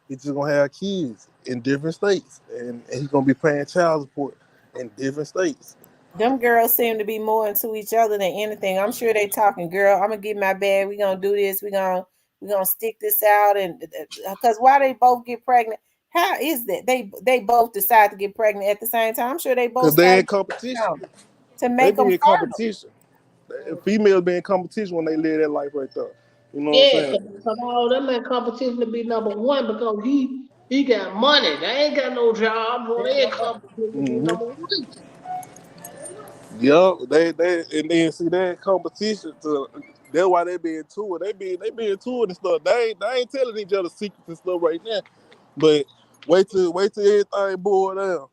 He's just gonna have kids in different states, and he's gonna be paying child support in different states. Them girls seem to be more into each other than anything. I'm sure they talking, girl. I'm gonna get my bag. We gonna do this. We gonna stick this out, and because why they both get pregnant? How is that they both decide to get pregnant at the same time? I'm sure they both Cause they started in competition. to They make them be in fertile. competition. Females be in competition when they live that life right there. You know what I'm Yeah, saying? cause all them in competition to be number one because he got money. They ain't got no job, so they in competition to be Mm-hmm. number one. Yeah, they and then see that competition. That's why they be into it. They be into it and stuff. They ain't telling each other secrets and stuff right now. But wait till everything boil down.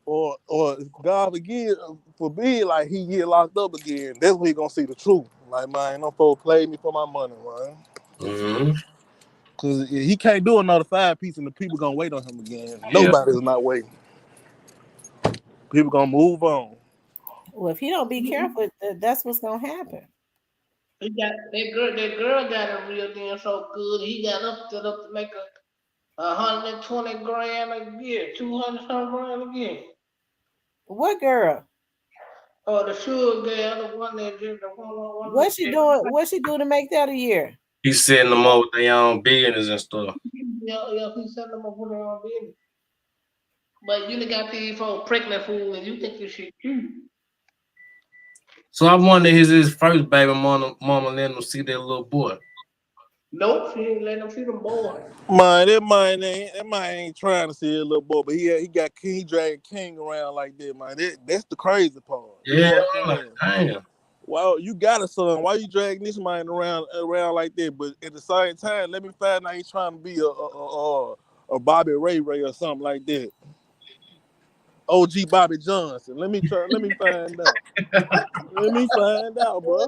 or God again forbid, like he get locked up again. That's when he gonna see the truth. Like, man, no folks play me for my money, man. Mm-hmm. Cause he can't do another 5 piece, and the people gonna wait on him again. Yeah. Nobody's not waiting. People gonna move on. Well, if he don't be careful, that's what's gonna happen. He got that girl. That girl got it real damn so good. He got up to make 120 grand a year, 200 some grand a year. What girl? Oh, the sugar girl, the one that just the one What she doing? What she do to make that a year? He's setting them up with their own business and stuff. yeah, he set them up with their own business. But you done got these folks pregnant fool and you think this shit cute. So I wonder, is his first baby mama letting him see that little boy? Nope, she ain't letting them see them boys. Man, that man ain't trying to see a little boy, but he dragging King around like that, man. That's the crazy part. You Yeah, know what I'm I'm like, saying? damn. Well, you got a son. Why you dragging this man around like that? But at the same time, let me find out he's trying to be a Bobby Ray or something like that. OG Bobby Johnson. Let me find out. Let me find out, bro.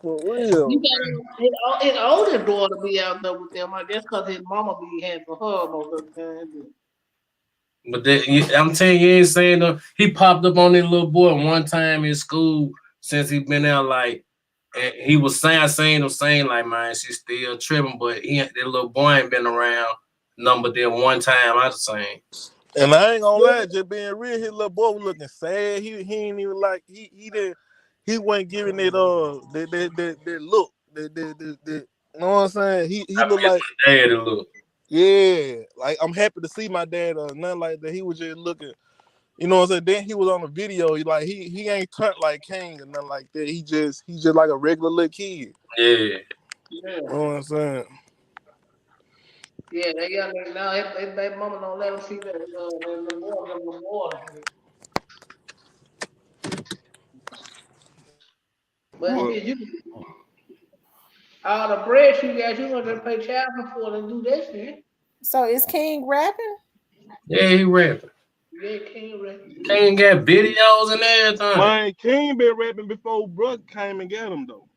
For You real. got his oldest daughter be out there with them. I guess because his mama be having for her most of the time. But I'm telling you, ain't saying no. He popped up on this little boy one time in school since he been out. Like, and he was saying like, man, she's still tripping, but that little boy ain't been around number there one time. I just saying. And I ain't gonna lie, just being real, his little boy was looking sad. He ain't even like he didn't he wasn't giving it that look that you know what I'm saying? He I looked miss like my dad a little. yeah, like I'm happy to see my dad or nothing like that. He was just looking, you know what I'm saying? Then he was on the video. He ain't turned like King or nothing like that. He's just like a regular little kid. Yeah. Yeah. You know what I'm saying? Yeah, they got now. His baby mama don't let him see the boys, the boys. But But shit, you all the bread you got, you gonna just pay child support and do that shit. So is King rapping? Yeah, he rapping. Yeah, can't rap. King got videos and everything. man, King been rapping before Bruck came and got him though.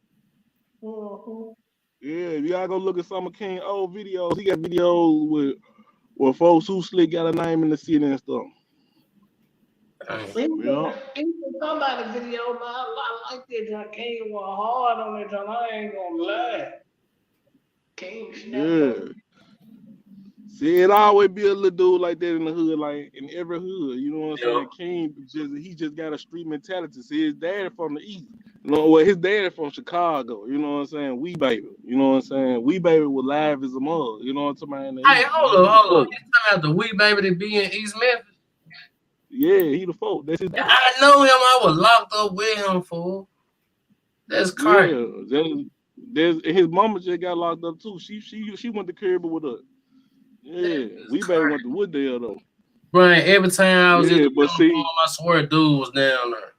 Mm-hmm. Yeah, if y'all go look at some of King old videos, he got videos with folks who slick got a name in the city and stuff. Dang. Yeah. He was talking about the video, man. I like that John King went hard on it, John. I ain't gonna lie. King snapped Yeah. on it. See, it always be a little dude like that in the hood, like in every hood. You know what I'm Yeah. saying? King he just got a street mentality. See, his dad from the east. You know, well, his dad from Chicago. You know what I'm saying? We baby. You know what I'm saying? We baby was live as a mug. You know what I'm talking about? Hey, Man, he the hold up. folk. You talking about the wee baby that be in East Memphis? Yeah, he the folk. That's his dad. I know him. I was locked up with him, fool. That's crazy. Yeah, there's his mama just got locked up too. She went to Kirby with us. Yeah, That's we baby crazy. went to Wooddale though. Brian, every time I was in the Yeah, but uniform, see, I swear dude was down there.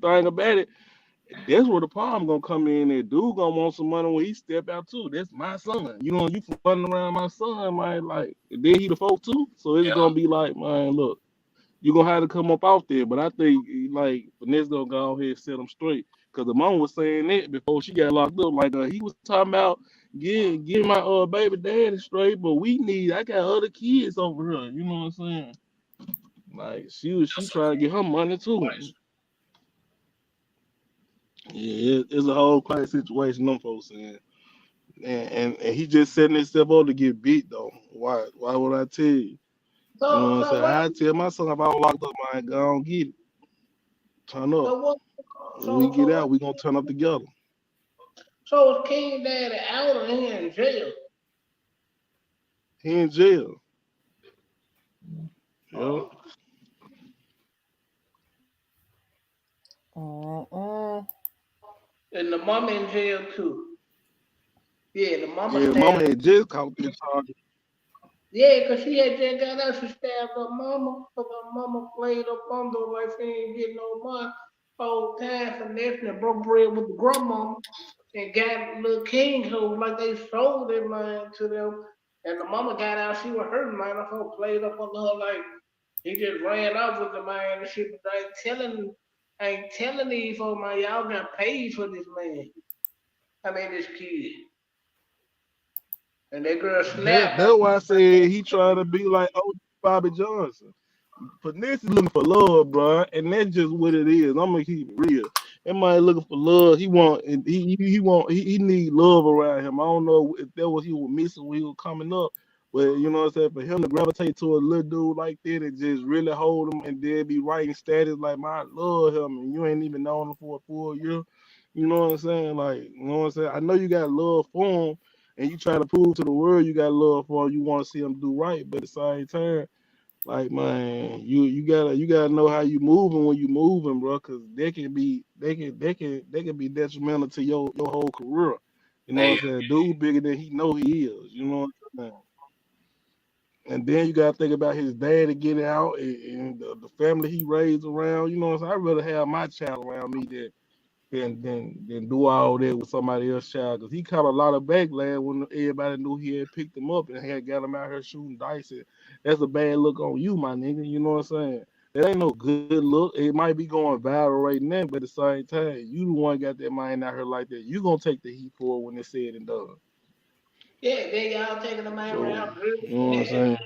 thing about it, that's where the problem gonna come in. That dude gonna want some money when he step out too. That's my son. You know, you running around my son, man. Like, then he the folk too. So it's Yeah. gonna be like, man, look, you gonna have to come up out there. But I think like Vanessa gonna go ahead and set him straight. Cause the mom was saying that before she got locked up. Like he was talking about getting my baby daddy straight, but I got other kids over here. You know what I'm saying? Like she That's a trying to get her money too. question. Yeah, it's a whole crazy situation. Them folks saying, and he just setting himself up to get beat though. Why? Why would I tell you? You know what I'm So saying? what? I tell my son if I was locked up, man, go on get it, turn up. So what? When we So get what? out, we gonna turn up together. So is King Daddy out or he in jail? He in jail. Yo, Oh. Mm-mm. And the mama in jail too. Yeah, the mama yeah, mama stabbed. had just caught that charge. Yeah, 'cause she had just got out. She stabbed her mama. 'Cause her mama played up under her like she ain't getting no money. Whole time finessing and broke bread with the grandmama and got little King so like they sold that man to them. And the mama got out, she was hurting, man. The whole played up on her like he just ran off with the man and shit. But I ain't telling these folks, man, y'all got paid for this man. I mean, this kid. And that girl snapped. That's why I said he trying to be like Bobby Johnson. Finesse is looking for love, bro, and that's just what it is. I'm gonna keep it real. That man looking for love. He need love around him. I don't know if that was he was missing when he was coming up, but you know what I'm saying. For him to gravitate to a little dude like that and just really hold him and then be writing status like, "Man, I love him," and you ain't even known him for a full year. You know what I'm saying? Like, you know what I'm saying. I know you got love for him, and you trying to prove to the world you got love for him. You want to see him do right, but at the same time. Like man, you gotta know how you moving when you moving, bro, because they can be detrimental to your whole career. You know Yeah. what I'm saying? Dude bigger than he know he is. You know what I'm saying? And then you gotta think about his daddy getting out and the family he raised around. You know what I'm saying? I'd rather have my child around me than do all that with somebody else's child. Because he caught a lot of backlash when everybody knew he had picked him up and had got him out here shooting dice. And that's a bad look on you, my nigga. You know what I'm saying? That ain't no good look. It might be going viral right now, but at the same time, you the one got that mind out here like that. You gonna take the heat for it when it's said and done. Yeah, then y'all taking the man So, around, you know what I'm saying?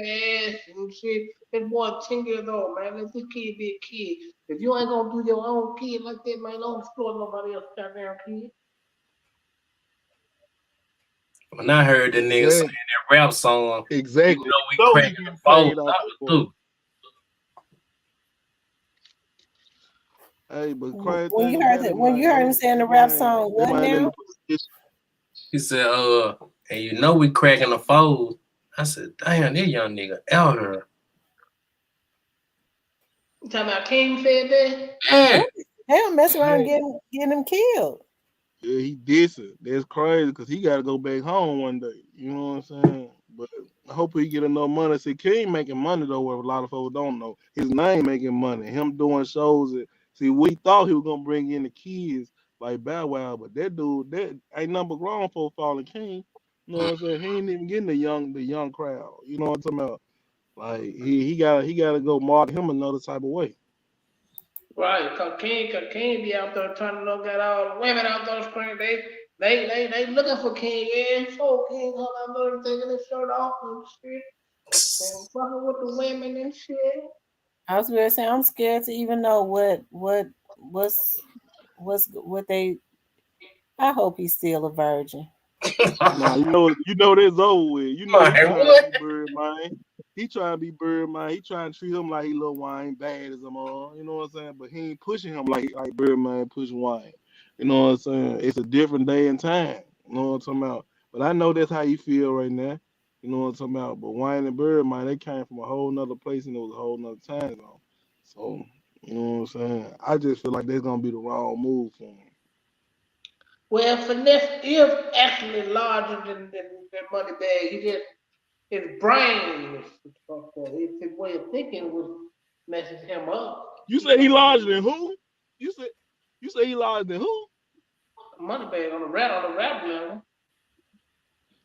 ass and shit. That boy 10 years old, man. Let this kid be a kid. If you ain't gonna do your own kid like that, man, don't exploit nobody else goddamn kid. When I heard the nigga saying Exactly. that rap song, you Exactly. know we So he cracking the getting fold. paid off I was for it. through. Hey, but crazy When thing you heard about that, it, when you heard him saying the rap song, that what man in now? the position. He said, and you know we cracking the fold. I said, damn, this young nigga out here. You talking about King said that? Yeah. They don't mess around Hey, getting him killed. yeah, he decent. That's crazy because he got to go back home one day. You know what I'm saying? But I hope he get enough money. See, King making money though, where a lot of folks don't know. His name making money. Him doing shows. See, we thought he was gonna bring in the kids like Bow Wow, but that dude, that ain't number grown for falling King. You know what I'm saying? He ain't even getting the young crowd. You know what I'm talking about? Like he gotta go market him another type of way. Right, cause King be out there trying to look at all the women out there screaming. They looking for King. Yeah, so King hold out there taking his shirt off and shit. And fucking with the women and shit. I was gonna say I'm scared to even know what they. I hope he's still a virgin. Nah, you know that's over with. You know he Like, trying to what? be bird man. He trying to be bird man. He trying to treat him like he Lil Wayne, bad as him all. You know what I'm saying? But he ain't pushing him like bird man pushing Wayne. You know what I'm saying? It's a different day and time. You know what I'm talking about? But I know that's how you feel right now. You know what I'm talking about? But Wayne and Bird man, they came from a whole nother place and it was a whole nother time zone. So you know what I'm saying? I just feel like that's gonna be the wrong move for him. Well, finesse is actually larger than Moneybag. He just his brain is fucked up. His way of thinking was messes him up. You say he larger than who? You say you say he larger than who? Moneybag on the rap level.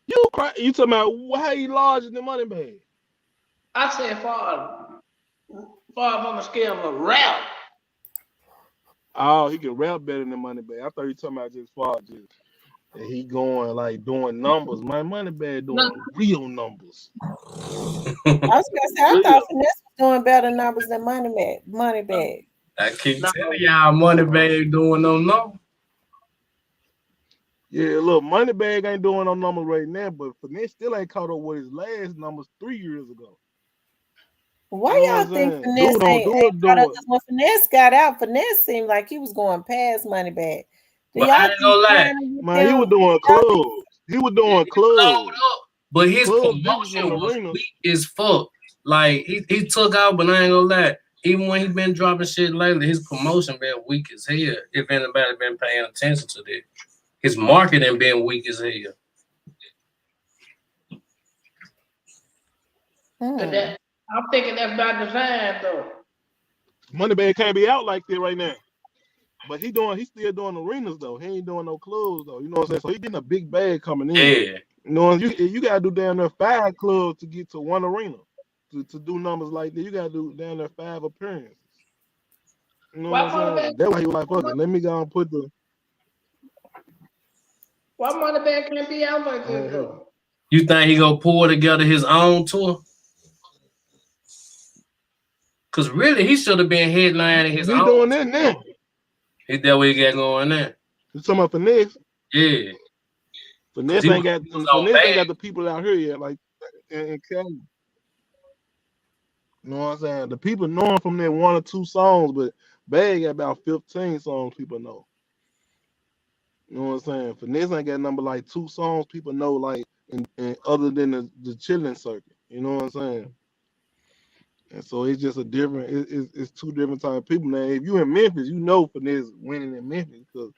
You talking about how he larger than Moneybag? I said far on the scale of rap. Oh, he can rap better than Moneybag. I thought you talking about just far just and he going like doing numbers. My Moneybag No, doing real numbers. I was gonna say I Real. thought Finesse was doing better numbers than Money Bag. I keep no, telling y'all, money no. bag doing no. Yeah, look, Moneybag ain't doing no numbers right now, but Finesse still ain't caught up with his last numbers 3 years ago. You Why know what y'all I'm think saying? Finesse Dude don't do ain't it caught up? doing. Because when Finesse got out, Finesse seemed like he was going past Money Bag. Do But I y'all ain't think gonna lie, signing with Man, he was them? doing Y'all think clubs. He was he doing blowed clubs. up, but his Clubs different from promotion was arenas. weak as fuck. Like he took out, but I ain't gonna lie. Even when he been dropping shit lately, his promotion been weak as hell. If anybody been paying attention to that, his marketing been weak as hell. And Hmm. that I'm thinking that's by design though. Moneybag can't be out like that right now. But he still doing arenas though. He ain't doing no clubs though. You know what I'm saying? So he getting a big bag coming in. Yeah, You know, you gotta do down there 5 clubs to get to one arena to do numbers like that. You gotta do down there 5 appearances. You know Why what I'm Moneybag? saying? That's why he was like, fuck it. Let me go and put the Why Moneybag can't be out like I this ain't heard you. though? You think he gonna pull together his own tour? Cause really, he should have been headlining his He own. doing that now. Is that what he got going there? You talking about finesse? Yeah, cause Finesse he ain't was got on finesse ain't bad. got the people out here yet, like in Cali. You know what I'm saying? The people know him from that 1 or 2 songs, but Bag got about 15 songs people know. You know what I'm saying? Finesse ain't got number like 2 songs people know, like and other than the chilling circuit. You know what I'm saying? And so it's just a different. It's 2 different type of people. Now, if you in Memphis, you know Finesse winning in Memphis because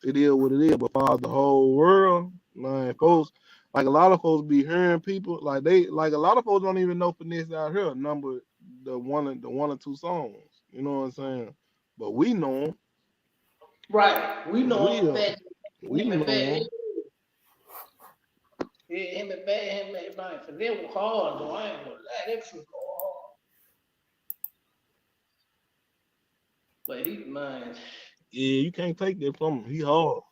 it is what it is. But for the whole world, man, folks, like a lot of folks be hearing people like a lot of folks don't even know Finesse out here. Number the 1 or 2 songs. You know what I'm saying? But we know him. Right. We know We him fat. we Him and know fat. him. Yeah, him and bad. Him and like for them was hard though. I ain't gonna lie. That shit go hard. But he man. Yeah, you can't take that from him. He hard.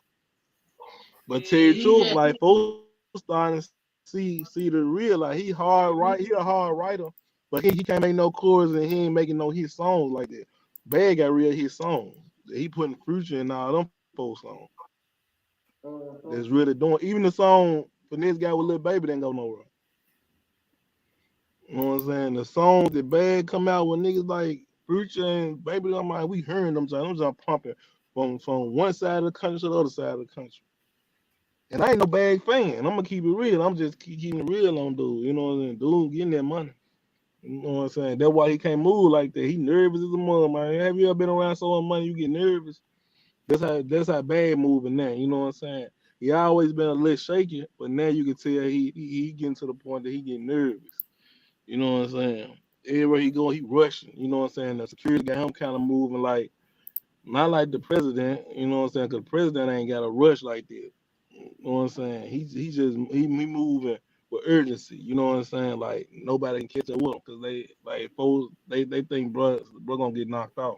But tell you Yeah, the he truth, had. like folks starting to see the real. Like he hard, right? He a hard writer, but he can't make no chords and he ain't making no hit songs like that. Bad got real hit songs. He putting Future in all them folks songs. That's Mhm. really doing. Even the song for this guy with Lil Baby didn't go nowhere. You know what I'm saying? The songs that Bad come out with niggas like Future and Baby, I'm like, we hearing them just pumping from one side of the country to the other side of the country. And I ain't no Bag fan. I'm gonna keep it real. I'm just keeping it real on dude. You know what I'm saying? Dude getting that money. You know what I'm saying? That's why he can't move like that. He nervous as a mother, man. Have you ever been around so much money you get nervous? That's how Bad moving now. You know what I'm saying? He always been a little shaky, but now you can tell he getting to the point that he getting nervous. You know what I'm saying? Everywhere he go, he rushing. You know what I'm saying? The security got him kind of moving like not like the president. You know what I'm saying? Because the president ain't got a rush like that. You know what I'm saying? He moving with urgency. You know what I'm saying? Like nobody can catch up with him because they like folks they think bro gonna get knocked out.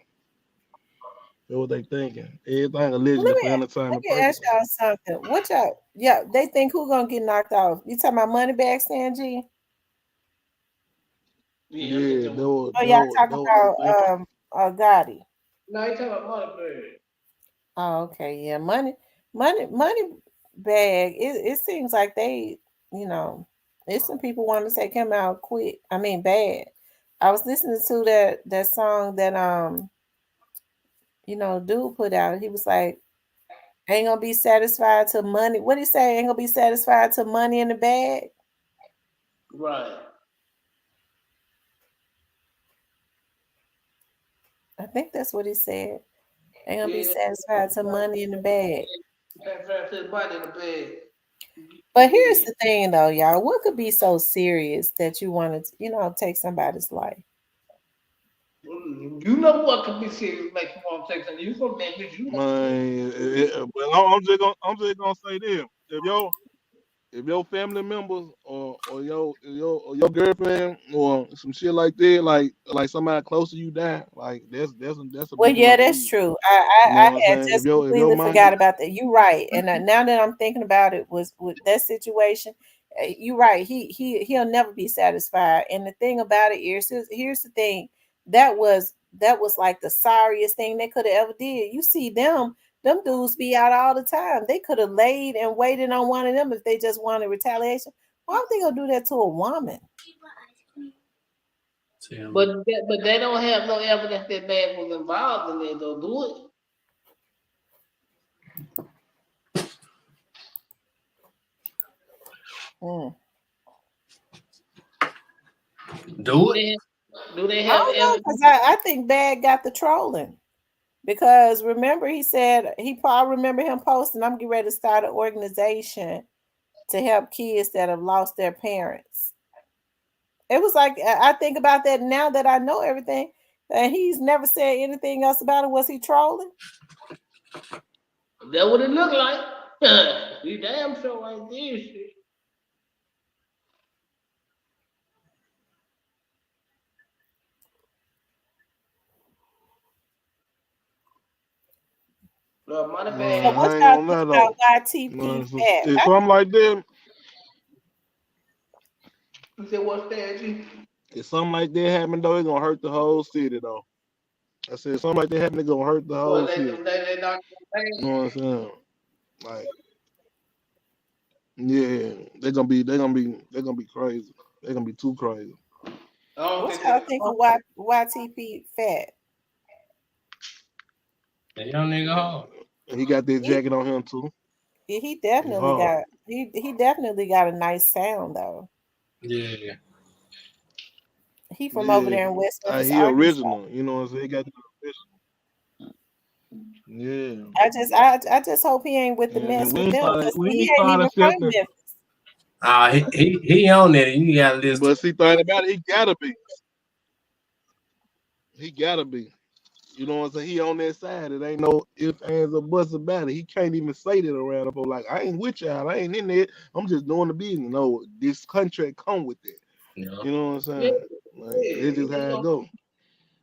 That's what they thinking. Everything Let allegedly me for let entertainment me ask purposes. y'all something. What y'all? Yeah, they think who gonna get knocked off? You talking about money back, Stan G? Yeah, I think Yeah, that was. Oh, y'all talking that what they about thinking. Gotti? No, he talking about Moneybag. Oh, okay, yeah, money bag. It seems like they, you know, it's some people want to take him out quick. I mean, bad. I was listening to that song that dude put out. He was like, ain't gonna be satisfied to money. What he say? Ain't gonna be satisfied to money in the bag. Right. I think that's what he said. Ain't gonna be Yeah. satisfied to money in the bag. Can't find his body in the bed. But here's Yeah. the thing, though, y'all. What could be so serious that you want to, take somebody's life? You know what could be serious make you want to take something. You from Memphis, you know. Man, well, I'm just gonna say this: if your family members or your girlfriend or some shit like that, like somebody close to you die, like that's a Well, big yeah, enough that's reason. true. You know I what I'm had saying? If just your completely mind forgot get about that. You're right, and now that I'm thinking about it, was with that situation, you're right. He'll never be satisfied. And the thing about it is, here's the thing. That was like the sorriest thing they could have ever did. You see them dudes be out all the time. They could have laid and waited on one of them if they just wanted retaliation. Why would they gonna do that to a woman? Tell me. But they don't have no evidence that man was involved in it though, do it? Mm. Do Do it. they I have don't know evidence? because I think Bad got the trolling. Because remember, he said he probably remember him posting, I'm getting ready to start an organization to help kids that have lost their parents. It was like I think about that now that I know everything, and he's never said anything else about it. Was he trolling? That what it look like. He damn sure ain't this shit. Money So bag. what I ain't y'all gonna think lie about though. YTP fat? It's something like that. You said what's that, G? If something like that happen though, it's gonna hurt the whole city though. I said something like that happen, it's gonna hurt the Well, whole city. they not You know what I'm saying? Like, yeah, they're gonna be crazy. They're gonna be too crazy. I don't What think y'all they. think of YTP fat? The young nigga hard. And he got that He, jacket on him too. he He definitely hard. got he definitely got a nice sound though. Yeah. He from over Yeah, there in West Memphis, he Arkansas. original. You know what I'm saying? He got the original. Yeah. I just hope he ain't with the And mess we with ain't them started because we he ain't ain't started even from accepting. Memphis. He on it. You gotta listen. But see, thing about it, he gotta be. He gotta be. You know what I'm saying? He on that side. It ain't no ifs, ands, or buts about it. He can't even say that around the folk. Like, I ain't with y'all. I ain't in it. I'm just doing the business. No, this contract come with it. Yeah. You know what I'm Yeah, saying? Like, yeah. it's just how it go.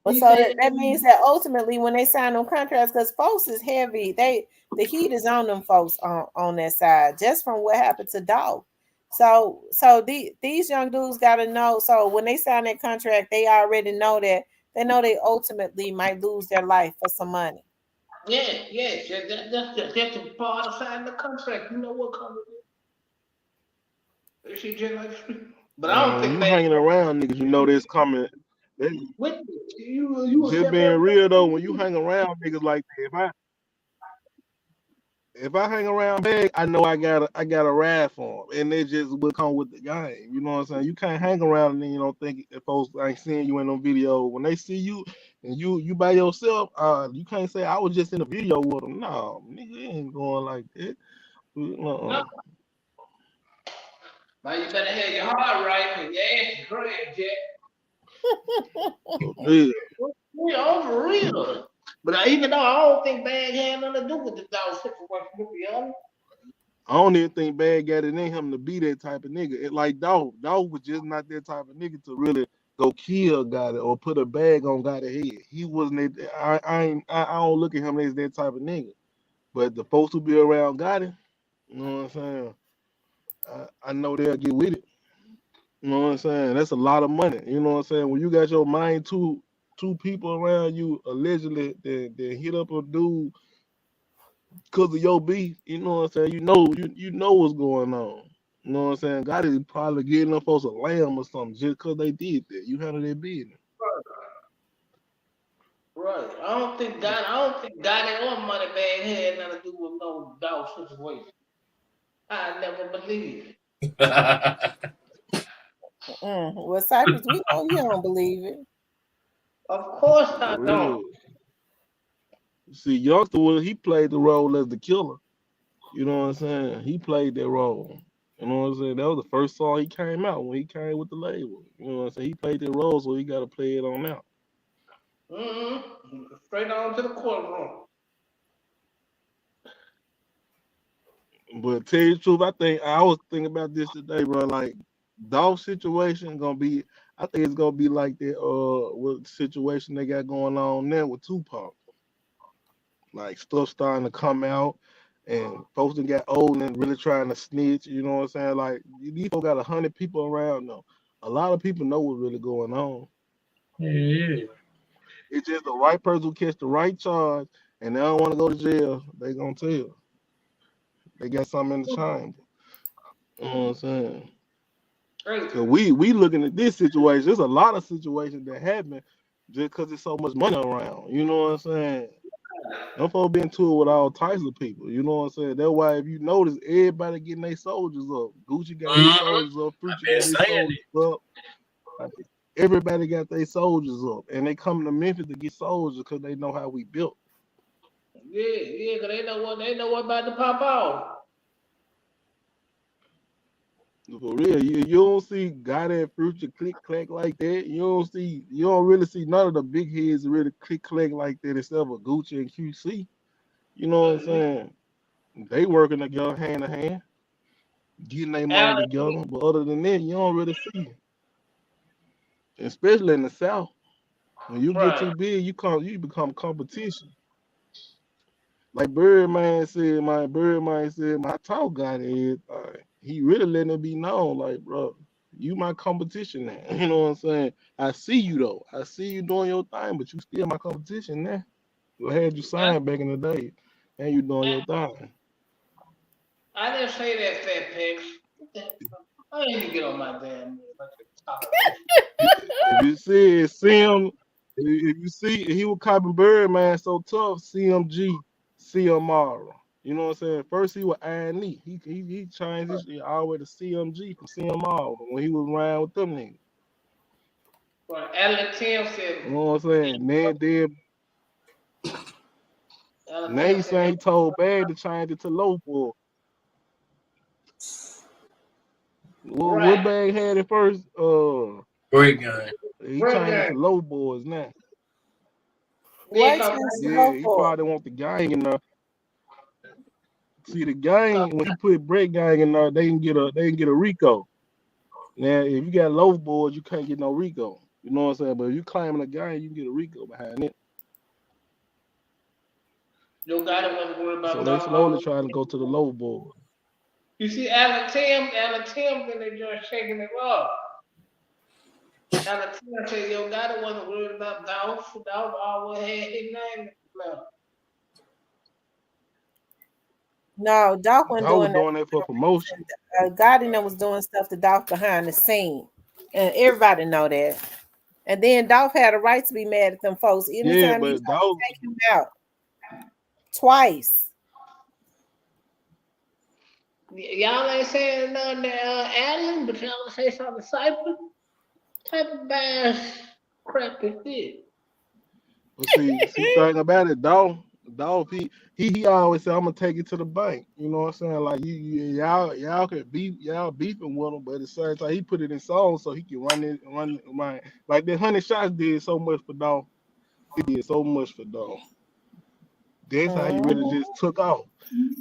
But He so said, that means that ultimately when they sign them contracts, because folks is heavy, the heat is on them folks on that side, just from what happened to Dog. So these young dudes gotta know. So when they sign that contract, they already know that they ultimately might lose their life for some money. that's a part of signing the contract. You know what comes with it? She just like street. But I don't When think you they hanging around niggas, you know this coming. They, with you will just step up. being real though, when you hang around niggas like that, if I hang around big, I know I got a ride for them, and they just will come with the game. You know what I'm saying? You can't hang around and then you don't think if folks ain't seeing you in no video. When they see you and you by yourself, you can't say I was just in a video with them. No, nigga, it ain't going like that. No, Uh-uh. man, you better have your heart right, cause your ass is great, Jack. For real. Yeah, I'm for real. But even though I don't think bad had nothing to do with the dog situation, to be honest. I don't even think Bad got it in him to be that type of nigga. Dog was just not that type of nigga to really go kill got it or put a bag on got a head. He wasn't that. I don't look at him as that type of nigga. But the folks who be around got it, you know what I'm saying? I know they'll get with it. You know what I'm saying? That's a lot of money. You know what I'm saying? When you got your mind two people around you allegedly that hit up a dude because of your beef, you know what I'm saying? You know what's going on. You know what I'm saying? God is probably getting them folks a lamb or something just because they did that. You handle their business. Right. I don't think God or money bag had nothing to do with no dog situation. I never believed it. Well, Cypress, we know you don't believe it. Of course I For don't. real. See, Youngster he played the role as the killer. You know what I'm saying? He played that role. You know what I'm saying? That was the first song he came out when he came with the label. You know what I'm saying? He played that role, so he got to play it on out. Straight on to the courtroom. But tell you the truth, I was thinking about this today, bro. Like dog situation gonna be, I think it's gonna be like that. What situation they got going on now with Tupac? Like stuff starting to come out, and folks that got old and really trying to snitch. You know what I'm saying? Like these folks got 100 people around them. A lot of people know what's really going on. Yeah. It's just the right person who catch the right charge, and they don't want to go to jail. They gonna tell. They got something in the chamber. You know what I'm saying? Hey, Cause we looking at this situation. There's a lot of situations that happen just because there's so much money around. You know what I'm saying? Them folks been to it with all types of people. You know what I'm saying? That's why if you notice, everybody getting their soldiers up. Gucci got his Mhm. soldiers up. I've Future been got his saying soldiers up. Like, everybody got their soldiers up, and they come to Memphis to get soldiers because they know how we built. yeah, cause they know what about to pop off. For real, you don't see God and Future click clack like that. You don't really see none of the big heads really click clack like that except for Gucci and QC. You know what I'm Mhm. saying? They working together hand in hand, getting their money Alex, together. But other than that, you don't really see, especially in the South. When you get right. too big, you become competition. Like Birdman said, my talk got it. He really letting it be known, like, bro, you my competition now. You know what I'm saying? I see you though. I see you doing your thing, but you still my competition now. I had you signed back in the day, and you doing your thing. I didn't say that, Fat Pigs. I ain't even get on my damn talk. If you see it, Sim, if you see he was copying Birdman so tough, CMG, CMR. You know what I'm saying? First he was Iron Lee. He changed his shit all the way to CMG from CMR when he was around with them niggas. Well, Alan Tim said. You know what I'm saying? Then Alan now Tim he said. saying he told Bad to change it to low boy. What Right. Bag had it first? Great game. He Great changed it game. to low boys now. Then What come chance to Yeah, go he for? probably want the gang in there. See the gang when he put Brett gang in there, they can get a Rico. Now if you got low boards, you can't get no Rico. You know what I'm saying? But if you claiming a gang, you can get a Rico behind it. your guy that wasn't worried So about they Dolph slowly Holland. trying to go to the low board. You see Alan Tim, then they just shaking it up. Alan Tim said your guy that wasn't worried about Dolph always had his name. No. No, Doc wasn't I was doing that doing that for for no promotion. reason. Gardiner was doing stuff to Dolph behind the scene, and everybody know that. And then Dolph had a right to be mad at them folks Yeah, anytime he but tried to take him out twice. Y'all ain't saying nothing to Allen, but y'all say something to Cypher. Type of bass crap is this? but see, thing about it, Dolph, he always said, I'm gonna take it to the bank. You know what I'm saying? Like y'all could y'all beefing with him, but at the same time, he put it in songs so he can run. Like that 100 shots did so much for Dolph. He did so much for Dolph. That's how he really Mhm. just took off.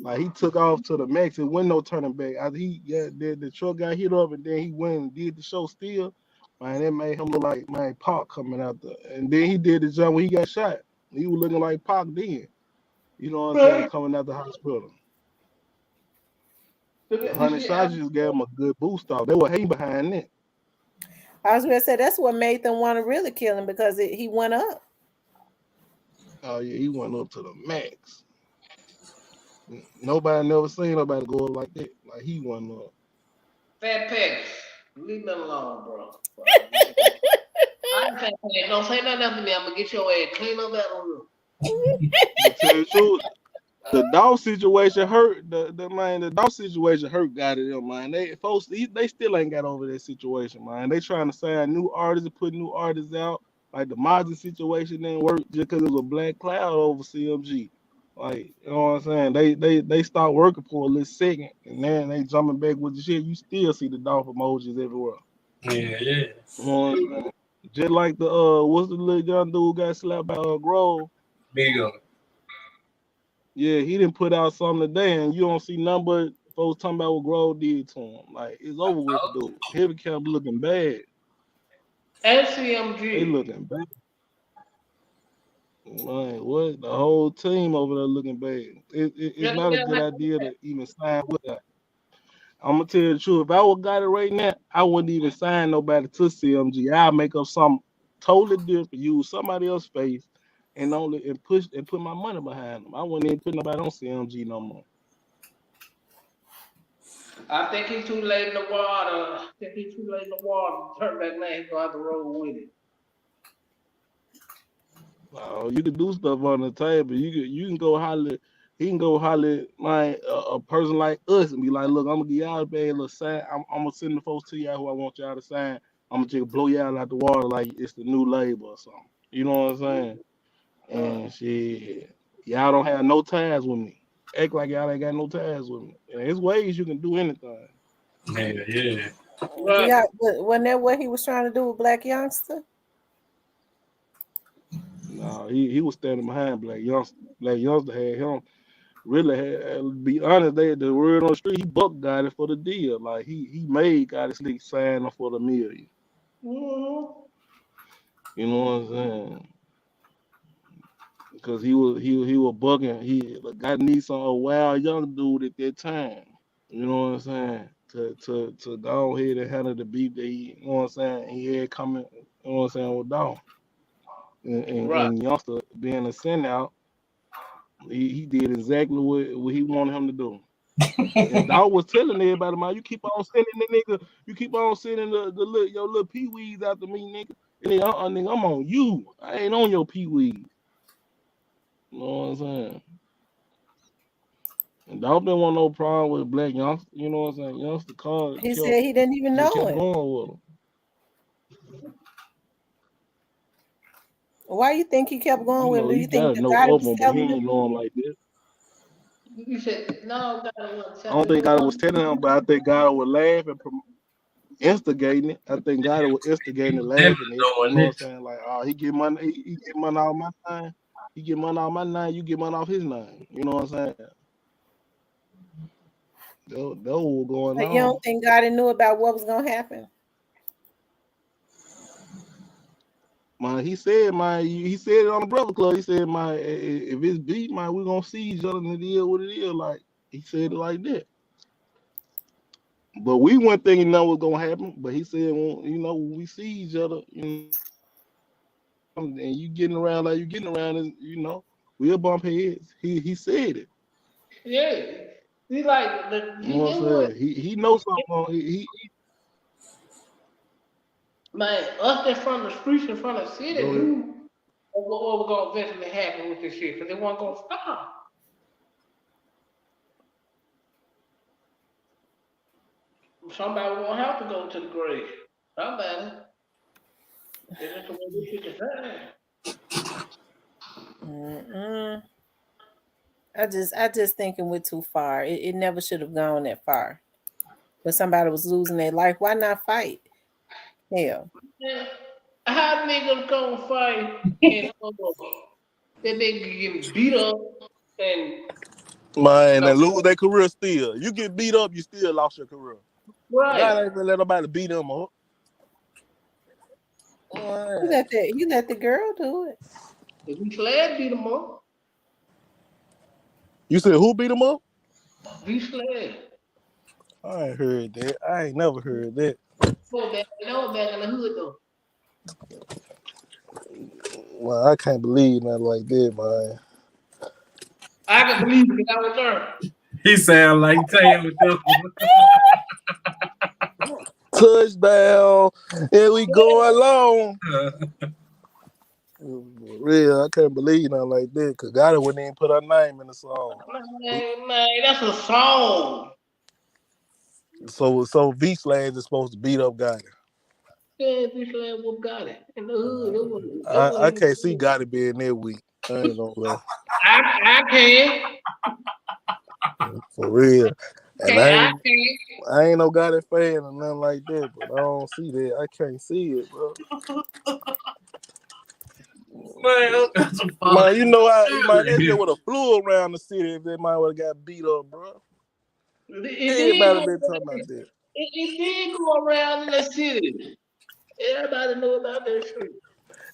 Like he took off to the max. It wasn't no turning back. After the truck got hit up and then he went and did the show still. Man, that made him look like man Pac coming out there. And then he did the jump when he got shot. He was looking like Pac then. You know what I'm saying? Right. Coming out the hospital. The You 100 see shots just gave him a good boost off. They were hating behind that. I was gonna say that's what made them want to really kill him because he went up. Oh yeah, he went up to the max. Nobody never seen nobody go up like that. Like he went up. Fat Pegs. Leave me alone, bro. I ain't Fat Pegs. Don't say nothing to me. I'm gonna get your ass clean up that room. But tell you the truth, the dog situation hurt the dog situation hurt got it them, man. They still ain't got over that situation, man. They trying to sign new artists and put new artists out. Like the Mozzie situation didn't work just because it was a black cloud over CMG. Like, you know what I'm saying? They stopped working for a little second and then they jumping back with the shit. You still see the dog emojis everywhere. Yeah, yeah. You know what I'm saying? Just like the what's the little young dude got slapped by Grove? Big up. Yeah, he didn't put out something today, and you don't see nothing but folks talking about what Grove did to him. Like it's over with for dude. Heavy kept looking bad. They LCMG. looking bad. Man, what the whole team over there looking bad. It's Just not a tell good me. idea to even sign with that. I'm gonna tell you the truth. If I would got it right now, I wouldn't even sign nobody to CMG. I'll make up something totally different, use somebody else's face, and only and push and put my money behind them. I wouldn't even put nobody on CMG no more. I think he's too late in the water. I think he's too late in the water. Turn back now. He's gonna have to roll with it. You can do stuff on the table. You can go holler. He can go holler at a person like us and be like, look, I'm gonna give y'all a bad little sign. I'm gonna send the folks to y'all who I want y'all to sign. I'm gonna just blow y'all out the water like it's the new label or something. You know what I'm saying? And shit, y'all don't have no ties with me. Act like y'all ain't got no ties with me. And there's ways you can do anything. Yeah, yeah. Right. Yeah, wasn't that what he was trying to do with Black Youngster? No, he was standing behind Black Youngster. Black Youngster had him really had, to be honest, the word on the street, he buck got it for the deal. Like he made got his league sign him for the million. Mm-hmm. You know what I'm saying? because he was bugging. He got Nissan a wild young dude at that time. You know what I'm saying? To go ahead and handle the beef that he, you know what I'm saying, he had coming, you know what I'm saying, with Dog. Right. And youngster being a send out, he did exactly what he wanted him to do. And Dog was telling everybody, man, you keep on sending the nigga, you keep on sending the little, your little pee-wees after me, nigga. And then, nigga, I'm on you. I ain't on your pee-wees. You know what I'm saying? And Dog didn't want no problem with black youngster. You know what I'm saying? Youngster called, He said he didn't even know kept him. going with him. Why you think he kept going You with him? know, Do he you think gotta the know guy of was him, but he telling ain't him? know him like this. You said no, God was I don't telling think God was him. telling him, but I think God would laugh and instigating it. I think God was instigating and Them laughing at it. You doing know what it. I'm saying? Like, oh, he get money, he get money off my nine. He get money off my nine, you get money off his nine. You know what I'm saying? That was what going Like, you on. don't think God knew about what was gonna happen? Man, he said, he said it on the Brother Club. He said, man, if it's beat, man, we gonna see each other and it is what it is. Like, he said it like that. But we weren't thinking that was gonna happen. But he said, well, you know, when we see each other, you know, and you getting around like you getting around, and you know, we'll bump heads. He said it. Yeah. He like You he know what I'm knew what saying? He knows something. He man, us that's from the streets in front of the city go ahead. knew what was gonna eventually happen with this shit, because they weren't gonna stop. Somebody was gonna have to go to the grave. Somebody. It's just the way this shit is done. Mm-mm. I just think it went too far. It never should have gone that far. But somebody was losing their life. Why not fight? Hell, Man, how niggas gonna fight and that nigga getting beat up and Man, no and lose their career still. You get beat up, you still lost your career. God right. ain't gonna let nobody beat them up. he Man. let the girl do it. If we sled beat him up, You said who beat them up? we sled. I ain't heard that. I ain't never heard that. No back in the hood though. Well, I can't believe nothing like that, man. I can believe it because I was there. He sound like Taylor too. Touchdown, and we going along. Real, I can't believe nothing like that because God wouldn't even put her name in the song. Man, that's a song. So V Slash is supposed to beat up Gotti. Yeah, we sled whoop got it. In the hood, that I wasn't can't see Gotti being that weak. I ain't gonna lie. I can. For real. And Okay, I can. I ain't no Gotti fan or nothing like that, but I don't see that. I can't see it, bro. Man, that's a Man, you know how man, that shit fucking would have flew around the city if that man would have got beat up, bro. It did Everybody go. been talking about that. It did go around in the city. Everybody knew about that shit.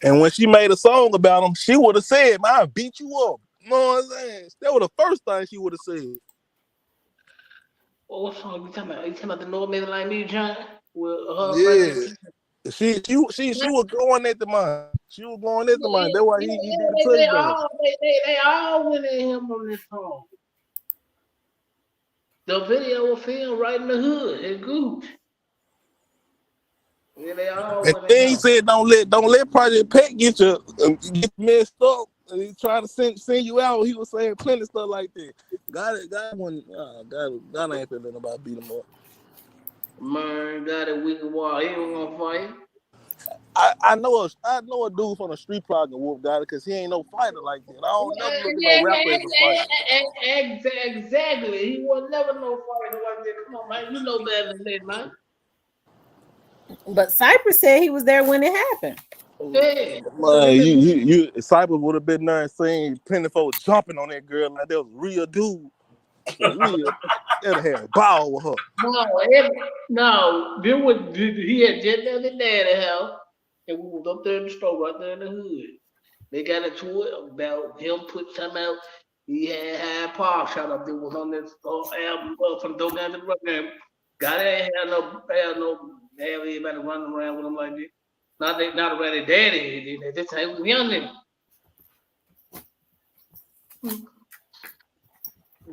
And when she made a song about him, she would have said, man, I beat you up. You know what I'm saying? That was the first thing she would have said. What song you talking about? You talking about the North Nigga Like Me, John? With her Yeah. friend? She was going at the man. She was going at the man. That's why he did the They touchdown. all went at him on this song. The video was filmed right in the hood at Gooch. Yeah, they all And went at then he him. said, don't let Project Pat get messed up. And he tried to send you out. He was saying plenty of stuff like that. God ain't feeling about beat him up. Man, got a weak wall. He ain't gonna fight. I know a dude from the street probably can whoop God because he ain't no fighter like that. I don't never look at no rapper as a fighter. Exactly. He was never no fighter like that. Come on, man. You know better than that, man. But Cypress said he was there when it happened. Yeah. Man, you Cypress would have been there and seen plenty folks jumping on that girl like that was a real dude. For real. They'd have had a ball with her. No. Then he had just left his daddy house, and we was up there in the store right there in the hood. They got into it about him put something out. He had High Paw shot up there was on this album from Dope Down to the Rock game. Got it, have everybody running around with him like this. Not around their daddy. This time he was young nigga.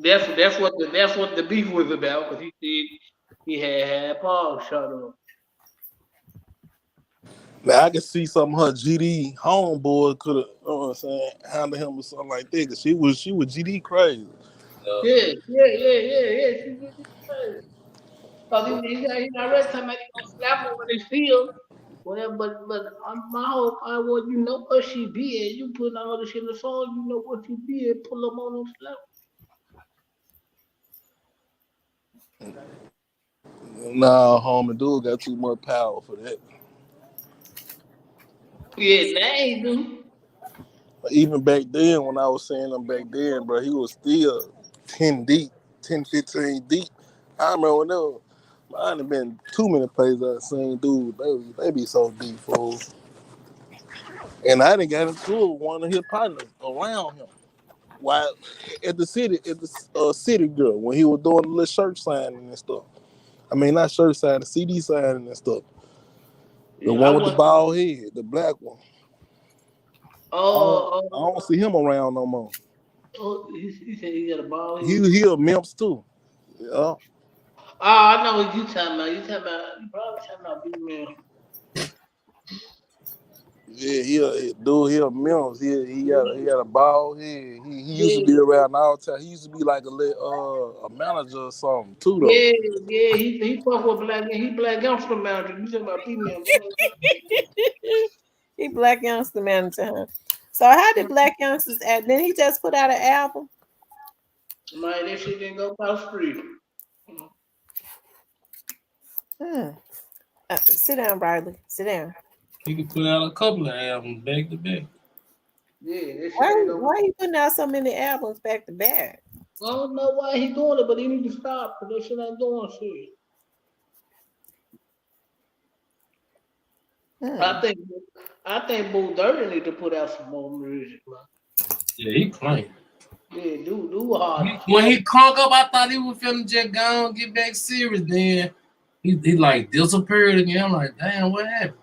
That's what the beef was about. Because he said he had Paul shot up. Now I can see some of her GD homeboy could have, you know what I'm saying, handled him or something like that. Cause she was GD crazy. Yeah. She did this crazy. Cause he already talking about he gonna slap her when they feel. Well, but my whole point was, you know what she did. You put all this shit in the song, you know what you did. Pull them on and slap. Nah, homie, dude got too much power for that. Yeah, they do. Even back then, when I was seeing him back then, bro, he was still 10 deep, 10, 15 deep. I remember when there was, I done been too many places I've seen dude. They be so deep, fool. And I didn't get into it with one of his partners around him. While at the city girl, when he was doing the little shirt signing and stuff. I mean, not shirt signing, CD signing and stuff. The Yeah, one with the bald head, the black one. I don't see him around no more. He said he got a ball. He a Memphis too. Yeah. Oh, I know what you talking about. You probably talking about big man. Yeah, he a Memphis. He got a bald head. He used to be around all the time. He used to be like a manager or something too though. Yeah. He fuck with black. He black youngster manager. You talking about female? He black youngster manager. Huh? So how did Black Youngsters act? Then he just put out an album. Man, that shit didn't go past street. Sit down, Riley. Sit down. He could put out a couple of albums back to back. Yeah, why he putting out so many albums back to back? I don't know why he doing it, but he need to stop because that shit ain't doing shit. I think Boo Dirty need to put out some more music, man. Yeah, he playing. Yeah, do hard. When he crunk up, I thought he was finna just go and get back serious. Then he like disappeared again. I'm like, damn, what happened?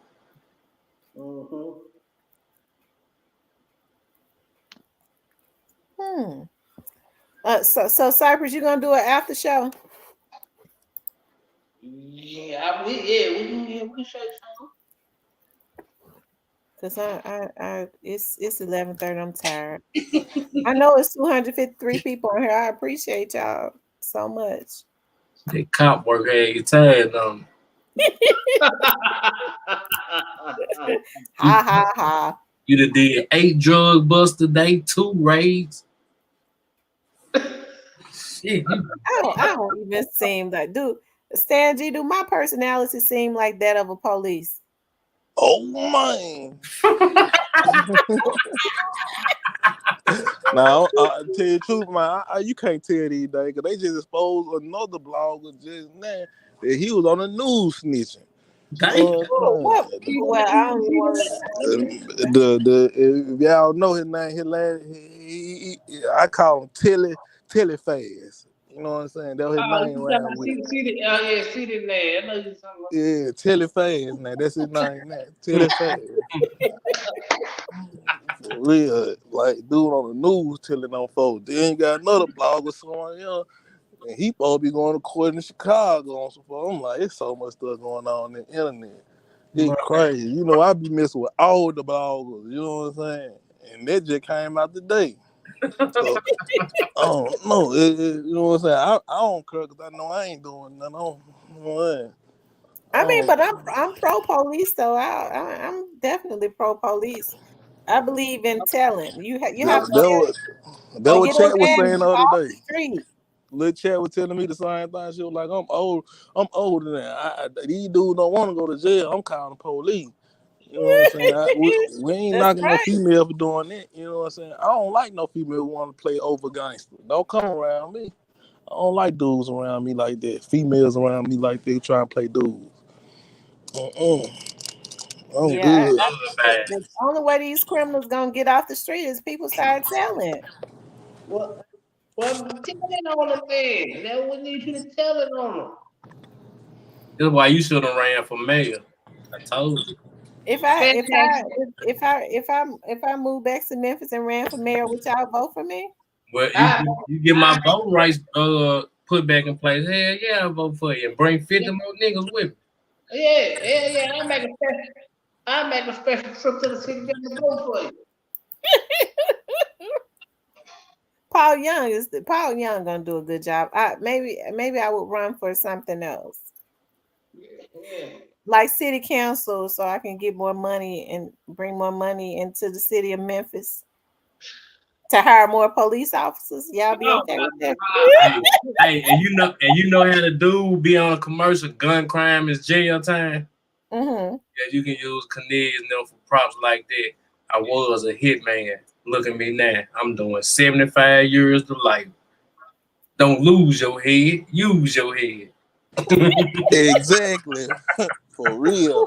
So Cypress, you gonna do an after show? Yeah, we can say something. Cause it's 11:30. I'm tired. I know it's 253 people on here. I appreciate y'all so much. That cop work had you tired on. Ha. You done did 8 drug busts today, 2 raids. Shit, I don't even seem like Stan G, do my personality seem like that of a police? Oh man. Now, I tell you the truth, man, you can't tell these days because they just exposed another blogger just now that he was on the news snitching. Well, I don't if y'all know his name, I call him Telefaz. You know what I'm saying? That was his name around with. See the name. I know you're talking about. Yeah, Telefaz. Now that's his name. Now Telefaz. Real, like dude on the news telling on folks. Then you got another blogger somewhere else, and he supposed to be going to court in Chicago on some folks. I'm like, it's so much stuff going on in the internet. It's crazy. You know, I be messing with all the bloggers. You know what I'm saying? And that just came out today. So, I don't know. You know what I'm saying? I don't care because I know I ain't doing nothing. I mean, but I'm pro police though. I'm definitely pro police. I believe in telling. You have to. That what Chat was saying the other day. Street. Little Chat was telling me the same thing. She was like, I'm older than these dudes don't want to go to jail. I'm calling the police. You know what I'm saying? We ain't knocking no female for doing that. You know what I'm saying? I don't like no female who want to play over gangster. Don't come around me. I don't like dudes around me like that. Females around me like they trying to play dudes. I'm Yeah, good. the only way these criminals gonna get off the street is people start selling. Well, tell it on them then. That we need you to tell it on them. That's why you should have ran for mayor. I told you. If I if I Fantastic. if I move back to Memphis and ran for mayor, would y'all vote for me? Well, I, you get I, my voting rights put back in place. Hell yeah, I vote for you. Bring 50 more niggas with me. yeah. I make a special trip to the city to vote for you. Paul Young gonna do a good job. Maybe I would run for something else. Yeah. Like city council, so I can get more money and bring more money into the city of Memphis to hire more police officers. Y'all be Oh okay my with that? God. And you know how the dude be on a commercial, gun crime is jail time. Mm-hmm. Yeah, you can use Canadians now for props like that. I was a hitman. Look at me now. I'm doing 75 years to life. Don't lose your head. Use your head. Exactly. For real.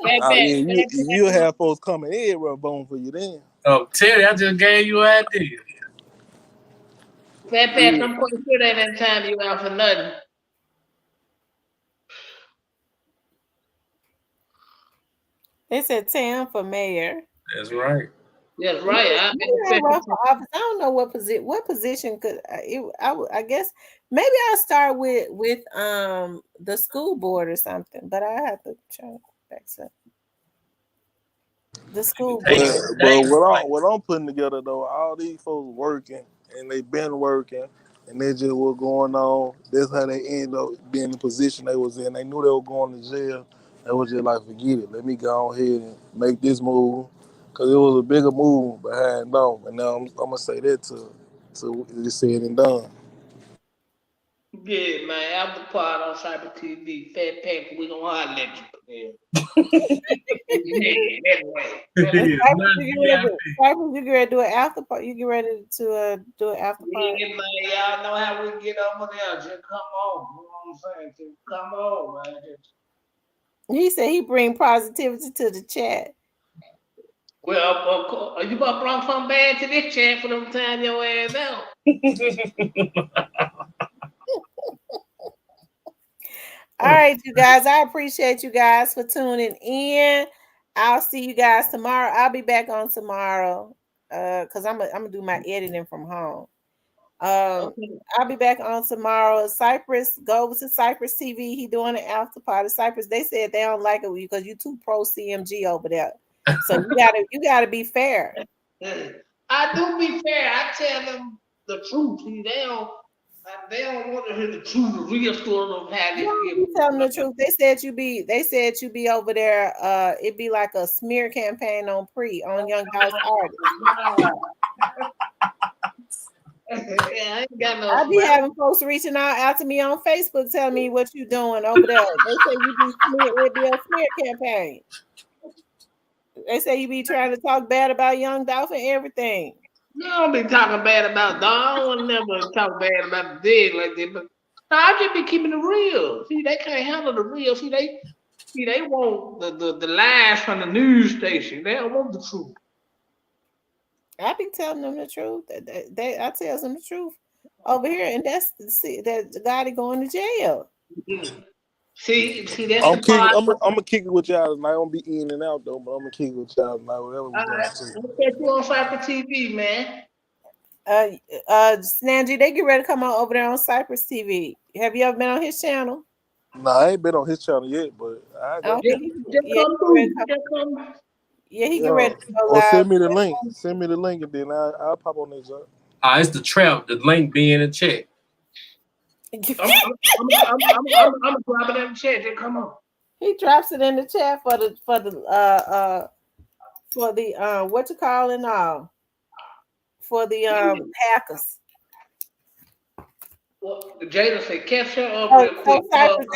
Fat I back, mean, fat you'll back. have folks coming in rub bone for you then. Oh, Terry, I just gave you an idea. Fat back, I'm quite sure that any time you out for nothing. They said Tam for mayor. That's right. That's Maybe right. I make a I'll special run trip. for office. I don't know what position could I guess maybe I'll start with the school board or something, but I have to try to back up the school Take board. it But today. what I'm putting together though, all these folks working and they been working and they just what's going on. That's how they end up being in the position they was in. They knew they were going to jail. They was just like, forget it. Let me go ahead and make this move because it was a bigger move behind them. And now I'm gonna say that to it's said and done. Yeah, man. After part on Cyber TV, Fat Pack, we gonna holler at you. Yeah, that way. That And way. Yeah, not VIP. Cypress, you get ready to do an after party. You get ready to do an after party. Yeah, man. Y'all know how we get over there. Just come on. You know what I'm saying? Just come on, man. He said he bring positivity to the chat. Well, of course, you about brought something bad to this chat for them time your ass out. All right, you guys. I appreciate you guys for tuning in. I'll see you guys tomorrow. I'll be back on tomorrow. Because I'm gonna do my editing from home. Okay. I'll be back on tomorrow. Cypress, go over to Cypress TV. He doing an after party. Cypress, they said they don't like it because you too pro CMG over there. So you gotta be fair. I do be fair. I tell them the truth. See, they don't want to hear the truth, the real story of how this shit You tell them the truth. They said you be over there. It'd be like a smear campaign on Young Dolph's artists. Yeah, I ain't got no I be smile. having folks reaching out to me on Facebook telling me what you doing over there. They say you be it'd be a smear campaign. They say you be trying to talk bad about Young Dolph and everything. You don't be talking bad about dog. I don't want to never talk bad about the dead like that. But no, I just be keeping it real. See, they can't handle the real. See, they want the lies from the news station. They don't want the truth. I be telling them the truth. I tell them the truth over here, and that guy going to jail. Mhm. See, that's the part. I'm gonna kick it with y'all tonight. I'm gonna be in and out though, but I'm gonna kick it with y'all tonight. Whatever we All doing right, too. we'll catch you on Cyber TV, man. Snangy, they get ready to come on over there on Cypress TV. Have you ever been on his channel? Nah, I ain't been on his channel yet, but I go. Okay, Just yeah, come through. Just come. he get Yeah. ready to go Or live. send me the link. Send me the link, and then I'll pop on that job. It's the trap. The link be in the chat. I'm dropping that chat. Just come on. He drops it in the chat for the what you call it now for the hackers. Well, Jada said, catch her up Oh, real so quick. Cypress,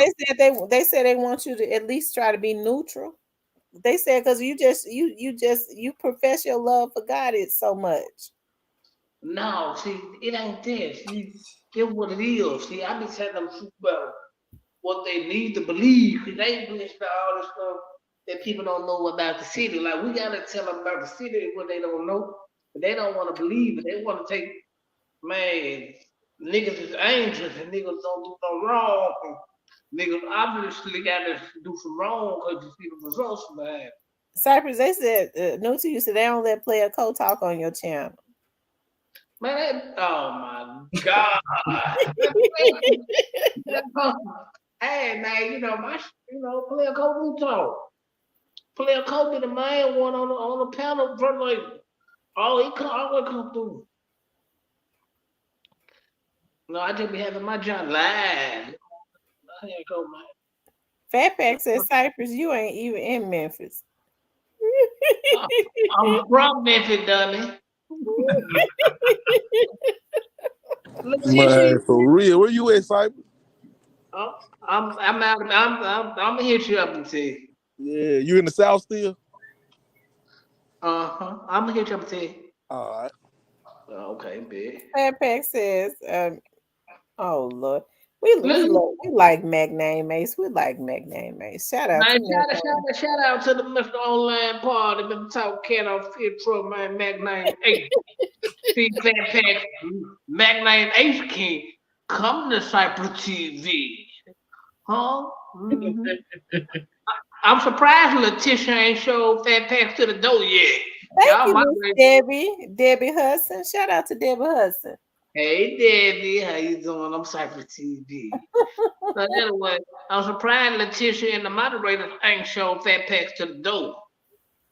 they said they want you to at least try to be neutral. They said because you profess your love for God it so much. No, see, it ain't this. See, it's what it is. See, I be telling them truth about what they need to believe because they ain't blessed by all this stuff that people don't know about the city. Like we gotta tell them about the city what they don't know, but they don't want to believe it. They want to take man. Niggas is angels and niggas don't do no wrong. Niggas obviously gotta do some wrong because you see the results behind. Cypress, they said, new to you, so they don't let player co-talk on your channel. Man, oh my God. Hey man, Player Kobe talk. Player Kobe the main one on the panel, bro. Like, he always come through. No, I just be having my job live. Here you go, man. Fatback says, Cypress, you ain't even in Memphis. I'm from Memphis, dummy. Man, for real. Where you at, Cypress? I'm out. I'm gonna hit you up and see. Yeah, you in the South still? I'm gonna hit you up and see. All right. Okay, big. Fatback says, oh Lord. We like Magname Ace. We like Magname Ace. Shout out to shout out to the Mr. Online Party, been talking off fit truck, man, Magname Ace. See Fatback, Magname Ace King, come to Cypress TV. Huh? Mm-hmm. I'm surprised Letitia ain't showed Fatback to the door yet. Thank you, Debbie Hudson. Shout out to Debbie Hudson. Hey Debbie, how you doing? I'm Cypress TV. So anyway, I'm surprised Letitia and the moderators ain't showed Fatback to the door.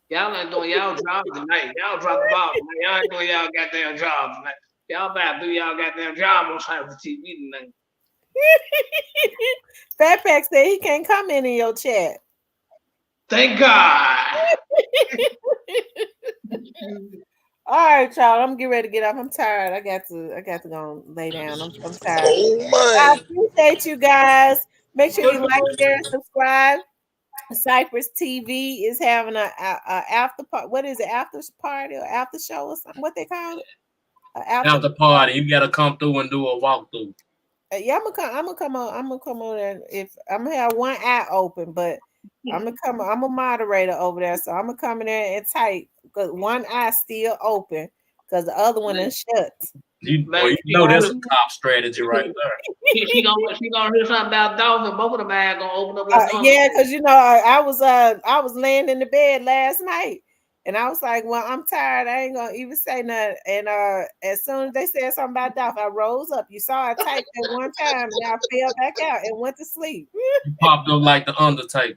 Y'all ain't doing y'all jobs tonight. Y'all drop the ball tonight. Y'all ain't doing y'all goddamn jobs tonight. Y'all about to do y'all goddamn job on Cypress TV tonight. Fatback said he can't comment in your chat. Thank God. All right, y'all. I'm getting ready to get up. I'm tired. I got to go and lay down. I'm tired. Oh man. I appreciate you guys. Make sure you like, share, and subscribe. Cypress TV is having a after party. What is it? After party or after show or something? What they call it? After party. You gotta come through and do a walkthrough. Yeah, I'm gonna come on there. If I'm gonna have one eye open, but I'm a moderator over there, so I'm gonna come in there and type because one eye still open because the other one is shut. You know that's a top strategy right there. She gonna hear something about dolphin. Both of them eyes gonna open up like yeah, because I was laying in the bed last night. And I was like, well, I'm tired. I ain't gonna even say nothing. And as soon as they said something about Dolph, I rose up. You saw I typed at one time and I fell back out and went to sleep. You popped up like the Undertaker.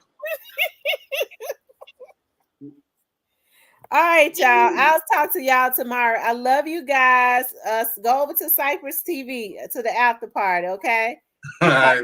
All right, y'all. I'll talk to y'all tomorrow. I love you guys. Go over to Cypress TV to the after party, okay? All right.